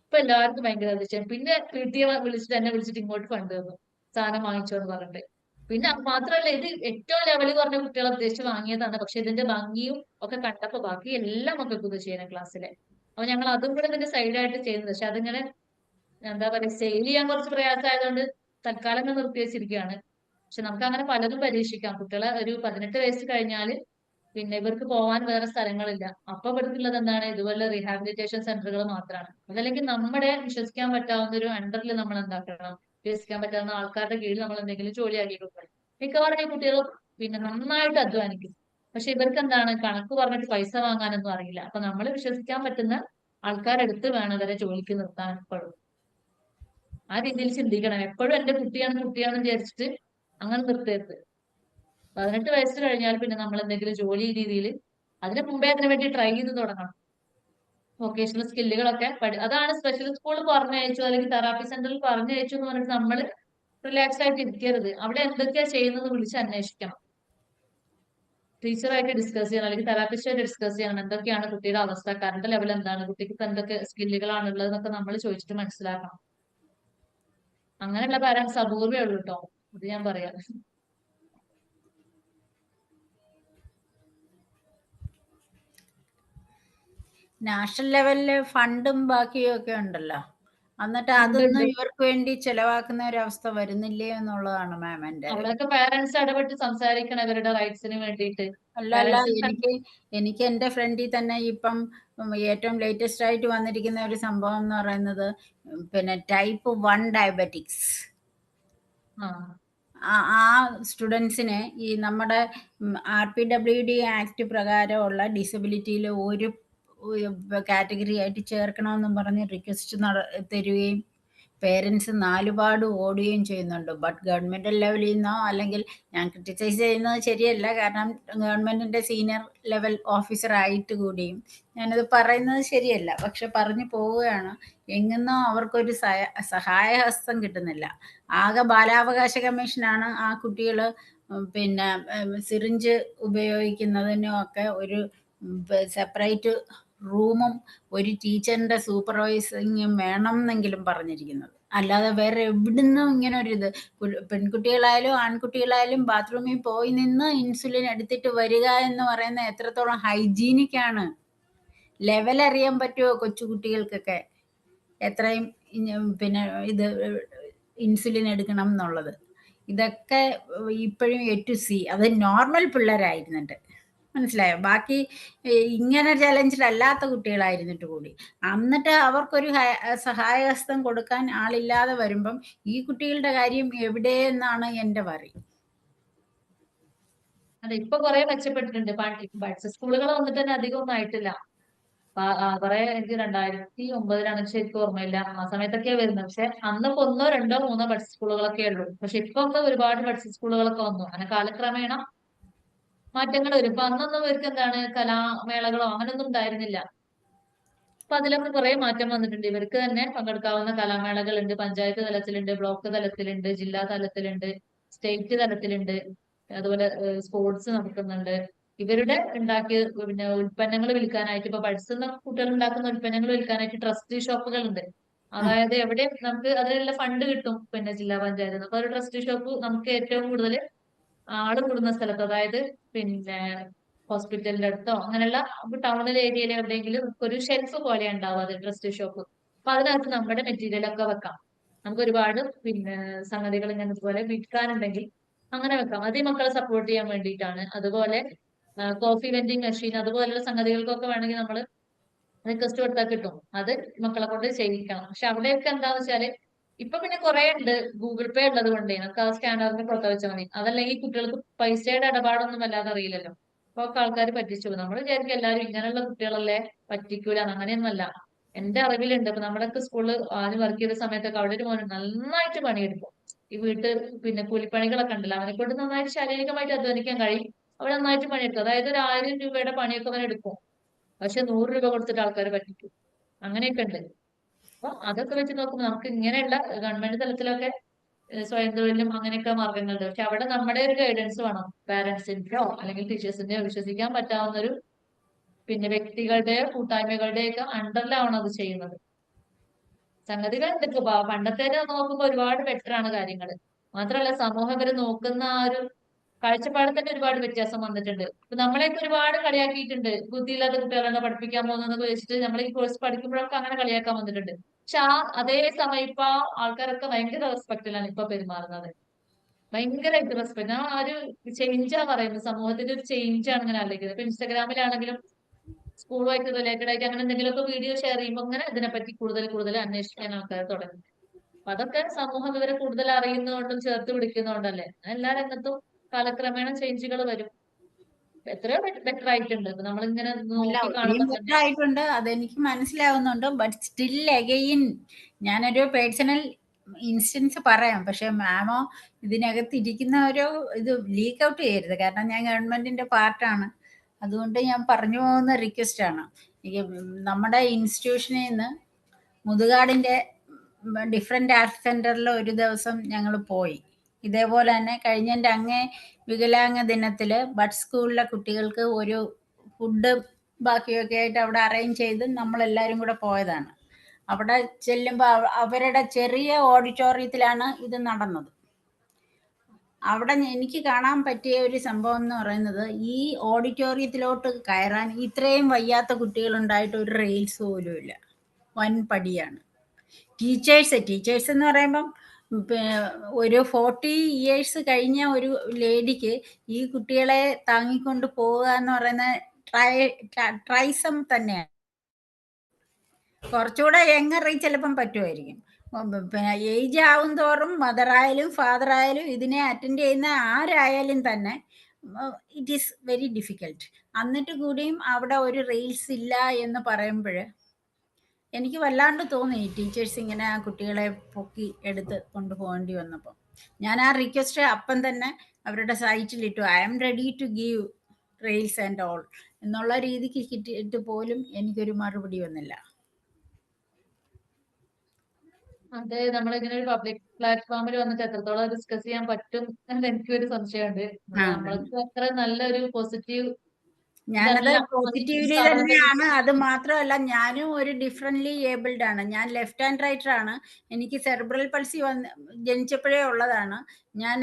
ഇപ്പൊ എല്ലാവർക്കും ഭയങ്കര അതിശയം. പിന്നെ വീട്ടിൽ വിളിച്ചിട്ട് എന്നെ വിളിച്ചിട്ട് ഇങ്ങോട്ട് ഫണ്ട് തന്നു, സാധനം വാങ്ങിച്ചോ എന്ന് പറഞ്ഞിട്ട്. പിന്നെ മാത്രമല്ല, ഇത് ഏറ്റവും ലെവലിൽ പറഞ്ഞ കുട്ടികളെ ഉദ്ദേശിച്ച് വാങ്ങിയതാണ്. പക്ഷെ ഇതിന്റെ ഭംഗിയും ഒക്കെ കണ്ടപ്പോ ബാക്കി എല്ലാ മക്കൾക്കും ഇത് ചെയ്യണം ക്ലാസ്സിലെ. അപ്പൊ ഞങ്ങൾ അതും കൂടെ ഇതിന്റെ സൈഡായിട്ട് ചെയ്യുന്നത്. പക്ഷെ അതിങ്ങനെ എന്താ പറയുക, സെയിൽ ചെയ്യാൻ കുറച്ച് പ്രയാസമായതുകൊണ്ട് തൽക്കാലം നിർത്തി വെച്ചിരിക്കുകയാണ്. പക്ഷെ നമുക്ക് അങ്ങനെ പലതും പരീക്ഷിക്കാം. കുട്ടികളെ ഒരു 18 വയസ്സ് കഴിഞ്ഞാല് പിന്നെ ഇവർക്ക് പോകാൻ വേറെ സ്ഥലങ്ങളില്ല. അപ്പൊ ഇവർക്കുള്ളത് എന്താണ്, ഇതുപോലെ റീഹാബിലിറ്റേഷൻ സെന്ററുകൾ മാത്രമാണ്. അതല്ലെങ്കിൽ നമ്മുടെ വിശ്വസിക്കാൻ പറ്റാവുന്ന ഒരു അണ്ടറിൽ നമ്മൾ എന്താക്കണം, വിശ്വസിക്കാൻ പറ്റാവുന്ന ആൾക്കാരുടെ കീഴിൽ നമ്മൾ എന്തെങ്കിലും ജോലിയാക്കി കൊടുക്കണം. മിക്കവാറും ഈ കുട്ടികൾ പിന്നെ നന്നായിട്ട് അധ്വാനിക്കും. പക്ഷെ ഇവർക്ക് എന്താണ്, കണക്ക് പറഞ്ഞിട്ട് പൈസ വാങ്ങാനൊന്നും അറിയില്ല. അപ്പൊ നമ്മൾ വിശ്വസിക്കാൻ പറ്റുന്ന ആൾക്കാരെടുത്ത് വേണം ഇവരെ ജോലിക്ക് നിർത്താൻ. എപ്പോഴും ആ രീതിയിൽ ചിന്തിക്കണം. എപ്പോഴും എന്റെ കുട്ടിയാണെന്ന് വിചാരിച്ചിട്ട് അങ്ങനെ നിർത്തരുത്. 18 വയസ്സ് കഴിഞ്ഞാൽ പിന്നെ നമ്മൾ എന്തെങ്കിലും ജോലി രീതിയിൽ അതിന് മുമ്പേ അതിനു വേണ്ടി ട്രൈ ചെയ്ത് തുടങ്ങണം. വൊക്കേഷണൽ സ്കില്ലുകളൊക്കെ അതാണ് സ്പെഷ്യൽ സ്കൂളിൽ പറഞ്ഞയച്ചു അല്ലെങ്കിൽ തെറാപ്പി സെന്ററിൽ പറഞ്ഞയച്ചു എന്ന് പറഞ്ഞിട്ട് നമ്മൾ റിലാക്സ് ആയിട്ട് ഇരിക്കരുത്. അവിടെ എന്തൊക്കെയാ ചെയ്യുന്നത് വിളിച്ച് അന്വേഷിക്കണം. ടീച്ചറായിട്ട് ഡിസ്കസ് ചെയ്യണം, അല്ലെങ്കിൽ തെറാപ്പിസ്റ്റായിട്ട് ഡിസ്കസ് ചെയ്യണം. എന്തൊക്കെയാണ് കുട്ടിയുടെ അവസ്ഥ, കറണ്ട് ലെവൽ എന്താണ്, കുട്ടിക്ക് ഇപ്പൊ എന്തൊക്കെ സ്കില്ലുകളാണ് ഉള്ളത് എന്നൊക്കെ നമ്മൾ ചോദിച്ചിട്ട് മനസ്സിലാക്കണം. അങ്ങനെയുള്ള പാരന്റ്സ് അപൂർവേ ഉള്ളൂ കേട്ടോ, അത് ഞാൻ പറയാം. നാഷണൽ ലെവലില് ഫണ്ടും ബാക്കിയും ഒക്കെ ഉണ്ടല്ലോ, എന്നിട്ട് ഉണ്ട്, അതൊന്നും ഉണ്ട്. ഇവർക്ക് വേണ്ടി ചെലവാക്കുന്ന ഒരവസ്ഥ വരുന്നില്ലേ എന്നുള്ളതാണ് മാം എൻ്റെ. അവിടെയൊക്കെ പാരന്റ്സ് ഇടപെട്ട് സംസാരിക്കണം ഇവരുടെ റൈറ്റ്സിന് വേണ്ടിയിട്ട്. അല്ല പാരന്റ്സ് എനിക്ക് എൻ്റെ ഫ്രണ്ടിൽ തന്നെ ഇപ്പം ഏറ്റവും ലേറ്റസ്റ്റ് ആയിട്ട് വന്നിരിക്കുന്ന ഒരു സംഭവം എന്ന് പറയുന്നത് പിന്നെ ടൈപ്പ് 1 ഡയബറ്റിക്സ്. ആ സ്റ്റുഡൻസിന് ഈ നമ്മുടെ RPWD ആക്ട് പ്രകാരമുള്ള ഡിസബിലിറ്റിയിൽ ഒരു കാറ്റഗറി ആയിട്ട് ചേർക്കണമെന്നും പറഞ്ഞ് റിക്വസ്റ്റ് തരികയും പേരൻസ് നാലുപാട് ഓടുകയും ചെയ്യുന്നുണ്ട്. ബട്ട് ഗവൺമെൻറ് ലെവലിൽ നിന്നോ, അല്ലെങ്കിൽ ഞാൻ ക്രിറ്റിസൈസ് ചെയ്യുന്നത് ശരിയല്ല, കാരണം ഗവൺമെൻറ്റിൻ്റെ സീനിയർ ലെവൽ ഓഫീസർ ആയിട്ട് കൂടിയും ഞാനത് പറയുന്നത് ശരിയല്ല, പക്ഷെ പറഞ്ഞു പോവുകയാണ്. എങ്ങുന്നോ അവർക്കൊരു സഹായഹസ്തം കിട്ടുന്നില്ല. ആകെ ബാലാവകാശ കമ്മീഷനാണ് ആ കുട്ടികൾ പിന്നെ സിറിഞ്ച് ഉപയോഗിക്കുന്നതിനും ഒക്കെ ഒരു സെപ്പറേറ്റ് റൂമും ഒരു ടീച്ചറിൻ്റെ സൂപ്പർവൈസിങ്ങും വേണം എന്നെങ്കിലും പറഞ്ഞിരിക്കുന്നത്. അല്ലാതെ വേറെ എവിടുന്നും ഇങ്ങനെ ഒരു ഇത്, പെൺകുട്ടികളായാലും ആൺകുട്ടികളായാലും ബാത്റൂമിൽ പോയി നിന്ന് ഇൻസുലിൻ എടുത്തിട്ട് വരിക എന്ന് പറയുന്നത് എത്രത്തോളം ഹൈജീനിക് ആണ്. ലെവൽ അറിയാൻ പറ്റുമോ കൊച്ചുകുട്ടികൾക്കൊക്കെ എത്രയും പിന്നെ ഇത് ഇൻസുലിൻ എടുക്കണം എന്നുള്ളത്? ഇതൊക്കെ ഇപ്പോഴും A to C, അത് നോർമൽ പിള്ളേരായിരുന്നുണ്ട്, മനസ്സിലായോ? ബാക്കി ഇങ്ങനെ ചലഞ്ചിൽ അല്ലാത്ത കുട്ടികളായിരുന്നിട്ട് കൂടി എന്നിട്ട് അവർക്കൊരു സഹായഹസ്തം കൊടുക്കാൻ ആളില്ലാതെ വരുമ്പം ഈ കുട്ടികളുടെ കാര്യം എവിടെയെന്നാണ് എൻ്റെ വറി. അതെ, ഇപ്പൊ കുറെ മെച്ചപ്പെട്ടിട്ടുണ്ട്. ബഡ്സ് സ്കൂളുകൾ വന്നിട്ട് തന്നെ അധികം ഒന്നും ആയിട്ടില്ല. കുറെ എനിക്ക് 2009 ശരിക്കും ഓർമ്മയില്ല, ആ സമയത്തൊക്കെയാ വരുന്നത്. പക്ഷെ അന്നൊക്കെ 1, 2, 3 ബഡ്സ് സ്കൂളുകളൊക്കെ ഉള്ളൂ. പക്ഷെ ഇപ്പൊ ഒക്കെ ഒരുപാട് ബഡ്സ് സ്കൂളുകളൊക്കെ വന്നു. അങ്ങനെ കാലക്രമേണ മാറ്റങ്ങൾ വരും. ഇപ്പൊ അന്നൊന്നും ഇവർക്ക് എന്താണ് കലാമേളകളോ അങ്ങനൊന്നും ഉണ്ടായിരുന്നില്ല. അപ്പൊ അതിലൊക്കെ കുറെ മാറ്റം വന്നിട്ടുണ്ട്. ഇവർക്ക് തന്നെ പങ്കെടുക്കാവുന്ന കലാമേളകളുണ്ട്. പഞ്ചായത്ത് തലത്തിലുണ്ട്, ബ്ലോക്ക് തലത്തിലുണ്ട്, ജില്ലാ തലത്തിലുണ്ട്, സ്റ്റേറ്റ് തലത്തിലുണ്ട്. അതുപോലെ സ്പോർട്സ് നടക്കുന്നുണ്ട്. ഇവരുടെ ഉണ്ടാക്കിയ പിന്നെ ഉൽപ്പന്നങ്ങൾ വിൽക്കാനായിട്ട്, ഇപ്പൊ പഠിച്ചുന്ന കുട്ടികൾ ഉണ്ടാക്കുന്ന ഉൽപ്പന്നങ്ങൾ വിൽക്കാനായിട്ട് ട്രസ്റ്റ് ഷോപ്പുകൾ ഉണ്ട്. അതായത് എവിടെ നമുക്ക് അതിനുള്ള ഫണ്ട് കിട്ടും, പിന്നെ ജില്ലാ പഞ്ചായത്ത്. അപ്പൊ ഒരു ട്രസ്റ്റ് ഷോപ്പ് നമുക്ക് ഏറ്റവും കൂടുതൽ ആള് കൂടുന്ന സ്ഥലത്ത്, അതായത് പിന്നെ ഹോസ്പിറ്റലിന്റെ അടുത്തോ അങ്ങനെയുള്ള ടൗണിലെ ഏരിയയിൽ എവിടെയെങ്കിലും ഒരു ഷെൽഫ് പോലെ ഉണ്ടാവും അത്, ട്രസ്റ്റ് ഷോപ്പ്. അപ്പൊ അതിനകത്ത് നമ്മുടെ മെറ്റീരിയൽ ഒക്കെ വെക്കാം. നമുക്ക് ഒരുപാട് പിന്നെ സംഗതികൾ ഇങ്ങനെ ഇതുപോലെ വിൽക്കാനുണ്ടെങ്കിൽ അങ്ങനെ വെക്കാം. അത് ഈ മക്കളെ സപ്പോർട്ട് ചെയ്യാൻ വേണ്ടിയിട്ടാണ്. അതുപോലെ കോഫി വെൻഡിങ് മെഷീൻ അതുപോലുള്ള സംഗതികൾക്കൊക്കെ വേണമെങ്കിൽ നമ്മൾ റിക്വസ്റ്റ് കൊടുത്താൽ കിട്ടും. അത് മക്കളെ കൊണ്ട് ചെയ്യിക്കണം. പക്ഷെ അവിടെയൊക്കെ എന്താന്ന് വെച്ചാല് ഇപ്പൊ പിന്നെ കുറെ ഉണ്ട്, ഗൂഗിൾ പേ ഉള്ളത് കൊണ്ടേ നമുക്ക് ആ സ്കാനറിന് പുറത്ത് വെച്ചാൽ മതി. അതല്ലെങ്കിൽ കുട്ടികൾക്ക് പൈസയുടെ ഇടപാടൊന്നും വല്ലാതെ അറിയില്ലല്ലോ. അപ്പൊ ഒക്കെ ആൾക്കാർ പറ്റിച്ചു. നമ്മൾ വിചാരിക്കും എല്ലാവരും ഇങ്ങനെയുള്ള കുട്ടികളല്ലേ പറ്റിക്കൂല, അങ്ങനെയൊന്നുമല്ല. എന്റെ അറിവിലുണ്ട്. ഇപ്പൊ നമ്മളൊക്കെ സ്കൂളിൽ ആദ്യം വർക്ക് ചെയ്ത സമയത്തൊക്കെ അവിടെ ഒരു മോന് നന്നായിട്ട് പണിയെടുക്കും. ഈ പിന്നെ കൂലിപ്പണികളൊക്കെ ഉണ്ടല്ലോ, അവനെ കൊണ്ട് നന്നായിട്ട് ശാരീരികമായിട്ട് അധ്വാനിക്കാൻ കഴിയും. അവിടെ നന്നായിട്ട് പണിയെടുക്കും. അതായത് ഒരു 1000 രൂപയുടെ പണിയൊക്കെ അവൻ എടുക്കും. പക്ഷെ 100 രൂപ കൊടുത്തിട്ട് ആൾക്കാർ പറ്റിക്കും. അങ്ങനെയൊക്കെ ഉണ്ട്. അപ്പൊ അതൊക്കെ വെച്ച് നോക്കുമ്പോൾ നമുക്ക് ഇങ്ങനെയുള്ള ഗവൺമെന്റ് തലത്തിലൊക്കെ സ്വയം തൊഴിലും അങ്ങനെയൊക്കെ മാർഗങ്ങളുണ്ട്. പക്ഷെ അവിടെ നമ്മുടെ ഒരു ഗൈഡൻസ് വേണം, പാരന്റ്സിന്റെയോ അല്ലെങ്കിൽ ടീച്ചേഴ്സിന്റെയോ വിശ്വസിക്കാൻ പറ്റാവുന്ന ഒരു പിന്നെ വ്യക്തികളുടെയോ കൂട്ടായ്മകളുടെയോ ഒക്കെ അണ്ടറിലാവണം അത് ചെയ്യുന്നത്. സംഗതികൾ എന്തൊക്കെ പണ്ടത്തെ നോക്കുമ്പോൾ ഒരുപാട് ബെറ്റർ ആണ് കാര്യങ്ങൾ. മാത്രമല്ല സമൂഹം ഇവര് നോക്കുന്ന ആ ഒരു കാഴ്ചപ്പാടിൽ തന്നെ ഒരുപാട് വ്യത്യാസം വന്നിട്ടുണ്ട്. ഇപ്പൊ നമ്മളെയൊക്കെ ഒരുപാട് കളിയാക്കിയിട്ടുണ്ട്, ബുദ്ധിയില്ലാത്ത കുട്ടികളാണ് പഠിപ്പിക്കാൻ പോകുന്നതെന്ന് വെച്ചിട്ട് നമ്മൾ ഈ കോഴ്സ് പഠിക്കുമ്പോഴൊക്കെ അങ്ങനെ കളിയാക്കാൻ വന്നിട്ടുണ്ട്. പക്ഷെ അതേ സമയം ഇപ്പൊ ആൾക്കാരൊക്കെ ഭയങ്കര റെസ്പെക്റ്റിലാണ് ഇപ്പൊ പെരുമാറുന്നത്. ഭയങ്കരമായിട്ട് റെസ്പെക്ട്. ആ ഒരു ചേഞ്ചാ പറയുന്നത്, സമൂഹത്തിന്റെ ഒരു ചേഞ്ചാണ് ഇങ്ങനെ ആലോചിക്കുന്നത്. ഇപ്പൊ ഇൻസ്റ്റാഗ്രാമിലാണെങ്കിലും സ്കൂളുമായിട്ട് റിലേറ്റഡ് ആയിട്ട് അങ്ങനെ എന്തെങ്കിലുമൊക്കെ വീഡിയോ ഷെയർ ചെയ്യുമ്പോൾ അങ്ങനെ ഇതിനെപ്പറ്റി കൂടുതൽ അന്വേഷിക്കാൻ ആൾക്കാർ തുടങ്ങി. അപ്പൊ അതൊക്കെ സമൂഹം ഇവരെ കൂടുതൽ അറിയുന്നതുകൊണ്ടും ചേർത്ത് പിടിക്കുന്നതുകൊണ്ടല്ലേ. എല്ലാ രംഗത്തും കാലക്രമേണ ചേഞ്ചുകൾ വരും. എത്രയോ ബെറ്റർ ആയിട്ടുണ്ട്. ഇപ്പൊ നമ്മളിങ്ങനെ അല്ല, നോക്കി ഒത്തിരിയും കാണുമ്പോൾ ബെറ്റർ ആയിട്ടുണ്ട്, അതെനിക്ക് മനസ്സിലാവുന്നുണ്ട്. ബട്ട് സ്റ്റിൽ അഗെയിൻ ഞാനൊരു പേഴ്സണൽ ഇൻസ്റ്റൻസ് പറയാം. പക്ഷെ മാമോ ഇതിനകത്ത് ഇരിക്കുന്ന ഒരു ഇത് ലീക്ക് ഔട്ട് ചെയ്യരുത്, കാരണം ഞാൻ ഗവൺമെന്റിന്റെ പാർട്ടാണ്. അതുകൊണ്ട് ഞാൻ പറഞ്ഞു പോകുന്ന റിക്വസ്റ്റ് ആണ്. നമ്മുടെ ഇൻസ്റ്റിറ്റ്യൂഷനിൽ നിന്ന് മുതുകാടിന്റെ ഡിഫറെൻ്റ് ആർട്ട് സെൻറ്ററിൽ ഒരു ദിവസം ഞങ്ങൾ പോയി. ഇതേപോലെ തന്നെ കഴിഞ്ഞതിൻ്റെ അങ്ങേ വികലാംഗ ദിനത്തിൽ ബഡ് സ്കൂളിലെ കുട്ടികൾക്ക് ഒരു ഫുഡ് ബാക്കിയൊക്കെ ആയിട്ട് അവിടെ അറേഞ്ച് ചെയ്ത് നമ്മളെല്ലാവരും കൂടെ പോയതാണ്. അവിടെ ചെല്ലുമ്പോൾ അവരുടെ ചെറിയ ഓഡിറ്റോറിയത്തിലാണ് ഇത് നടന്നത്. അവിടെ എനിക്ക് കാണാൻ പറ്റിയ ഒരു സംഭവം എന്ന് പറയുന്നത്, ഈ ഓഡിറ്റോറിയത്തിലോട്ട് കയറാൻ ഇത്രയും വയ്യാത്ത കുട്ടികളുണ്ടായിട്ട് ഒരു റെയിൽസ് പോലും ഇല്ല. വൻ പടിയാണ്. ടീച്ചേഴ്സ് എന്ന് പറയുമ്പം ഒരു 40 ഇയേഴ്സ് കഴിഞ്ഞ ഒരു ലേഡിക്ക് ഈ കുട്ടികളെ താങ്ങിക്കൊണ്ട് പോവുക എന്ന് പറയുന്ന ട്രൈസം തന്നെയാണ്. കുറച്ചുകൂടെ യങ്ങറി ചിലപ്പം പറ്റുമായിരിക്കും. പിന്നെ ഏജ് ആവും തോറും മദറായാലും ഫാദറായാലും ഇതിനെ അറ്റൻഡ് ചെയ്യുന്ന ആരായാലും തന്നെ ഇറ്റ് ഈസ് വെരി ഡിഫിക്കൽട്ട്. എന്നിട്ട് കൂടിയും അവിടെ ഒരു റെയിൽസ് ഇല്ല എന്ന് പറയുമ്പോൾ എനിക്ക് വല്ലാണ്ട് തോന്നി. ടീച്ചേഴ്സ് ഇങ്ങനെ ആ കുട്ടികളെ പൊക്കി എടുത്ത് കൊണ്ടുപോകേണ്ടി വന്നപ്പോൾ ഞാൻ ആ റിക്വസ്റ്റ് അപ്പം തന്നെ അവരുടെ സൈറ്റിലിട്ടു. I am ready to give rails and all എന്നുള്ള രീതിക്ക് കിട്ടിയിട്ട് പോലും എനിക്കൊരു മറുപടി വന്നില്ല. അത് നമ്മളിങ്ങനെ ഒരു പബ്ലിക് പ്ലാറ്റ്ഫോമിൽ വന്നിട്ട് എത്രത്തോളം ഡിസ്കസ് ചെയ്യാൻ പറ്റും എന്ന് എനിക്കൊരു സംശയമുണ്ട്. നമ്മൾക്ക് അത്ര നല്ലൊരു പോസിറ്റീവ് ഞാനത് പോസിറ്റീവ്ലി തന്നെയാണ്. അത് മാത്രമല്ല, ഞാനും ഒരു ഡിഫറെൻ്റ്ലി ഏബിൾഡ് ആണ്. ഞാൻ ലെഫ്റ്റ് ഹാൻഡ് റൈറ്റർ ആണ്. എനിക്ക് സെറിബ്രൽ പൾസി ജനിച്ചപ്പോഴേ ഉള്ളതാണ്. ഞാൻ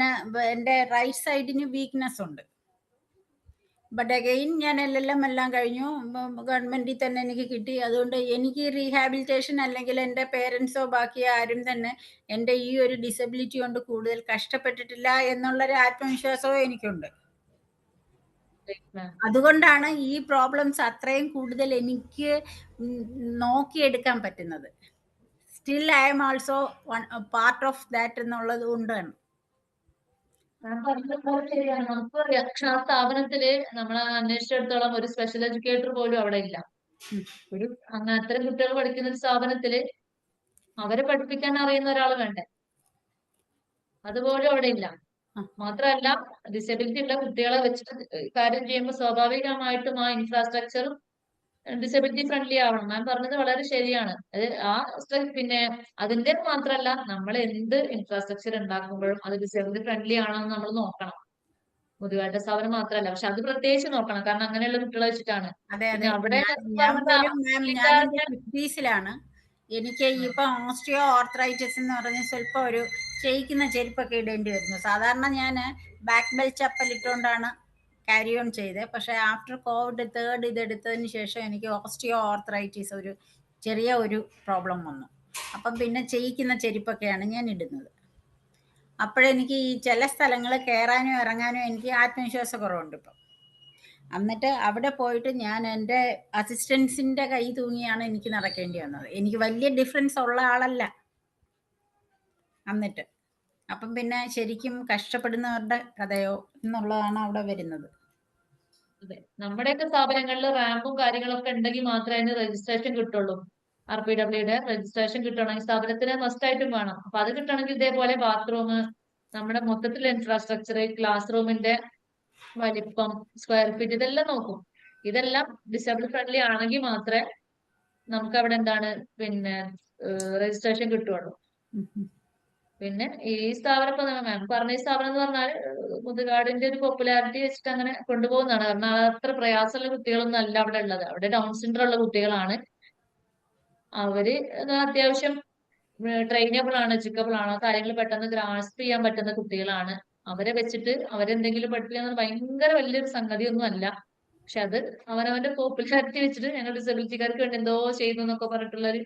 എൻ്റെ റൈറ്റ് സൈഡിന് വീക്ക്നെസ് ഉണ്ട്. ബട്ട് അഗെയിൻ ഞാൻ എല്ലാം കഴിഞ്ഞു. ഗവൺമെൻറ്റിൽ തന്നെ എനിക്ക് കിട്ടി. അതുകൊണ്ട് എനിക്ക് റീഹാബിലിറ്റേഷൻ അല്ലെങ്കിൽ എൻ്റെ പേരൻസോ ബാക്കി ആരും തന്നെ എൻ്റെ ഈ ഒരു ഡിസബിലിറ്റി കൊണ്ട് കൂടുതൽ കഷ്ടപ്പെട്ടിട്ടില്ല എന്നുള്ളൊരു ആത്മവിശ്വാസവും എനിക്കുണ്ട്. അതുകൊണ്ടാണ് ഈ പ്രോബ്ലംസ് അത്രയും കൂടുതൽ എനിക്ക് നോക്കിയെടുക്കാൻ പറ്റുന്നത്. Still I am also part of that എന്നുള്ളത് കൊണ്ടാണ്. ശരിയാണ്. നമുക്ക് ആ സ്ഥാപനത്തില് നമ്മളെ അന്വേഷിച്ചിടത്തോളം ഒരു സ്പെഷ്യൽ എഡ്യൂക്കേറ്റർ പോലും അവിടെ ഇല്ല. ഒരു അങ്ങനെ അത്തരം കുട്ടികൾ പഠിക്കുന്ന ഒരു സ്ഥാപനത്തില് അവരെ പഠിപ്പിക്കാൻ അറിയുന്ന ഒരാൾ വേണ്ടേ? അതുപോലും അവിടെ ഇല്ല. മാത്രമല്ല, ഡിസബിലിറ്റി ഉള്ള കുട്ടികളെ വെച്ചിട്ട് കാര്യം ചെയ്യുമ്പോൾ സ്വാഭാവികമായിട്ടും ആ ഇൻഫ്രാസ്ട്രക്ചറും ഡിസബിലിറ്റി ഫ്രണ്ട്ലി ആവണം. ഞാൻ പറഞ്ഞത് വളരെ ശരിയാണ്. അത് പിന്നെ അതിന്റെ മാത്രമല്ല, നമ്മൾ എന്ത് ഇൻഫ്രാസ്ട്രക്ചർ ഉണ്ടാക്കുമ്പോഴും അത് ഡിസബിലിറ്റി ഫ്രണ്ട്ലി ആണോ എന്ന് നമ്മൾ നോക്കണം. പൊതുവായിട്ട് സ്ഥാപനം മാത്രമല്ല, പക്ഷെ അത് പ്രത്യേകിച്ച് നോക്കണം. കാരണം അങ്ങനെയുള്ള കുട്ടികളെ വെച്ചിട്ടാണ്. അവിടെ ഫിഫ്റ്റീസിലാണ്. എനിക്ക് ഇപ്പൊ ഓസ്റ്റിയോ ഓർത്രൈറ്റിസ് എന്ന് പറഞ്ഞ് സ്വല്പം ഒരു ചെയ്യിക്കുന്ന ചെരുപ്പൊക്കെ ഇടേണ്ടി വരുന്നു. സാധാരണ ഞാൻ ബാക്ക് ബെൽ ചപ്പൽ ഇട്ടുകൊണ്ടാണ് ക്യാരി ഓൺ ചെയ്തത്. പക്ഷേ ആഫ്റ്റർ കോവിഡ് 3rd ഇതെടുത്തതിന് ശേഷം എനിക്ക് ഓസ്റ്റിയോ ഓർത്രൈറ്റിസ് ഒരു ചെറിയ ഒരു പ്രോബ്ലം വന്നു. അപ്പം പിന്നെ ചെയ്യിക്കുന്ന ചെരുപ്പൊക്കെയാണ് ഞാൻ ഇടുന്നത്. അപ്പോഴെനിക്ക് ഈ ചില സ്ഥലങ്ങൾ കയറാനും ഇറങ്ങാനും എനിക്ക് ആത്മവിശ്വാസക്കുറവുണ്ട് ഇപ്പം. എന്നിട്ട് അവിടെ പോയിട്ട് ഞാൻ എൻ്റെ അസിസ്റ്റൻസിൻ്റെ കൈ തൂങ്ങിയാണ് എനിക്ക് നടക്കേണ്ടി വന്നത്. എനിക്ക് വലിയ ഡിഫറൻസ് ഉള്ള ആളല്ല എന്നിട്ട്. അപ്പം പിന്നെ ശരിക്കും കഷ്ടപ്പെടുന്നവരുടെ കഥയോ എന്നുള്ളതാണ് അവിടെ വരുന്നത്. അതെ, നമ്മുടെയൊക്കെ സ്ഥാപനങ്ങളിൽ റാമ്പും കാര്യങ്ങളൊക്കെ ഉണ്ടെങ്കിൽ മാത്രമേ അതിന് രജിസ്ട്രേഷൻ കിട്ടുള്ളൂ. RPWയുടെ രജിസ്ട്രേഷൻ കിട്ടണമെങ്കിൽ സ്ഥാപനത്തിന് മസ്റ്റ് ആയിട്ടും വേണം. അപ്പൊ അത് കിട്ടണമെങ്കിൽ ഇതേപോലെ ബാത്റൂം, നമ്മുടെ മൊത്തത്തിലുള്ള ഇൻഫ്രാസ്ട്രക്ചർ, ക്ലാസ് റൂമിന്റെ വലിപ്പം, സ്ക്വയർ ഫീറ്റ്, ഇതെല്ലാം നോക്കും. ഇതെല്ലാം ഡിസേബിൾ ഫ്രണ്ട്ലി ആണെങ്കിൽ മാത്രമേ നമുക്ക് അവിടെ എന്താണ് പിന്നെ രജിസ്ട്രേഷൻ കിട്ടുള്ളൂ. പിന്നെ ഈ സ്ഥാപനം ഇപ്പൊ മാം പറഞ്ഞ ഈ സ്ഥാപനം എന്ന് പറഞ്ഞാൽ മുതുകാടിന്റെ ഒരു പോപ്പുലാരിറ്റി വെച്ചിട്ട് അങ്ങനെ കൊണ്ടുപോകുന്നതാണ്. കാരണം അത്ര പ്രയാസമുള്ള കുട്ടികളൊന്നും അല്ല അവിടെ ഉള്ളത്. അവിടെ ഡൗൺ സിൻഡ്രോം ഉള്ള കുട്ടികളാണ്. അവര് അത്യാവശ്യം ട്രെയിനബിൾ ആണ്, എഡ്യൂക്കബിൾ ആണ്, കാര്യങ്ങൾ പെട്ടെന്ന് ഗ്രാസ്പ് ചെയ്യാൻ പറ്റുന്ന കുട്ടികളാണ്. അവരെ വെച്ചിട്ട് അവരെന്തെങ്കിലും പഠിപ്പിക്കുക ഭയങ്കര വലിയൊരു സംഗതിയൊന്നും അല്ല. പക്ഷെ അത് അവനവന്റെ പോപ്പുലാരിറ്റി വെച്ചിട്ട് ഞങ്ങൾ ഡിസബിലിറ്റിക്കാർക്ക് വേണ്ടി എന്തോ ചെയ്യുന്നു എന്നൊക്കെ പറഞ്ഞിട്ടുള്ളൊരു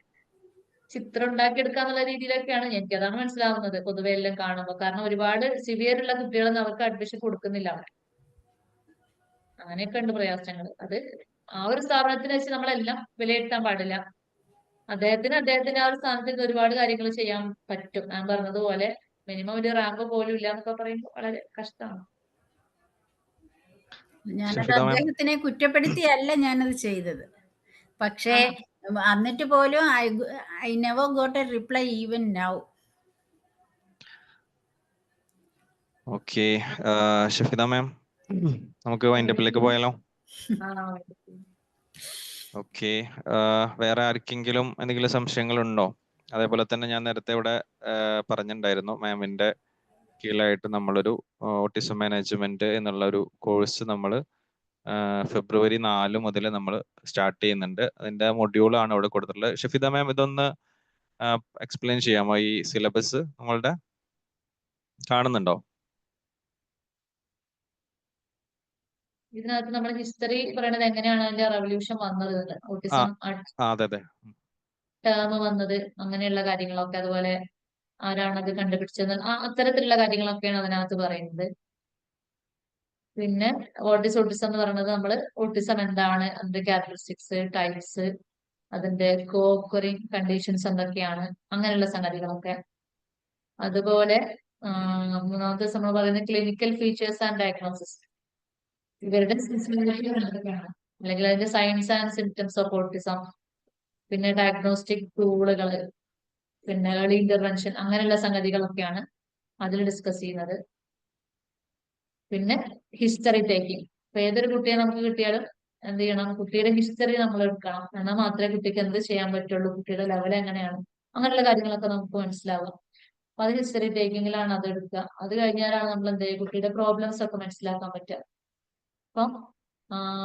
ചിത്രം ഉണ്ടാക്കിയെടുക്കാന്നുള്ള രീതിയിലൊക്കെയാണ് എനിക്കതാണ് മനസ്സിലാവുന്നത് പൊതുവെ എല്ലാം കാണുമ്പോൾ. കാരണം ഒരുപാട് സിവിയർ ഉള്ള കുട്ടികളൊന്നും അവർക്ക് അഡ്മിഷൻ കൊടുക്കുന്നില്ല അവിടെ. അങ്ങനെയൊക്കെ ഉണ്ട് പ്രയാസങ്ങൾ. അത് ആ ഒരു സ്ഥാപനത്തിന് വെച്ച് നമ്മളെല്ലാം വിലയിരുത്താൻ പാടില്ല. അദ്ദേഹത്തിന് ആ ഒരു സ്ഥാനത്ത് നിന്ന് ഒരുപാട് കാര്യങ്ങൾ ചെയ്യാൻ പറ്റും. ഞാൻ പറഞ്ഞതുപോലെ മിനിമം ഒരു റാമ്പ് പോലും ഇല്ല എന്നൊക്കെ പറയുമ്പോൾ വളരെ കഷ്ടമാണ്. ഞാനത് അദ്ദേഹത്തിനെ കുറ്റപ്പെടുത്തിയല്ല ഞാനത് ചെയ്തത്. പക്ഷേ എന്നിട്ട് പോലും I never got a reply even now. Okay, Shafeeda ma'am, നമുക്ക് വൈൻഡപ്പിലേക്ക് പോയാലോ? ഓക്കെ, വേറെ ആർക്കെങ്കിലും എന്തെങ്കിലും സംശയങ്ങളുണ്ടോ? അതേപോലെ തന്നെ ഞാൻ നേരത്തെ ഇവിടെ പറഞ്ഞിട്ടുണ്ടായിരുന്നു, മാമിന്റെ കീഴിലായിട്ട് നമ്മളൊരു ഓട്ടിസം മാനേജ്മെന്റ് എന്നുള്ള ഒരു കോഴ്സ് നമ്മൾ ഫെബ്രുവരി 4 മുതൽ നമ്മൾ സ്റ്റാർട്ട് ചെയ്യുന്നുണ്ട്. അതിന്റെ മൊഡ്യൂളാണ് ഇവിടെ കൊടുത്തിട്ടുള്ളത്. ഷഫീദ മാം ഇതൊന്ന് എക്സ്പ്ലെയിൻ ചെയ്യാമോ? ഈ സിലബസ് നമ്മളുടെ കാണുന്നുണ്ടോ? ഇതിനകത്ത് നമ്മൾ ഹിസ്റ്ററി പറയുന്നത് എങ്ങനെയാണ് അതിന്റെ റെവല്യൂഷൻ വന്നത്, ഓട്ടിസം അതെ അതെ, ടേം വന്നത്, അങ്ങനെയുള്ള കാര്യങ്ങളൊക്കെ, അതുപോലെ ആരാണത് കണ്ടുപിടിച്ചത്, അത്തരത്തിലുള്ള കാര്യങ്ങളൊക്കെയാണ് അതിനകത്ത് പറയുന്നത്. പിന്നെ വാട്ട് ഈസ് ഓട്ടിസം എന്ന് പറയുന്നത്, നമ്മൾ ഓട്ടിസം എന്താണ്, അതിന്റെ ക്യാരക്ടറിസ്റ്റിക്സ്, ടൈപ്സ്, അതിന്റെ കോക്കറിങ് കണ്ടീഷൻസ് എന്തൊക്കെയാണ്, അങ്ങനെയുള്ള സംഗതികളൊക്കെ. അതുപോലെ മൂന്നാമത്തെ ദിവസം നമ്മൾ പറയുന്നത് ക്ലിനിക്കൽ ഫീച്ചേഴ്സ് ആൻഡ് ഡയഗ്നോസിസ്, ഇവരുടെ എന്തൊക്കെയാണ്, അല്ലെങ്കിൽ അതിന്റെ science and symptoms of autism, പിന്നെ ഡയഗ്നോസ്റ്റിക് ടൂളുകൾ, പിന്നെ ഏർലി ഇന്റർവെൻഷൻ, അങ്ങനെയുള്ള സംഗതികളൊക്കെയാണ് അതിൽ ഡിസ്കസ് ചെയ്യുന്നത്. പിന്നെ ഹിസ്റ്ററി ടേക്കിംഗ്, ഇപ്പൊ ഏതൊരു കുട്ടിയെ നമുക്ക് കിട്ടിയാലും എന്ത് ചെയ്യണം, കുട്ടിയുടെ ഹിസ്റ്ററി നമ്മൾ എടുക്കണം, എന്നാൽ മാത്രമേ കുട്ടിക്ക് എന്ത് ചെയ്യാൻ പറ്റുള്ളൂ, കുട്ടിയുടെ ലെവൽ എങ്ങനെയാണ്, അങ്ങനെയുള്ള കാര്യങ്ങളൊക്കെ നമുക്ക് മനസ്സിലാവുക. അപ്പൊ അത് ഹിസ്റ്ററി ടേക്കിങ്ങിലാണ് അത് എടുക്കുക. അത് കഴിഞ്ഞാലാണ് നമ്മൾ എന്ത് ചെയ്യുക, കുട്ടിയുടെ പ്രോബ്ലംസ് ഒക്കെ മനസ്സിലാക്കാൻ പറ്റുക. അപ്പം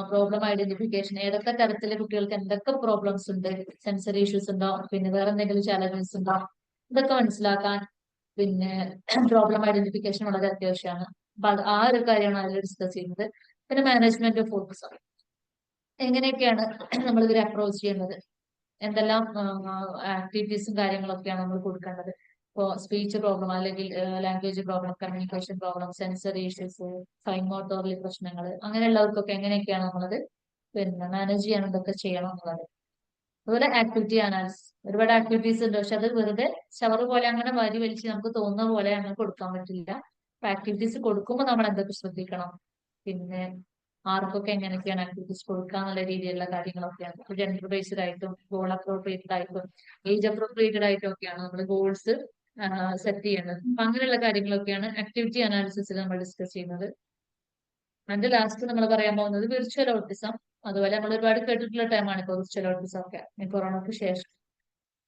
പ്രോബ്ലം ഐഡന്റിഫിക്കേഷൻ, ഏതൊക്കെ തരത്തിലെ കുട്ടികൾക്ക് എന്തൊക്കെ പ്രോബ്ലംസ് ഉണ്ട്, സെൻസറി ഇഷ്യൂസ് ഉണ്ടോ, പിന്നെ വേറെ എന്തെങ്കിലും ചാലഞ്ചസ് ഉണ്ടോ, ഇതൊക്കെ മനസ്സിലാക്കാൻ പിന്നെ പ്രോബ്ലം ഐഡന്റിഫിക്കേഷൻ വളരെ അത്യാവശ്യമാണ്. അപ്പൊ ആ ഒരു കാര്യമാണ് അതിൽ ഡിസ്കസ് ചെയ്യുന്നത്. പിന്നെ മാനേജ്മെന്റ് ഓഫ് ഓട്ടിസം, എങ്ങനെയൊക്കെയാണ് നമ്മൾ ഇവരെ അപ്രോച്ച് ചെയ്യുന്നത്, എന്തെല്ലാം ആക്ടിവിറ്റീസും കാര്യങ്ങളൊക്കെയാണ് നമ്മൾ കൊടുക്കേണ്ടത്. ഇപ്പോൾ സ്പീച്ച് പ്രോബ്ലം, അല്ലെങ്കിൽ language problem, communication problem, sensory issues, fine മോട്ടോറിലെ പ്രശ്നങ്ങൾ, അങ്ങനെയുള്ളവർക്കൊക്കെ എങ്ങനെയൊക്കെയാണ് നമ്മളത് പിന്നെ മാനേജ് ചെയ്യാൻ, ഇതൊക്കെ ചെയ്യണം എന്നുള്ളത്. അതുപോലെ ആക്ടിവിറ്റി അനാലിസിസ്, ഒരുപാട് ആക്ടിവിറ്റീസ് ഉണ്ട്, പക്ഷെ അത് വെറുതെ ഷവർ പോലെ അങ്ങനെ വാരി വലിച്ച് നമുക്ക് തോന്നുന്ന പോലെ അങ്ങനെ കൊടുക്കാൻ പറ്റില്ല. ആക്ടിവിറ്റീസ് കൊടുക്കുമ്പോൾ നമ്മൾ എന്തൊക്കെ ശ്രദ്ധിക്കണം, പിന്നെ ആർക്കൊക്കെ എങ്ങനെയൊക്കെയാണ് ആക്ടിവിറ്റീസ് കൊടുക്കുക എന്നുള്ള രീതിയിലുള്ള കാര്യങ്ങളൊക്കെയാണ്. ജെൻഡർ ബേസ്ഡ് ആയിട്ടും ഗോൾ അപ്രോപ്രിയേറ്റഡ് ആയിട്ടും ഏജ് അപ്രോപ്രിയേറ്റഡ് ആയിട്ടും ഒക്കെയാണ് നമ്മൾ ഗോൾസ് സെറ്റ് ചെയ്യുന്നത്. അപ്പൊ അങ്ങനെയുള്ള കാര്യങ്ങളൊക്കെയാണ് ആക്ടിവിറ്റി അനാലിസിസിൽ നമ്മൾ ഡിസ്കസ് ചെയ്യുന്നത്. അതിന്റെ ലാസ്റ്റ് നമ്മൾ പറയാൻ പോകുന്നത് വിർച്വൽ ഓട്ടിസം. അതുപോലെ നമ്മൾ ഒരുപാട് കേട്ടിട്ടുള്ള ടൈമാണ് ഇപ്പോൾ വിർച്വൽ ഓട്ടിസം ഒക്കെ, കൊറോണയ്ക്ക് ശേഷം.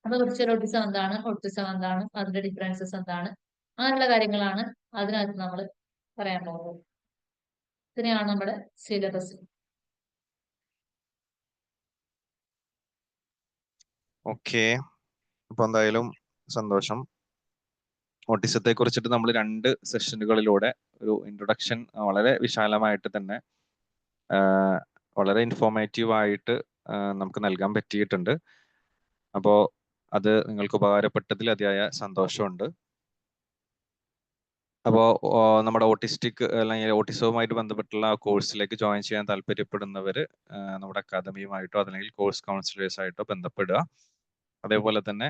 അപ്പൊ വിർച്വൽ ഓട്ടിസം എന്താണ്, ഓട്ടിസം എന്താണ്, അതിന്റെ ഡിഫറൻസസ് എന്താണ്, അങ്ങനെയുള്ള കാര്യങ്ങളാണ് അതിനകത്ത് നമ്മൾ പറയാൻ പോകുന്നത്. ഇതിനെയാണ് നമ്മുടെ സിലബസ്. ഓക്കെ. അപ്പൊ എന്തായാലും സന്തോഷം. ഓട്ടിസത്തെ കുറിച്ചിട്ട് നമ്മൾ 2 സെഷനുകളിലൂടെ ഒരു ഇൻട്രൊഡക്ഷൻ വളരെ വിശാലമായിട്ട് തന്നെ വളരെ ഇൻഫോർമേറ്റീവ് ആയിട്ട് നമുക്ക് നൽകാൻ പറ്റിയിട്ടുണ്ട്. അപ്പോൾ അത് നിങ്ങൾക്ക് ഉപകാരപ്പെട്ടതിൽ അതിയായ സന്തോഷമുണ്ട്. അപ്പോൾ നമ്മുടെ ഓട്ടിസ്റ്റിക് അല്ലെങ്കിൽ ഓട്ടിസവുമായിട്ട് ബന്ധപ്പെട്ടുള്ള കോഴ്സിലേക്ക് ജോയിൻ ചെയ്യാൻ താല്പര്യപ്പെടുന്നവർ നമ്മുടെ അക്കാദമിയുമായിട്ടോ അല്ലെങ്കിൽ കോഴ്സ് കൗൺസിലേഴ്സ് ആയിട്ടോ ബന്ധപ്പെടുക. അതേപോലെ തന്നെ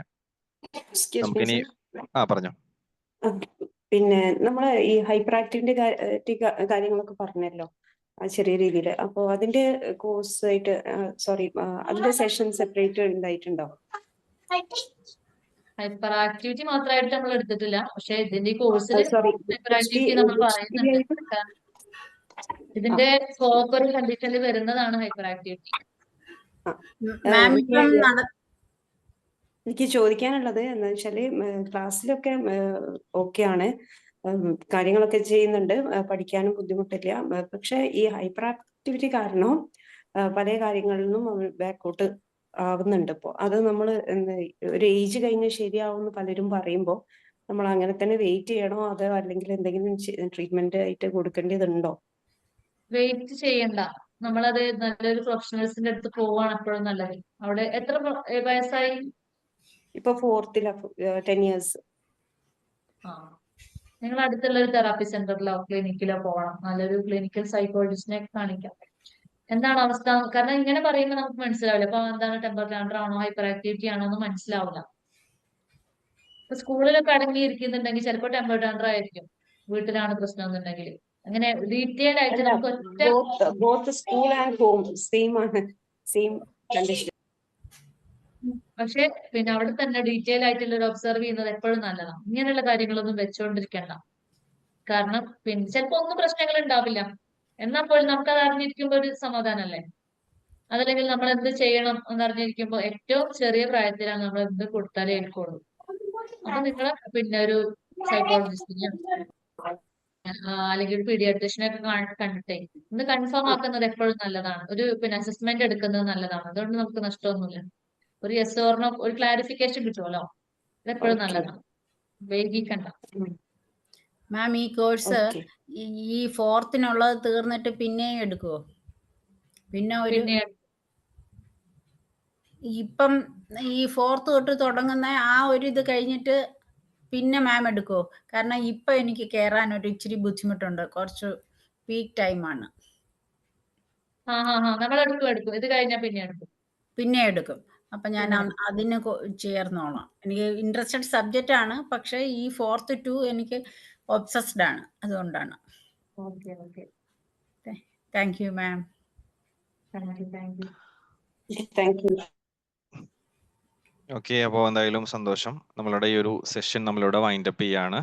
നമുക്കിനി പറഞ്ഞോ. പിന്നെ നമ്മൾ ഈ ഹൈപ്പർ ആക്ടിവിന്റെ കാര്യങ്ങളൊക്കെ പറഞ്ഞല്ലോ ചെറിയ രീതിയിൽ. അപ്പോൾ അതിന്റെ കോഴ്സ് ആയിട്ട് അതിന്റെ സെഷൻ സെപ്പറേറ്റ് ഉണ്ടായിട്ടുണ്ടോ? ഹൈപ്പർ ആക്ടിവിറ്റി മാത്രമായിട്ട് നമ്മൾ എടുത്തിട്ടില്ല, പക്ഷെ ഇതിന്റെ കോഴ്സിൽ ഹൈപ്പർ ആക്ടിവിറ്റി നമ്മൾ പറയുന്നുണ്ട്. ഇതിന്റെ സ്കോപ്പ് കണ്ടീഷനിൽ വരുന്നതാണ് ഹൈപ്പർ ആക്ടിവിറ്റി. എനിക്ക് ചോദിക്കാനുള്ളത് എന്താ വെച്ചാല്, ക്ലാസ്സിലൊക്കെ ഓക്കെയാണ്, കാര്യങ്ങളൊക്കെ ചെയ്യുന്നുണ്ട്, പഠിക്കാനും ബുദ്ധിമുട്ടില്ല. പക്ഷെ ഈ ഹൈപ്പർ ആക്ടിവിറ്റി കാരണം പല കാര്യങ്ങളിലും ബാക്കോട്ട് ആവുന്നുണ്ട്. ഇപ്പോൾ അത് നമ്മൾ ഒരു ഏജ് കഴിഞ്ഞ് ശരിയാവുമെന്ന് പലരും പറയുമ്പോൾ നമ്മൾ അങ്ങനെ തന്നെ വെയിറ്റ് ചെയ്യണോ, അതോ അല്ലെങ്കിൽ എന്തെങ്കിലും ട്രീറ്റ്മെന്റ് ആയിട്ട് കൊടുക്കേണ്ടതുണ്ടോ? വെയിറ്റ് ചെയ്യണ്ട, നമ്മളത് നല്ലൊരു പ്രൊഫഷണൽസിന്റെ അടുത്ത് പോവാണ് എപ്പോഴും നല്ലത്. അവിടെ എത്ര വയസ്സായി? ഇപ്പൊ 4th 10 years. നിങ്ങൾ അടുത്തുള്ള ഒരു തെറാപ്പി സെന്ററിലോ ക്ലിനിക്കിലോ പോകണം, നല്ലൊരു ക്ലിനിക്കൽ സൈക്കോളജിസ്റ്റിനെ കാണിക്കാം. എന്താണ് അവസ്ഥ, കാരണം ഇങ്ങനെ പറയുമ്പോൾ നമുക്ക് മനസ്സിലാവില്ല. അപ്പൊ എന്താണ് ടെമ്പർ ടാൻഡർ ആണോ ഹൈപ്പർ ആക്ടിവിറ്റി ആണോ എന്ന് മനസ്സിലാവില്ല. ഇപ്പൊ സ്കൂളിലൊക്കെ അടങ്ങിയിരിക്കുന്നുണ്ടെങ്കിൽ ചിലപ്പോൾ ടെമ്പർ ടാൻഡർ ആയിരിക്കും, വീട്ടിലാണ് പ്രശ്നം എന്നുണ്ടെങ്കിൽ. അങ്ങനെ ഡീറ്റെയിൽ ആയിട്ട് നമുക്ക് both school and home same ആണ്, സെയിം കണ്ടീഷൻ. പക്ഷെ പിന്നെ അവിടെ തന്നെ ഡീറ്റെയിൽ ആയിട്ടുള്ള ഒരു ഒബ്സർവ് ചെയ്യുന്നത് എപ്പോഴും നല്ലതാണ്. ഇങ്ങനെയുള്ള കാര്യങ്ങളൊന്നും വെച്ചോണ്ടിരിക്കണ്ട. കാരണം പിന്നെ ചിലപ്പോ ഒന്നും പ്രശ്നങ്ങൾ ഉണ്ടാവില്ല, എന്നാൽ പോലും നമുക്കത് അറിഞ്ഞിരിക്കുമ്പോ ഒരു സമാധാനമല്ലേ. അതല്ലെങ്കിൽ നമ്മൾ എന്ത് ചെയ്യണം എന്നറിഞ്ഞിരിക്കുമ്പോൾ ഏറ്റവും ചെറിയ പ്രായത്തിലാണ് നമ്മൾ എന്ത് കൊടുത്താലേ ഏൽക്കുള്ളൂ. അപ്പൊ നിങ്ങൾ പിന്നെ ഒരു സൈക്കോളജിസ്റ്റിനെയോ അല്ലെങ്കിൽ ഒരു പീഡിയാട്രീഷ്യനെ ഒക്കെ കണ്ടിട്ടേ ഒന്ന് കൺഫേം ആക്കുന്നത് എപ്പോഴും നല്ലതാണ്. ഒരു പിന്നെ അസസ്മെന്റ് എടുക്കുന്നത് നല്ലതാണ്. അതുകൊണ്ട് നമുക്ക് നഷ്ടമൊന്നുമില്ല. ഒരു യെസ് ഓർണോ ഒരു ക്ലാരിഫിക്കേഷൻ കിട്ടുമല്ലോ, അതെപ്പോഴും ഓക്കെ നല്ലതാണ്. വൈകിക്കണ്ട. മാം ഈ കോഴ്സ് ഓക്കെ ഈ ഫോർത്തിനുള്ളത് തീർന്നിട്ട് പിന്നെയും എടുക്കുവോ? പിന്നെ ഒരു പിന്നെ ഇപ്പം ഈ ഫോർത്ത് തൊട്ട് തുടങ്ങുന്ന ആ ഒരു ഇത് കഴിഞ്ഞിട്ട് പിന്നെ മാം എടുക്കുവോ? കാരണം ഇപ്പൊ എനിക്ക് കയറാൻ ഒരു ഇച്ചിരി ബുദ്ധിമുട്ടുണ്ട്, കുറച്ച് പീക്ക് ടൈമാണ്. നമ്മൾ എടുക്കും. ഇത് കഴിഞ്ഞാൽ പിന്നെ എടുക്കും. പിന്നെ എടുക്കും. അപ്പൊ ഞാൻ അതിന് ചേർന്നോളാം. എനിക്ക് ഇൻട്രസ്റ്റഡ് സബ്ജക്റ്റ് ആണ്, പക്ഷെ ഈ 4th 2 എനിക്ക് ഒബ്സസ്ഡ് ആണ്, അതുകൊണ്ടാണ്. Okay okay. Thank you ma'am. Thank you. Thank you. Okay, അപ്പോൾ എന്തായാലും സന്തോഷം. നമ്മളുടെ ഈ ഒരു സെഷൻ നമ്മളിവിടെ വൈൻഡപ്പ് ചെയ്യാണ്.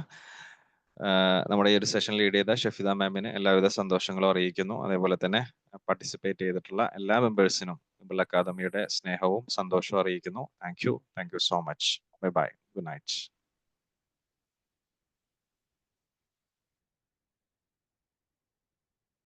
നമ്മുടെ ഈ ഒരു സെഷൻ ലീഡ് ചെയ്ത ഷഫീദ മാമിന് എല്ലാവിധ സന്തോഷങ്ങളും അറിയിക്കുന്നു. അതേപോലെ തന്നെ പാർട്ടിസിപ്പേറ്റ് ചെയ്തിട്ടുള്ള എല്ലാ മെമ്പേഴ്സിനും വിംബിൾ അക്കാദമിയുടെ സ്നേഹവും സന്തോഷവും അറിയിക്കുന്നു. Thank you so much. Bye bye. Good night.